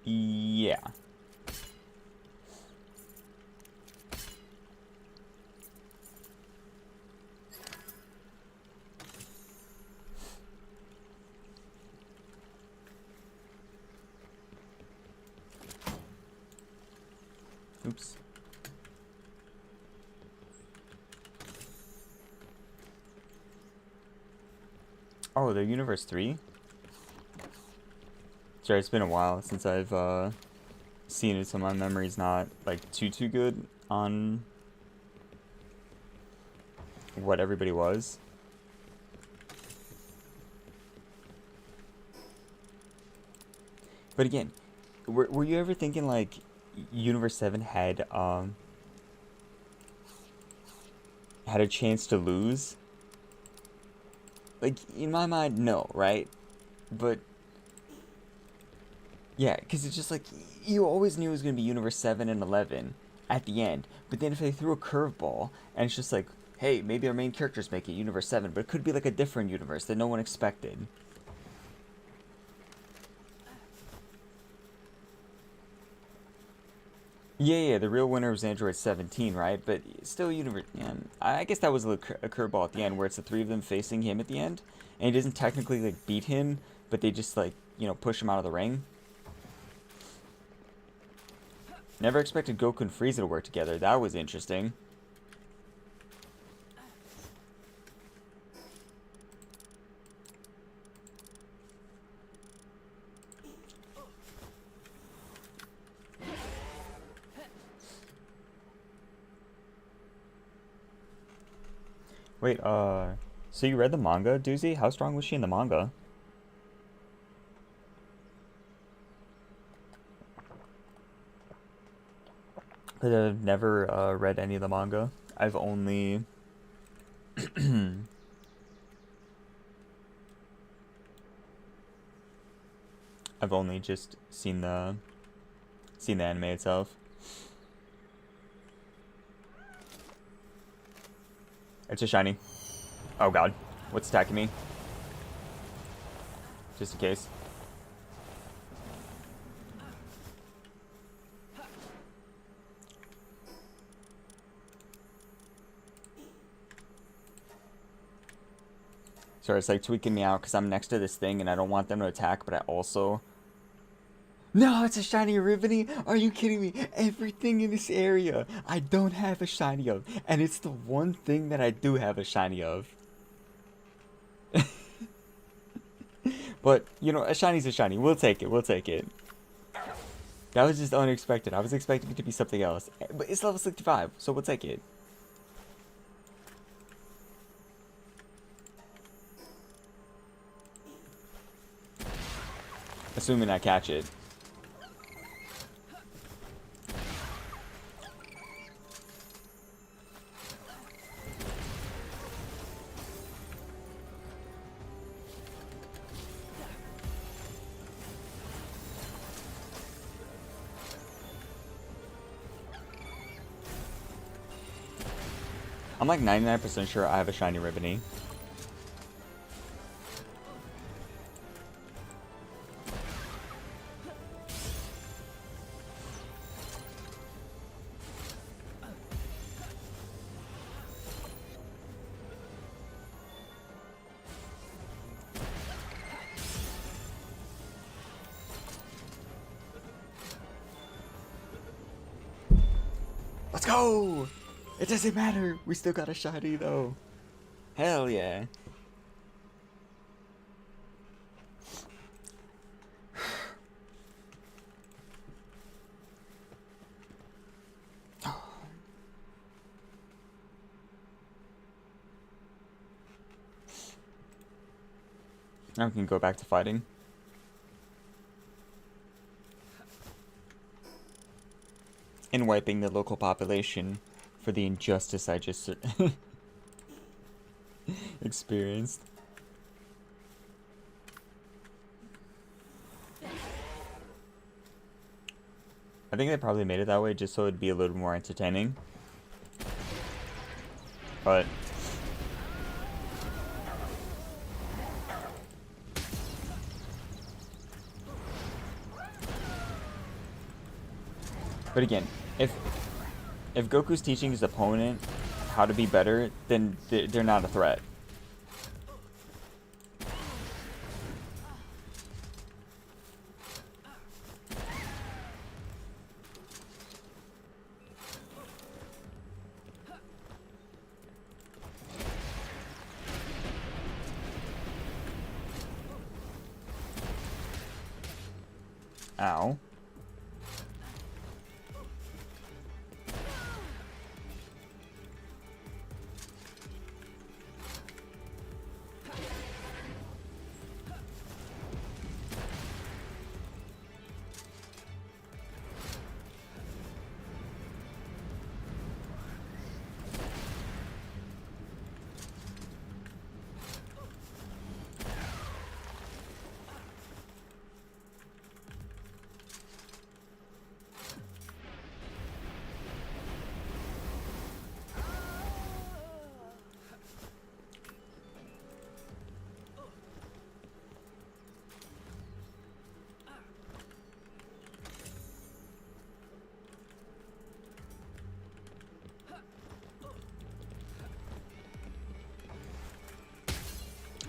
Yeah. Oops. Oh, they're Universe 3? Sorry, it's been a while since I've seen it, so my memory's not, like, too good on what everybody was. But again, were you ever thinking, like, Universe 7 had a chance to lose? Like, in my mind, no, right? But Yeah, because it's just like you always knew it was gonna be Universe 7 and 11 at the end, but then if they threw a curveball and it's just like, hey, maybe our main characters make it Universe 7, but it could be like a different universe that no one expected. Yeah, the real winner was Android 17, right? But still, universe. Yeah, I guess that was a curveball at the end, where it's the three of them facing him at the end, and he doesn't technically like beat him, but they just like push him out of the ring. Never expected Goku and Frieza to work together. That was interesting. Wait, so you read the manga, Doozy? How strong was she in the manga? I've never read any of the manga. I've only I've only just seen the anime itself. It's a shiny. Oh god. What's attacking me? Just in case. Sorry, it's like tweaking me out because I'm next to this thing and I don't want them to attack, but I also... No, it's a shiny Riveni? Are you kidding me? Everything in this area I don't have a shiny of. And it's the one thing that I do have a shiny of. But, a shiny's a shiny. We'll take it. We'll take it. That was just unexpected. I was expecting it to be something else. But it's level 65, so we'll take it. Assuming I catch it. I'm like 99% sure I have a shiny Riveni. Let's go! It doesn't matter. We still got a shiny though. Hell yeah. Now we can go back to fighting. And wiping the local population for the injustice I just experienced. I think they probably made it that way just so it'd be a little more entertaining. But again, if Goku's teaching his opponent how to be better, then they're not a threat. Ow.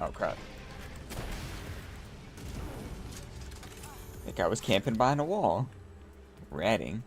Oh, crap. That guy was camping behind a wall. Ratting.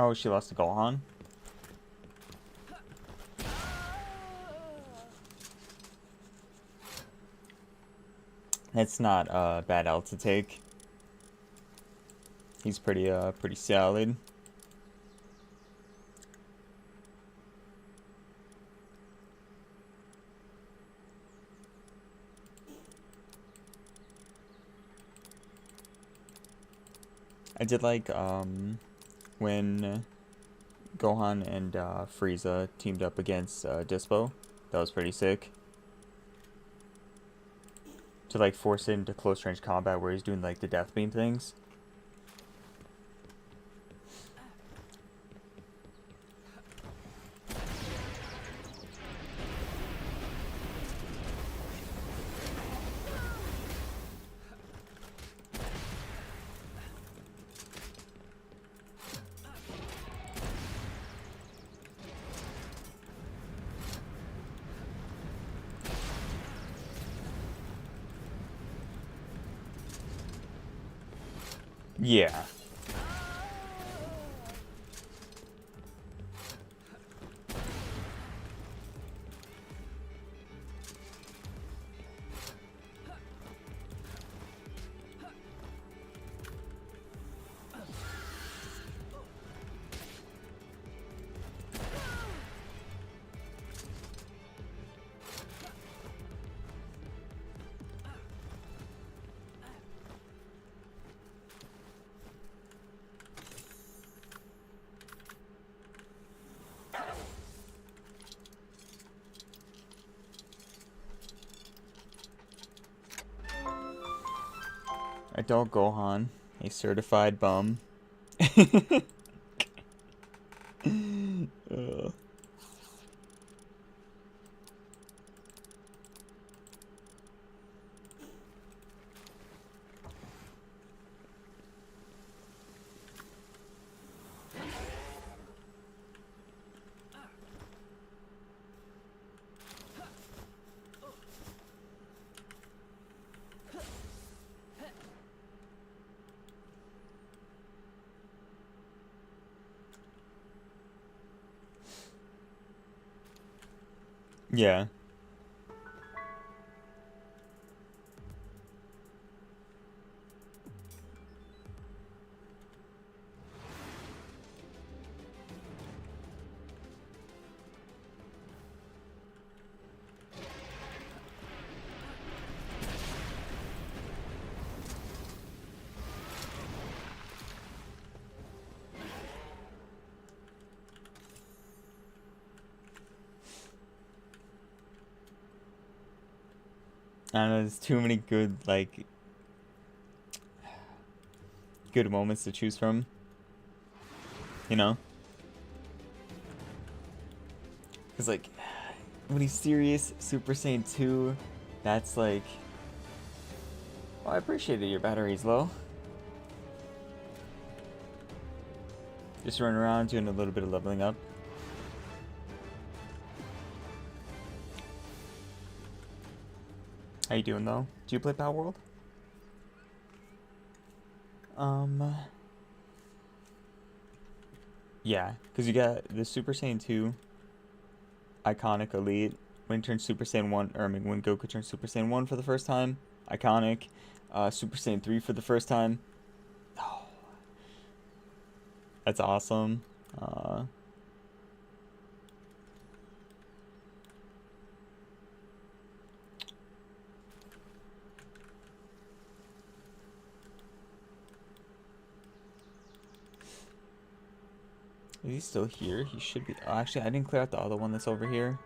Oh, she lost to Gohan. That's not a bad L to take. He's pretty solid. I did like when Gohan and Frieza teamed up against Dispo. That was pretty sick. To like force it into close range combat where he's doing like the death beam things. Yeah. Adult Gohan, a certified bum. Yeah. I don't know, there's too many good, like, good moments to choose from. You know? Because, like, when he's serious, Super Saiyan 2, that's like... Oh, I appreciate that your battery's low. Just running around doing a little bit of leveling up. How you doing, though? Do you play Palworld? Yeah, because you got the Super Saiyan 2, iconic, elite. When he turns Super Saiyan 1, or I mean, when Goku turns Super Saiyan 1 for the first time, iconic. Super Saiyan 3 for the first time. Oh, that's awesome. Is he still here? He should be. Oh, actually, I didn't clear out the other one that's over here.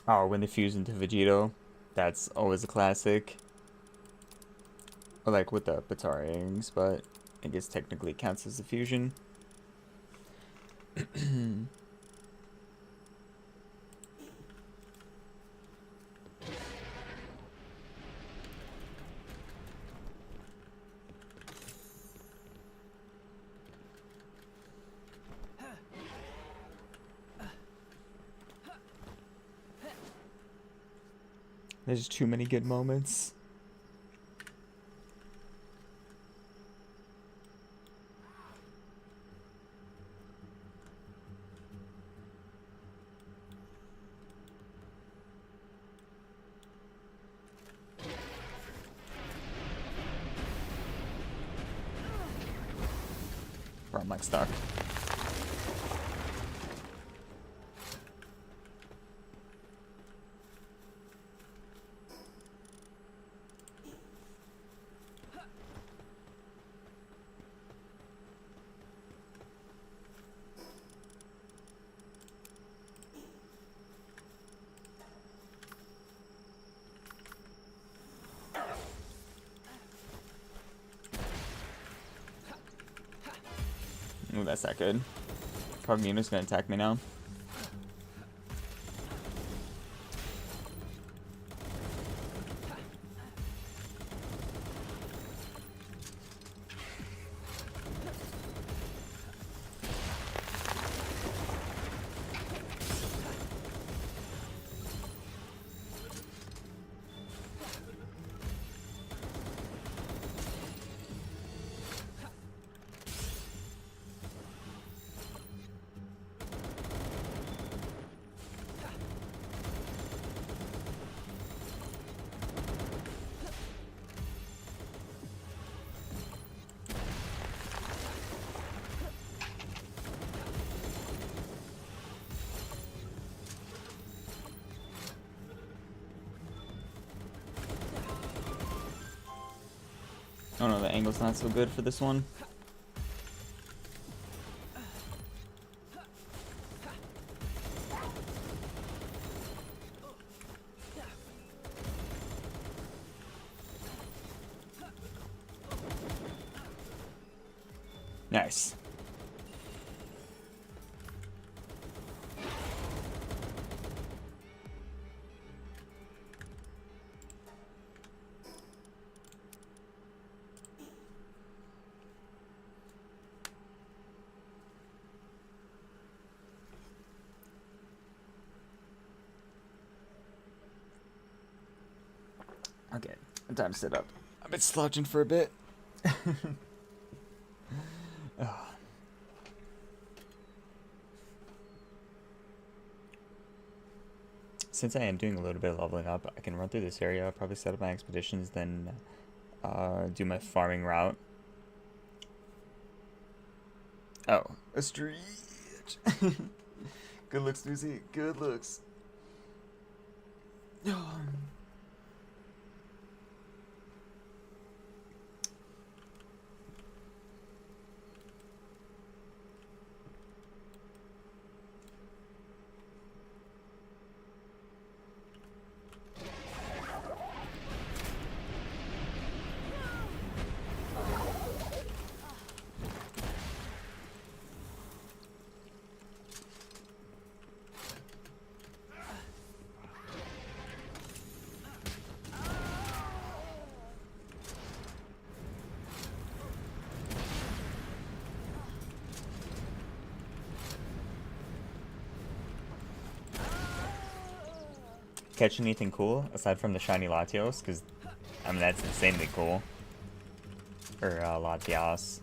Oh, when they fuse into Vegito, that's always a classic. Or like with the Batarians, but I guess technically it counts as a fusion. There's too many good moments. Bro, I'm like stuck. Ooh, that's not good. Cognemo's gonna attack me now. Oh no, the angle's not so good for this one. Nice. Okay, time to sit up. I've been slouching for a bit. Oh. Since I am doing a little bit of leveling up, I can run through this area, probably set up my expeditions, then do my farming route. Oh, a stretch. Good looks, Lucy. Good looks. catch anything cool aside from the shiny Latios? Because, I mean, that's insanely cool. Or, Latias.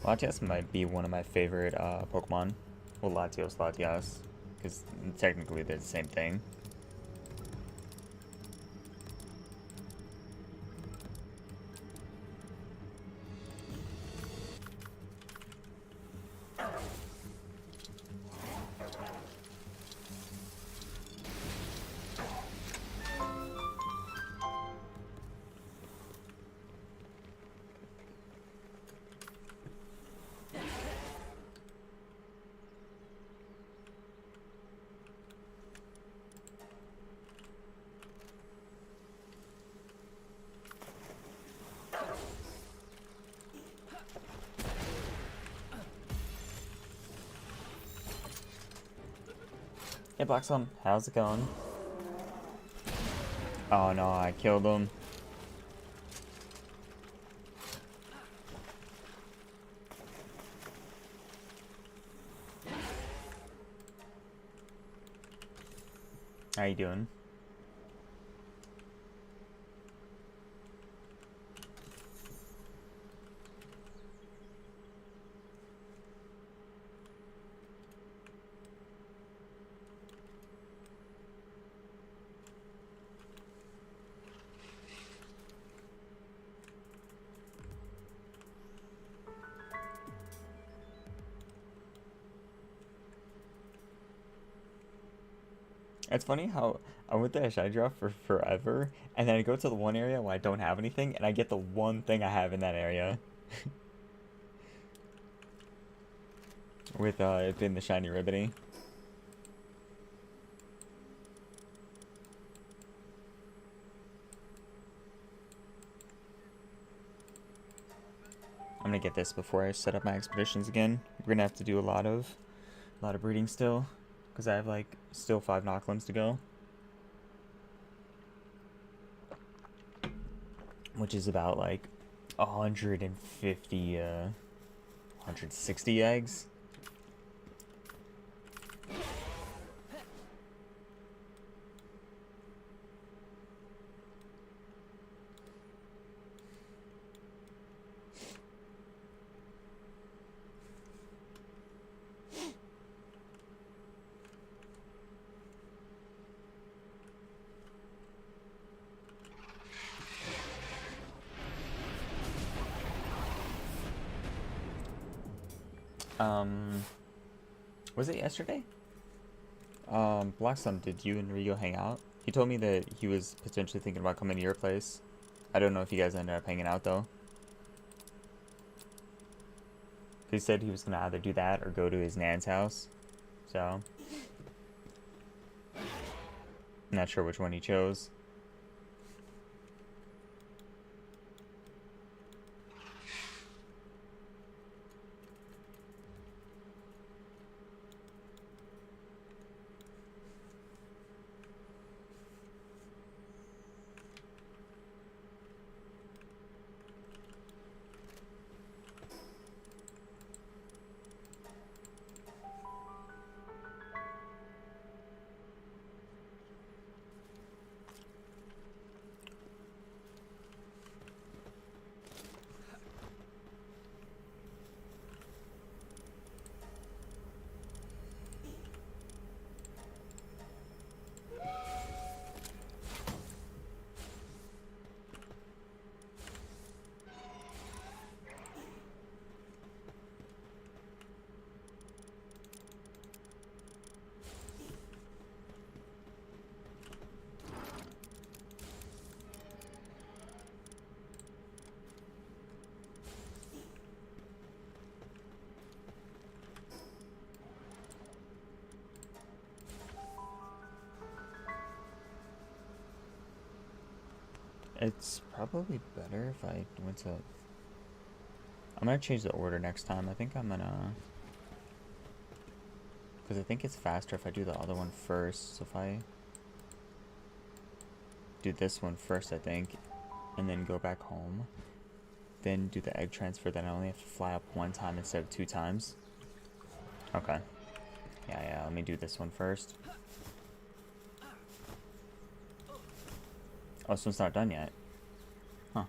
Latias might be one of my favorite, Pokemon. Well, Latios, Latias. Because technically they're the same thing. Hey Blackstone, how's it going? Oh no, I killed him. How you doing? It's funny how I went to a shy drop for forever, and then I go to the one area where I don't have anything, and I get the one thing I have in that area. With it being the shiny ribbony. I'm gonna get this before I set up my expeditions again. We're gonna have to do a lot of breeding still, because I have like still 5 Knocklimbs to go, which is about like 150 160 eggs. Was it yesterday? Blackstone, did you and Rio hang out? He told me that he was potentially thinking about coming to your place. I don't know if you guys ended up hanging out though. He said he was gonna either do that or go to his nan's house. So, not sure which one he chose. It's probably better if I went to... I'm gonna change the order next time. I think I'm gonna... Because I think it's faster if I do the other one first. So if I do this one first, I think, and then go back home. then do the egg transfer, then I only have to fly up one time instead of 2 times. Okay. Yeah, let me do this one first. Oh, this one's not done yet. Huh.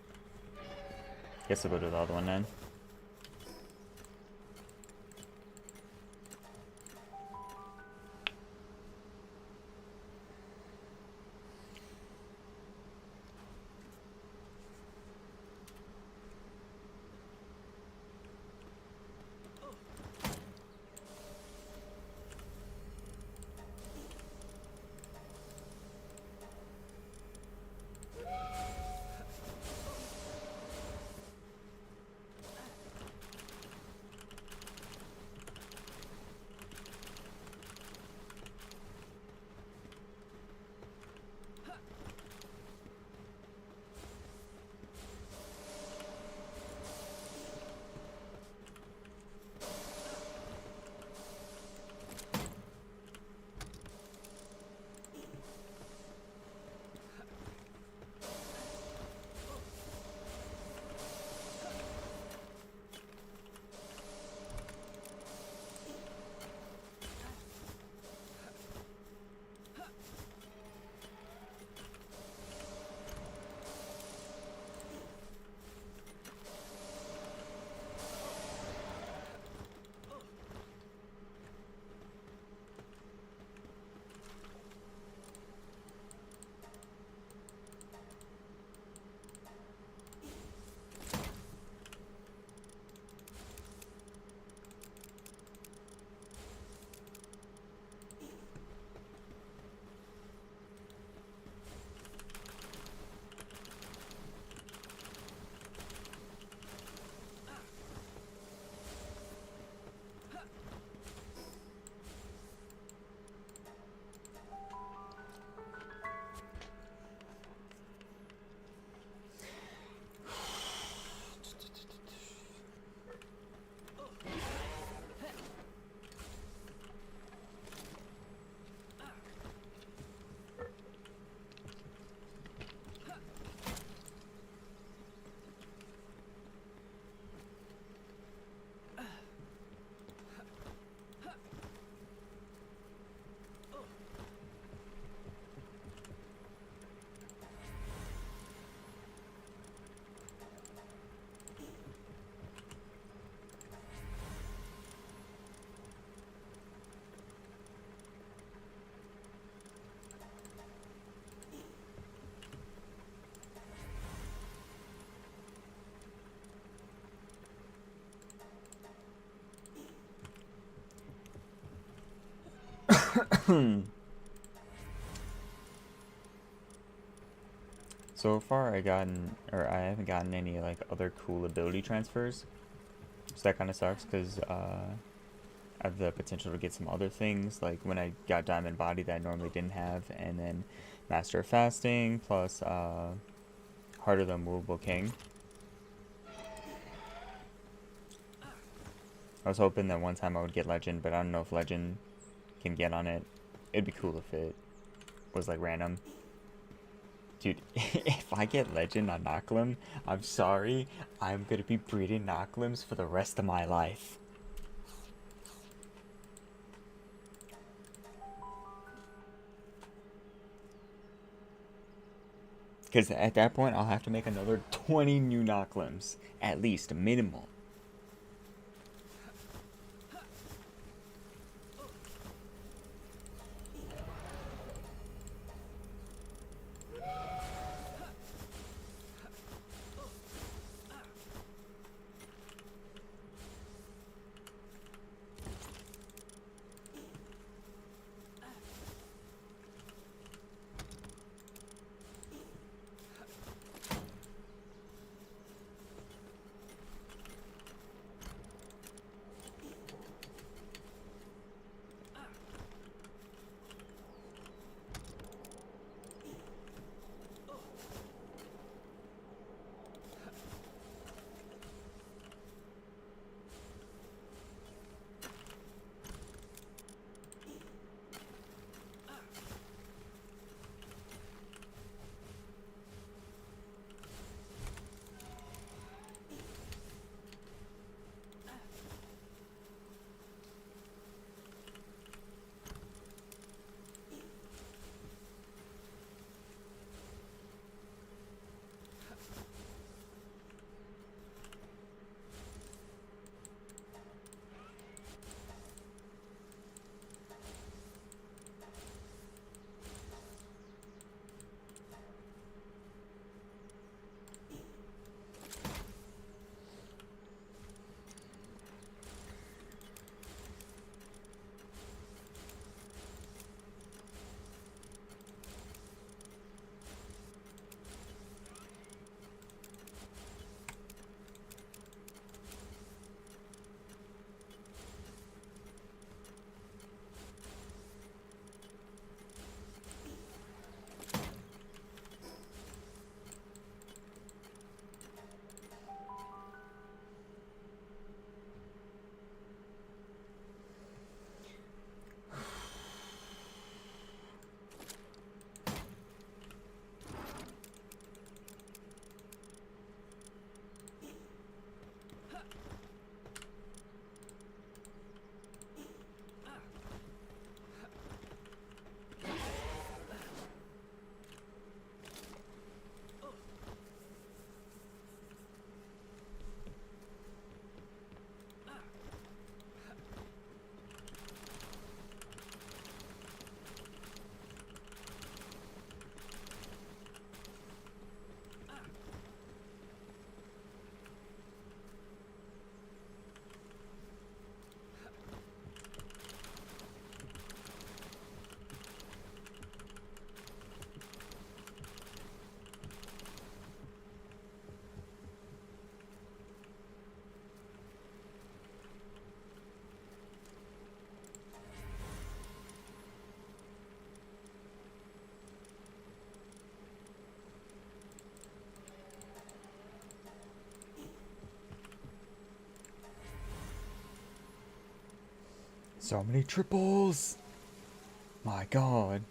Guess I'll go to the other one then. So far I haven't gotten any like other cool ability transfers. So that kind of sucks because I have the potential to get some other things, like when I got Diamond Body that I normally didn't have, and then Master of Fasting plus Heart of the Immovable King. I was hoping that one time I would get Legend, but I don't know if Legend can get on it. It'd be cool if it was like random. Dude, if I get Legend on Knocklim, I'm sorry, I'm gonna be breeding Knocklims for the rest of my life. Because at that point, I'll have to make another 20 new Knocklims, at least, minimum. So many triples. My god.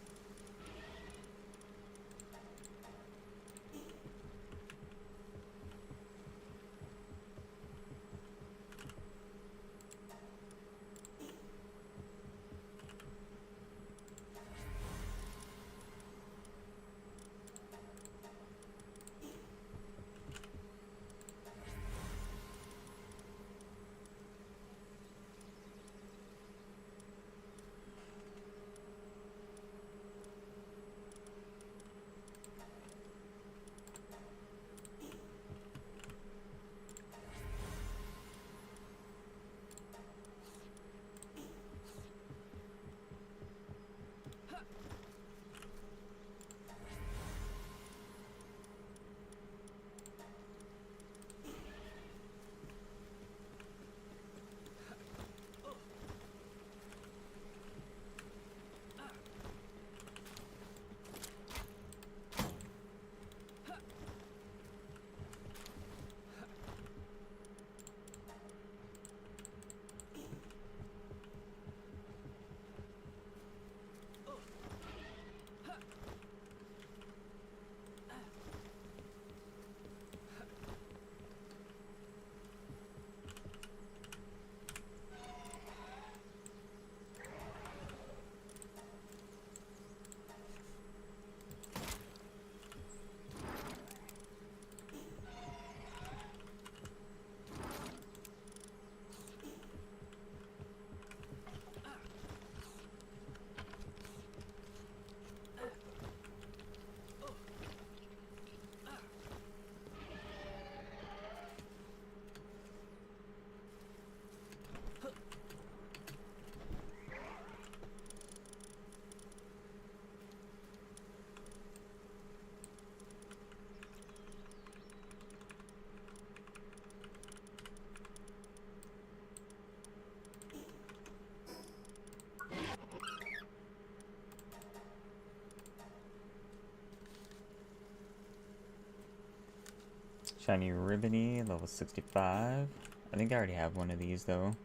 Shiny Ribbony, level 65. I think I already have one of these though.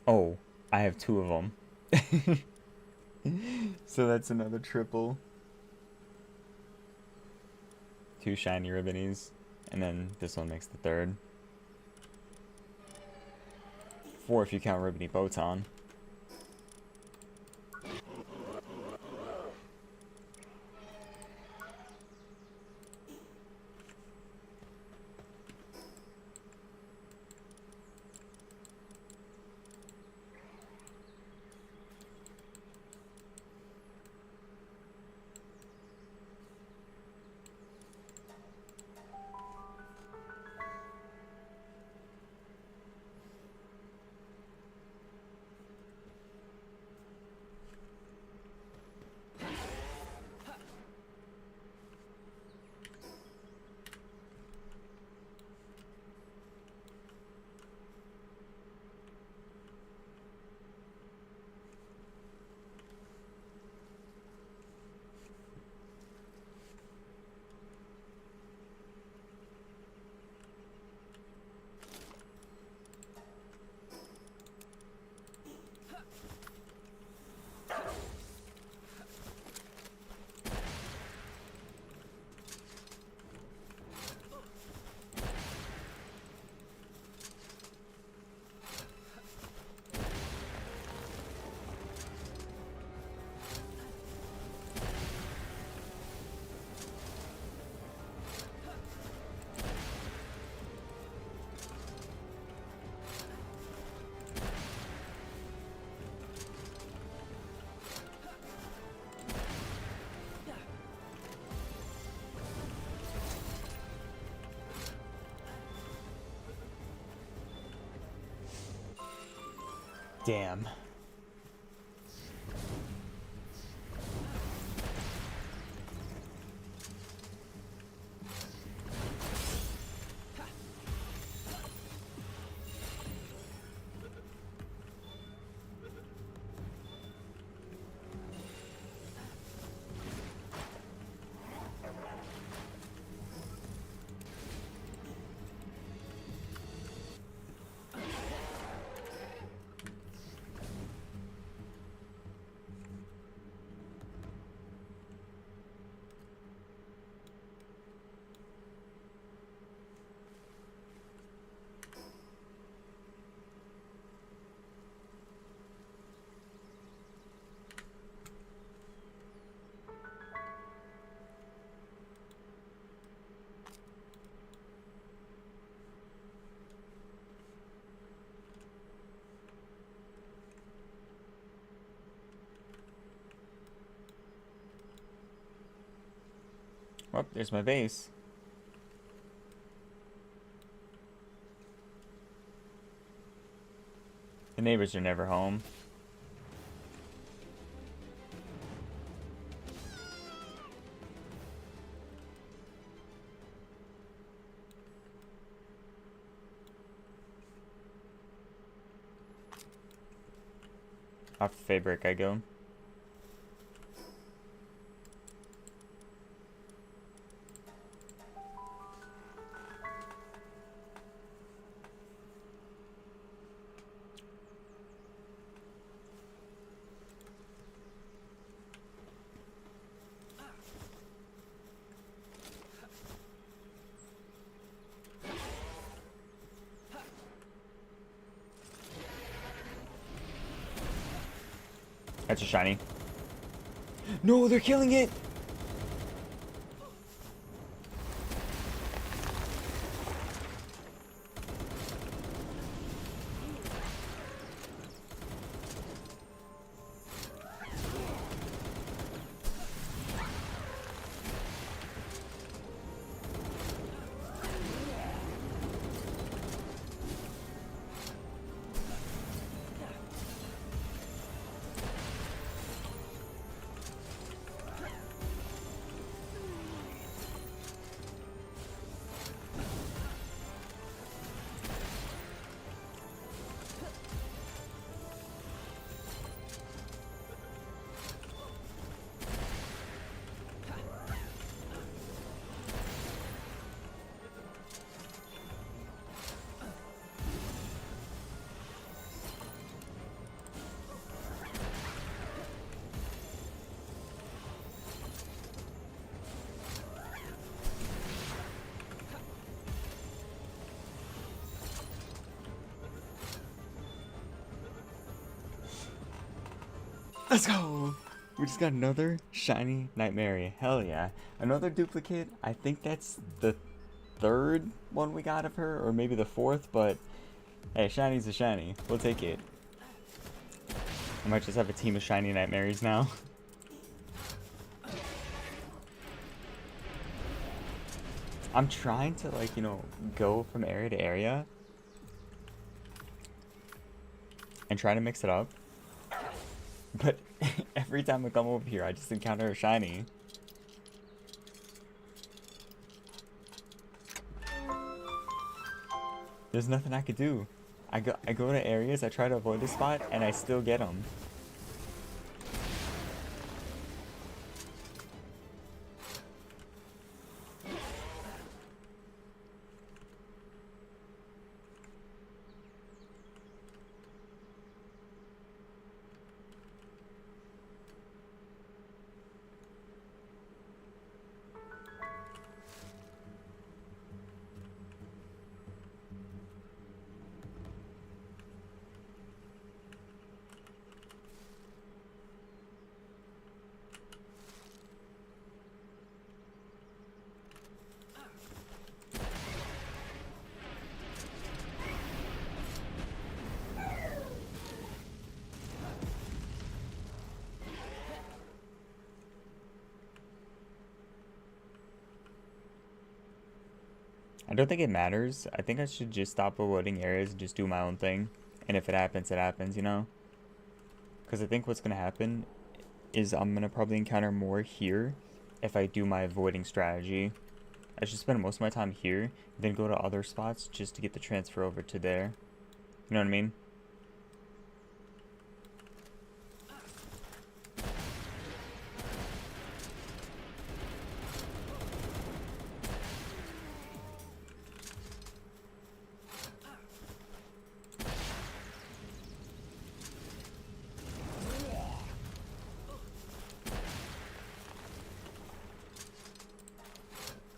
Oh, I have two of them. So that's another triple. Two shiny ribbonies. And then this one makes the third. Four if you count Ribbony Botan. Damn. Oh, there's my base. The neighbors are never home. Off fabric I go. That's a shiny. No, they're killing it! Let's go! We just got another shiny Nightmare. Hell yeah. Another duplicate. I think that's the third one we got of her, or maybe the fourth, but hey, shiny's a shiny. We'll take it. I might just have a team of shiny Nightmares now. I'm trying to, like, you know, go from area to area and try to mix it up. But every time I come over here, I just encounter a shiny. There's nothing I could do. I go to areas, I try to avoid the spot, and I still get them. I don't think it matters. I think I should just stop avoiding areas and just do my own thing. And if it happens, you know? Because I think what's going to happen is I'm going to probably encounter more here if I do my avoiding strategy. I should spend most of my time here, then go to other spots just to get the transfer over to there. You know what I mean?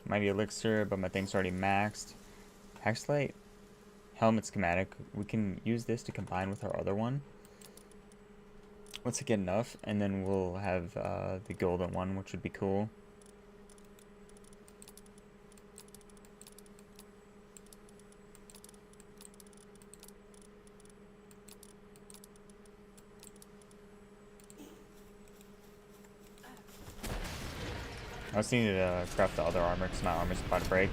Mighty Elixir, but my thing's already maxed. Hexlight, Helmet Schematic. We can use this to combine with our other one. Once I get enough, and then we'll have the golden one, which would be cool. I also need to craft the other armor because my armor's about to break.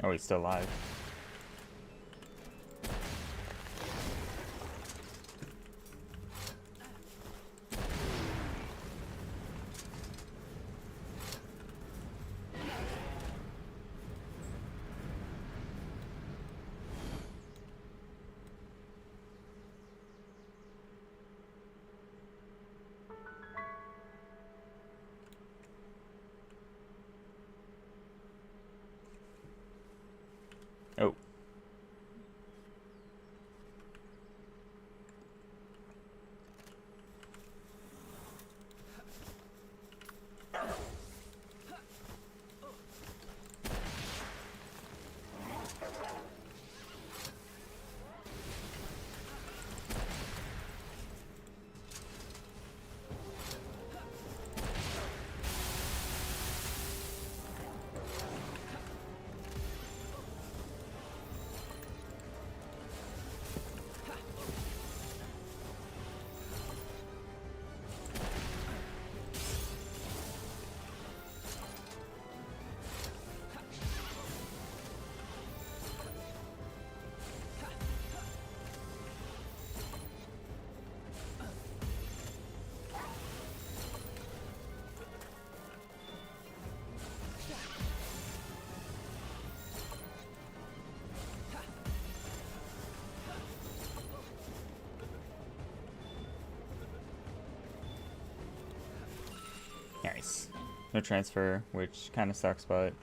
Oh, he's still alive. Oh. Nice. No transfer, which kind of sucks, but...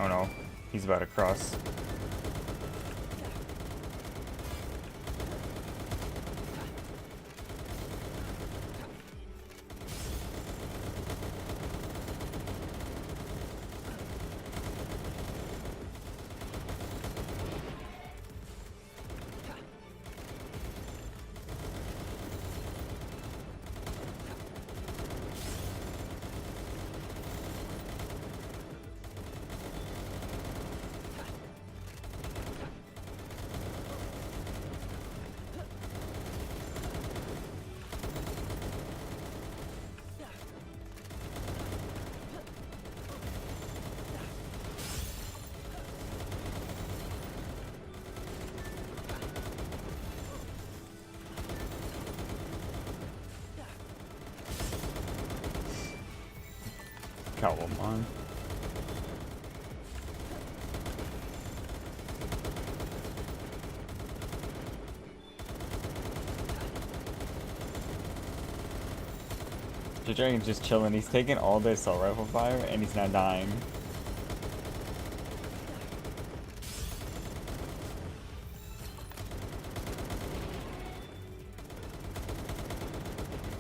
Oh no, he's about to cross. Got one on. The dragon's just chilling. He's taking all this assault rifle fire and he's not dying.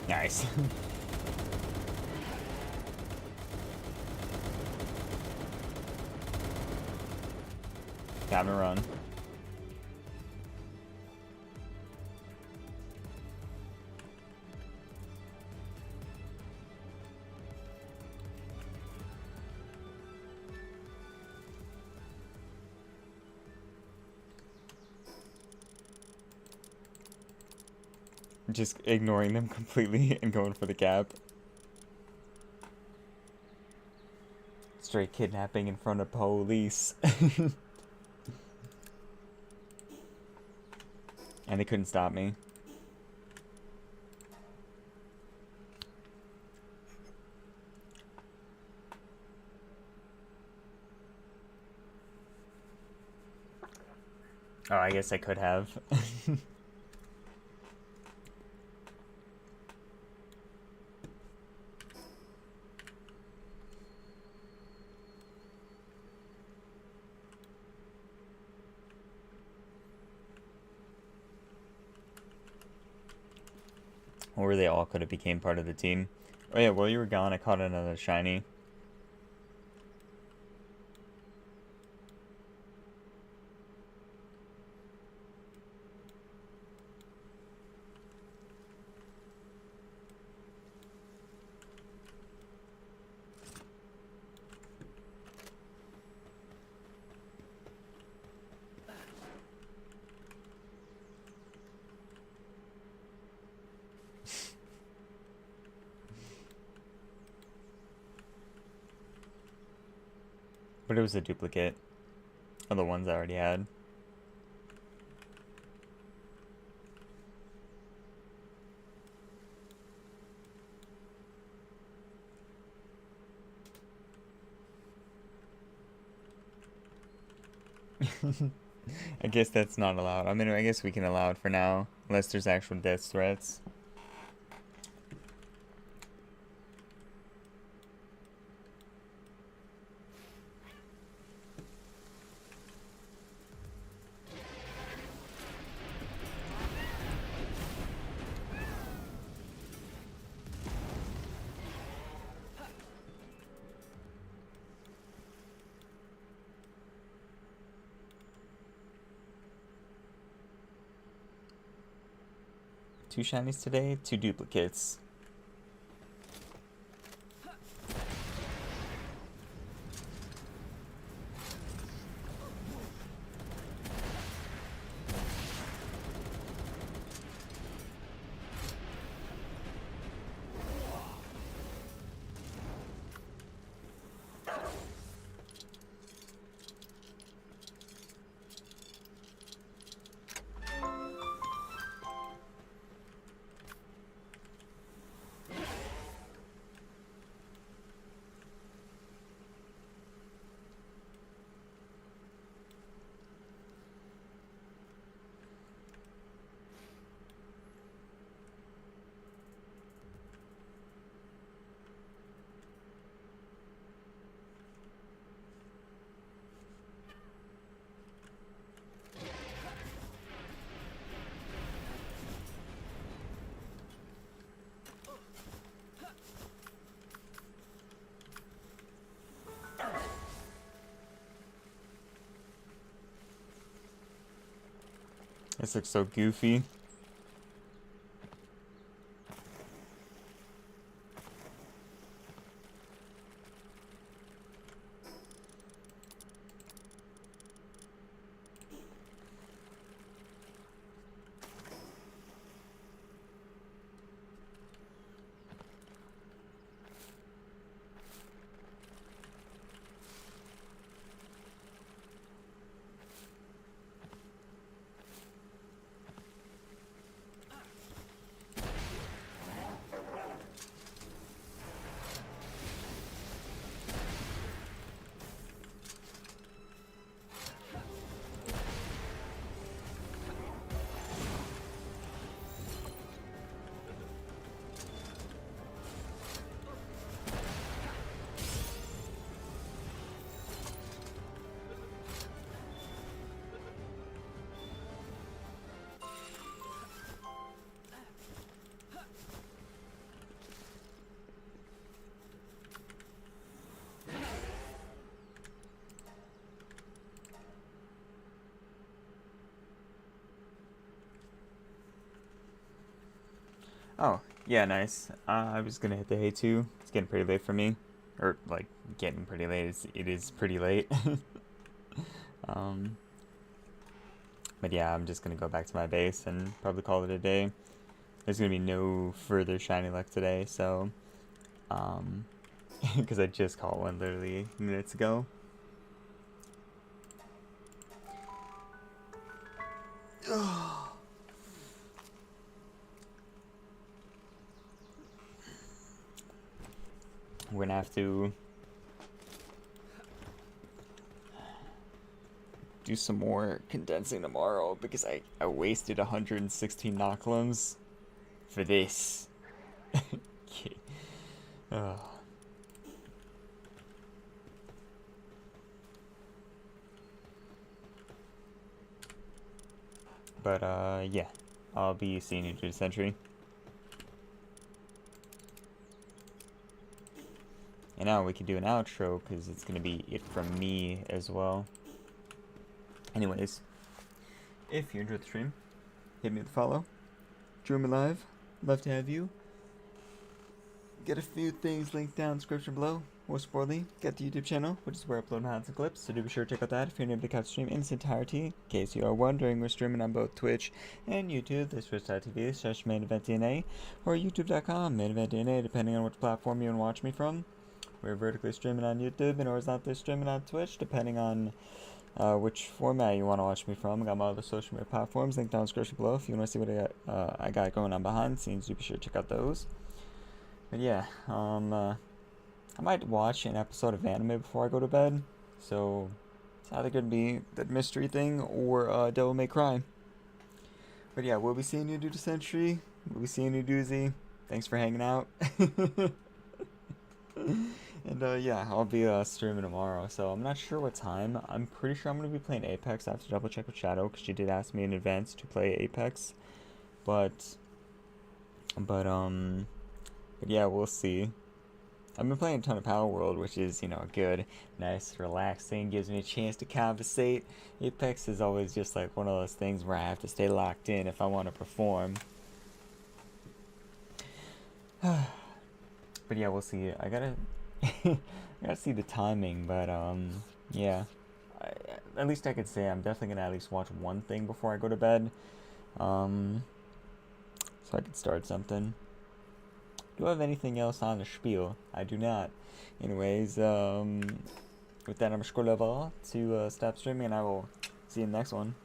Nice. Time to run. Just ignoring them completely and going for the cap. Straight kidnapping in front of police. And they couldn't stop me. Oh, I guess I could have. Or they all could have became part of the team. Oh yeah, while you were gone, I caught another shiny. But it was a duplicate of the ones I already had. I guess that's not allowed. I mean, I guess we can allow it for now, unless there's actual death threats. Two shinies today, two duplicates. This looks so goofy. Oh, yeah, nice. I was gonna hit the hay too. It's getting pretty late for me. Or, like, getting pretty late. It is pretty late. um, but yeah, I'm just gonna go back to my base and probably call it a day. There's gonna be no further shiny luck today, so, because I just caught one literally minutes ago. We're gonna have to do some more condensing tomorrow because I wasted 116 knocklimbs for this. Okay. But yeah, I'll be seeing you through the century. And now we can do an outro because it's gonna be it from me as well. Anyways, if you enjoyed the stream, hit me with a follow. Join me live. Love to have you. Get a few things linked down in the description below. Most importantly, get the YouTube channel, which is where I upload my highlights and clips, so do be sure to check out that if you're able to catch the stream in its entirety. In case you are wondering, we're streaming on both Twitch and YouTube. This twitch.tv/maineventdna or youtube.com/maineventdna, depending on which platform you want to watch me from. We're vertically streaming on YouTube and horizontally streaming on Twitch, depending on which format you want to watch me from. I got my other social media platforms linked down in the description below. If you want to see what I got going on behind the scenes, do be sure to check out those. But yeah, I might watch an episode of anime before I go to bed. So it's either gonna be that mystery thing or Devil May Cry. But yeah, we'll be seeing you do the century. We'll be seeing you doozy. Thanks for hanging out. And yeah, I'll be streaming tomorrow, so I'm not sure what time. I'm pretty sure I'm going to be playing Apex. I have to double check with Shadow, because she did ask me in advance to play Apex. But yeah, we'll see. I've been playing a ton of Palworld, which is, you know, good, nice, relaxing, gives me a chance to conversate. Apex is always just like one of those things where I have to stay locked in if I want to perform. But yeah, we'll see. I gotta see the timing, but yeah. At least I could say I'm definitely gonna at least watch one thing before I go to bed. So I could start something. Do I have anything else on the spiel? I do not. Anyways, with that, I'm gonna scroll over to stop streaming, and I will see you in the next one.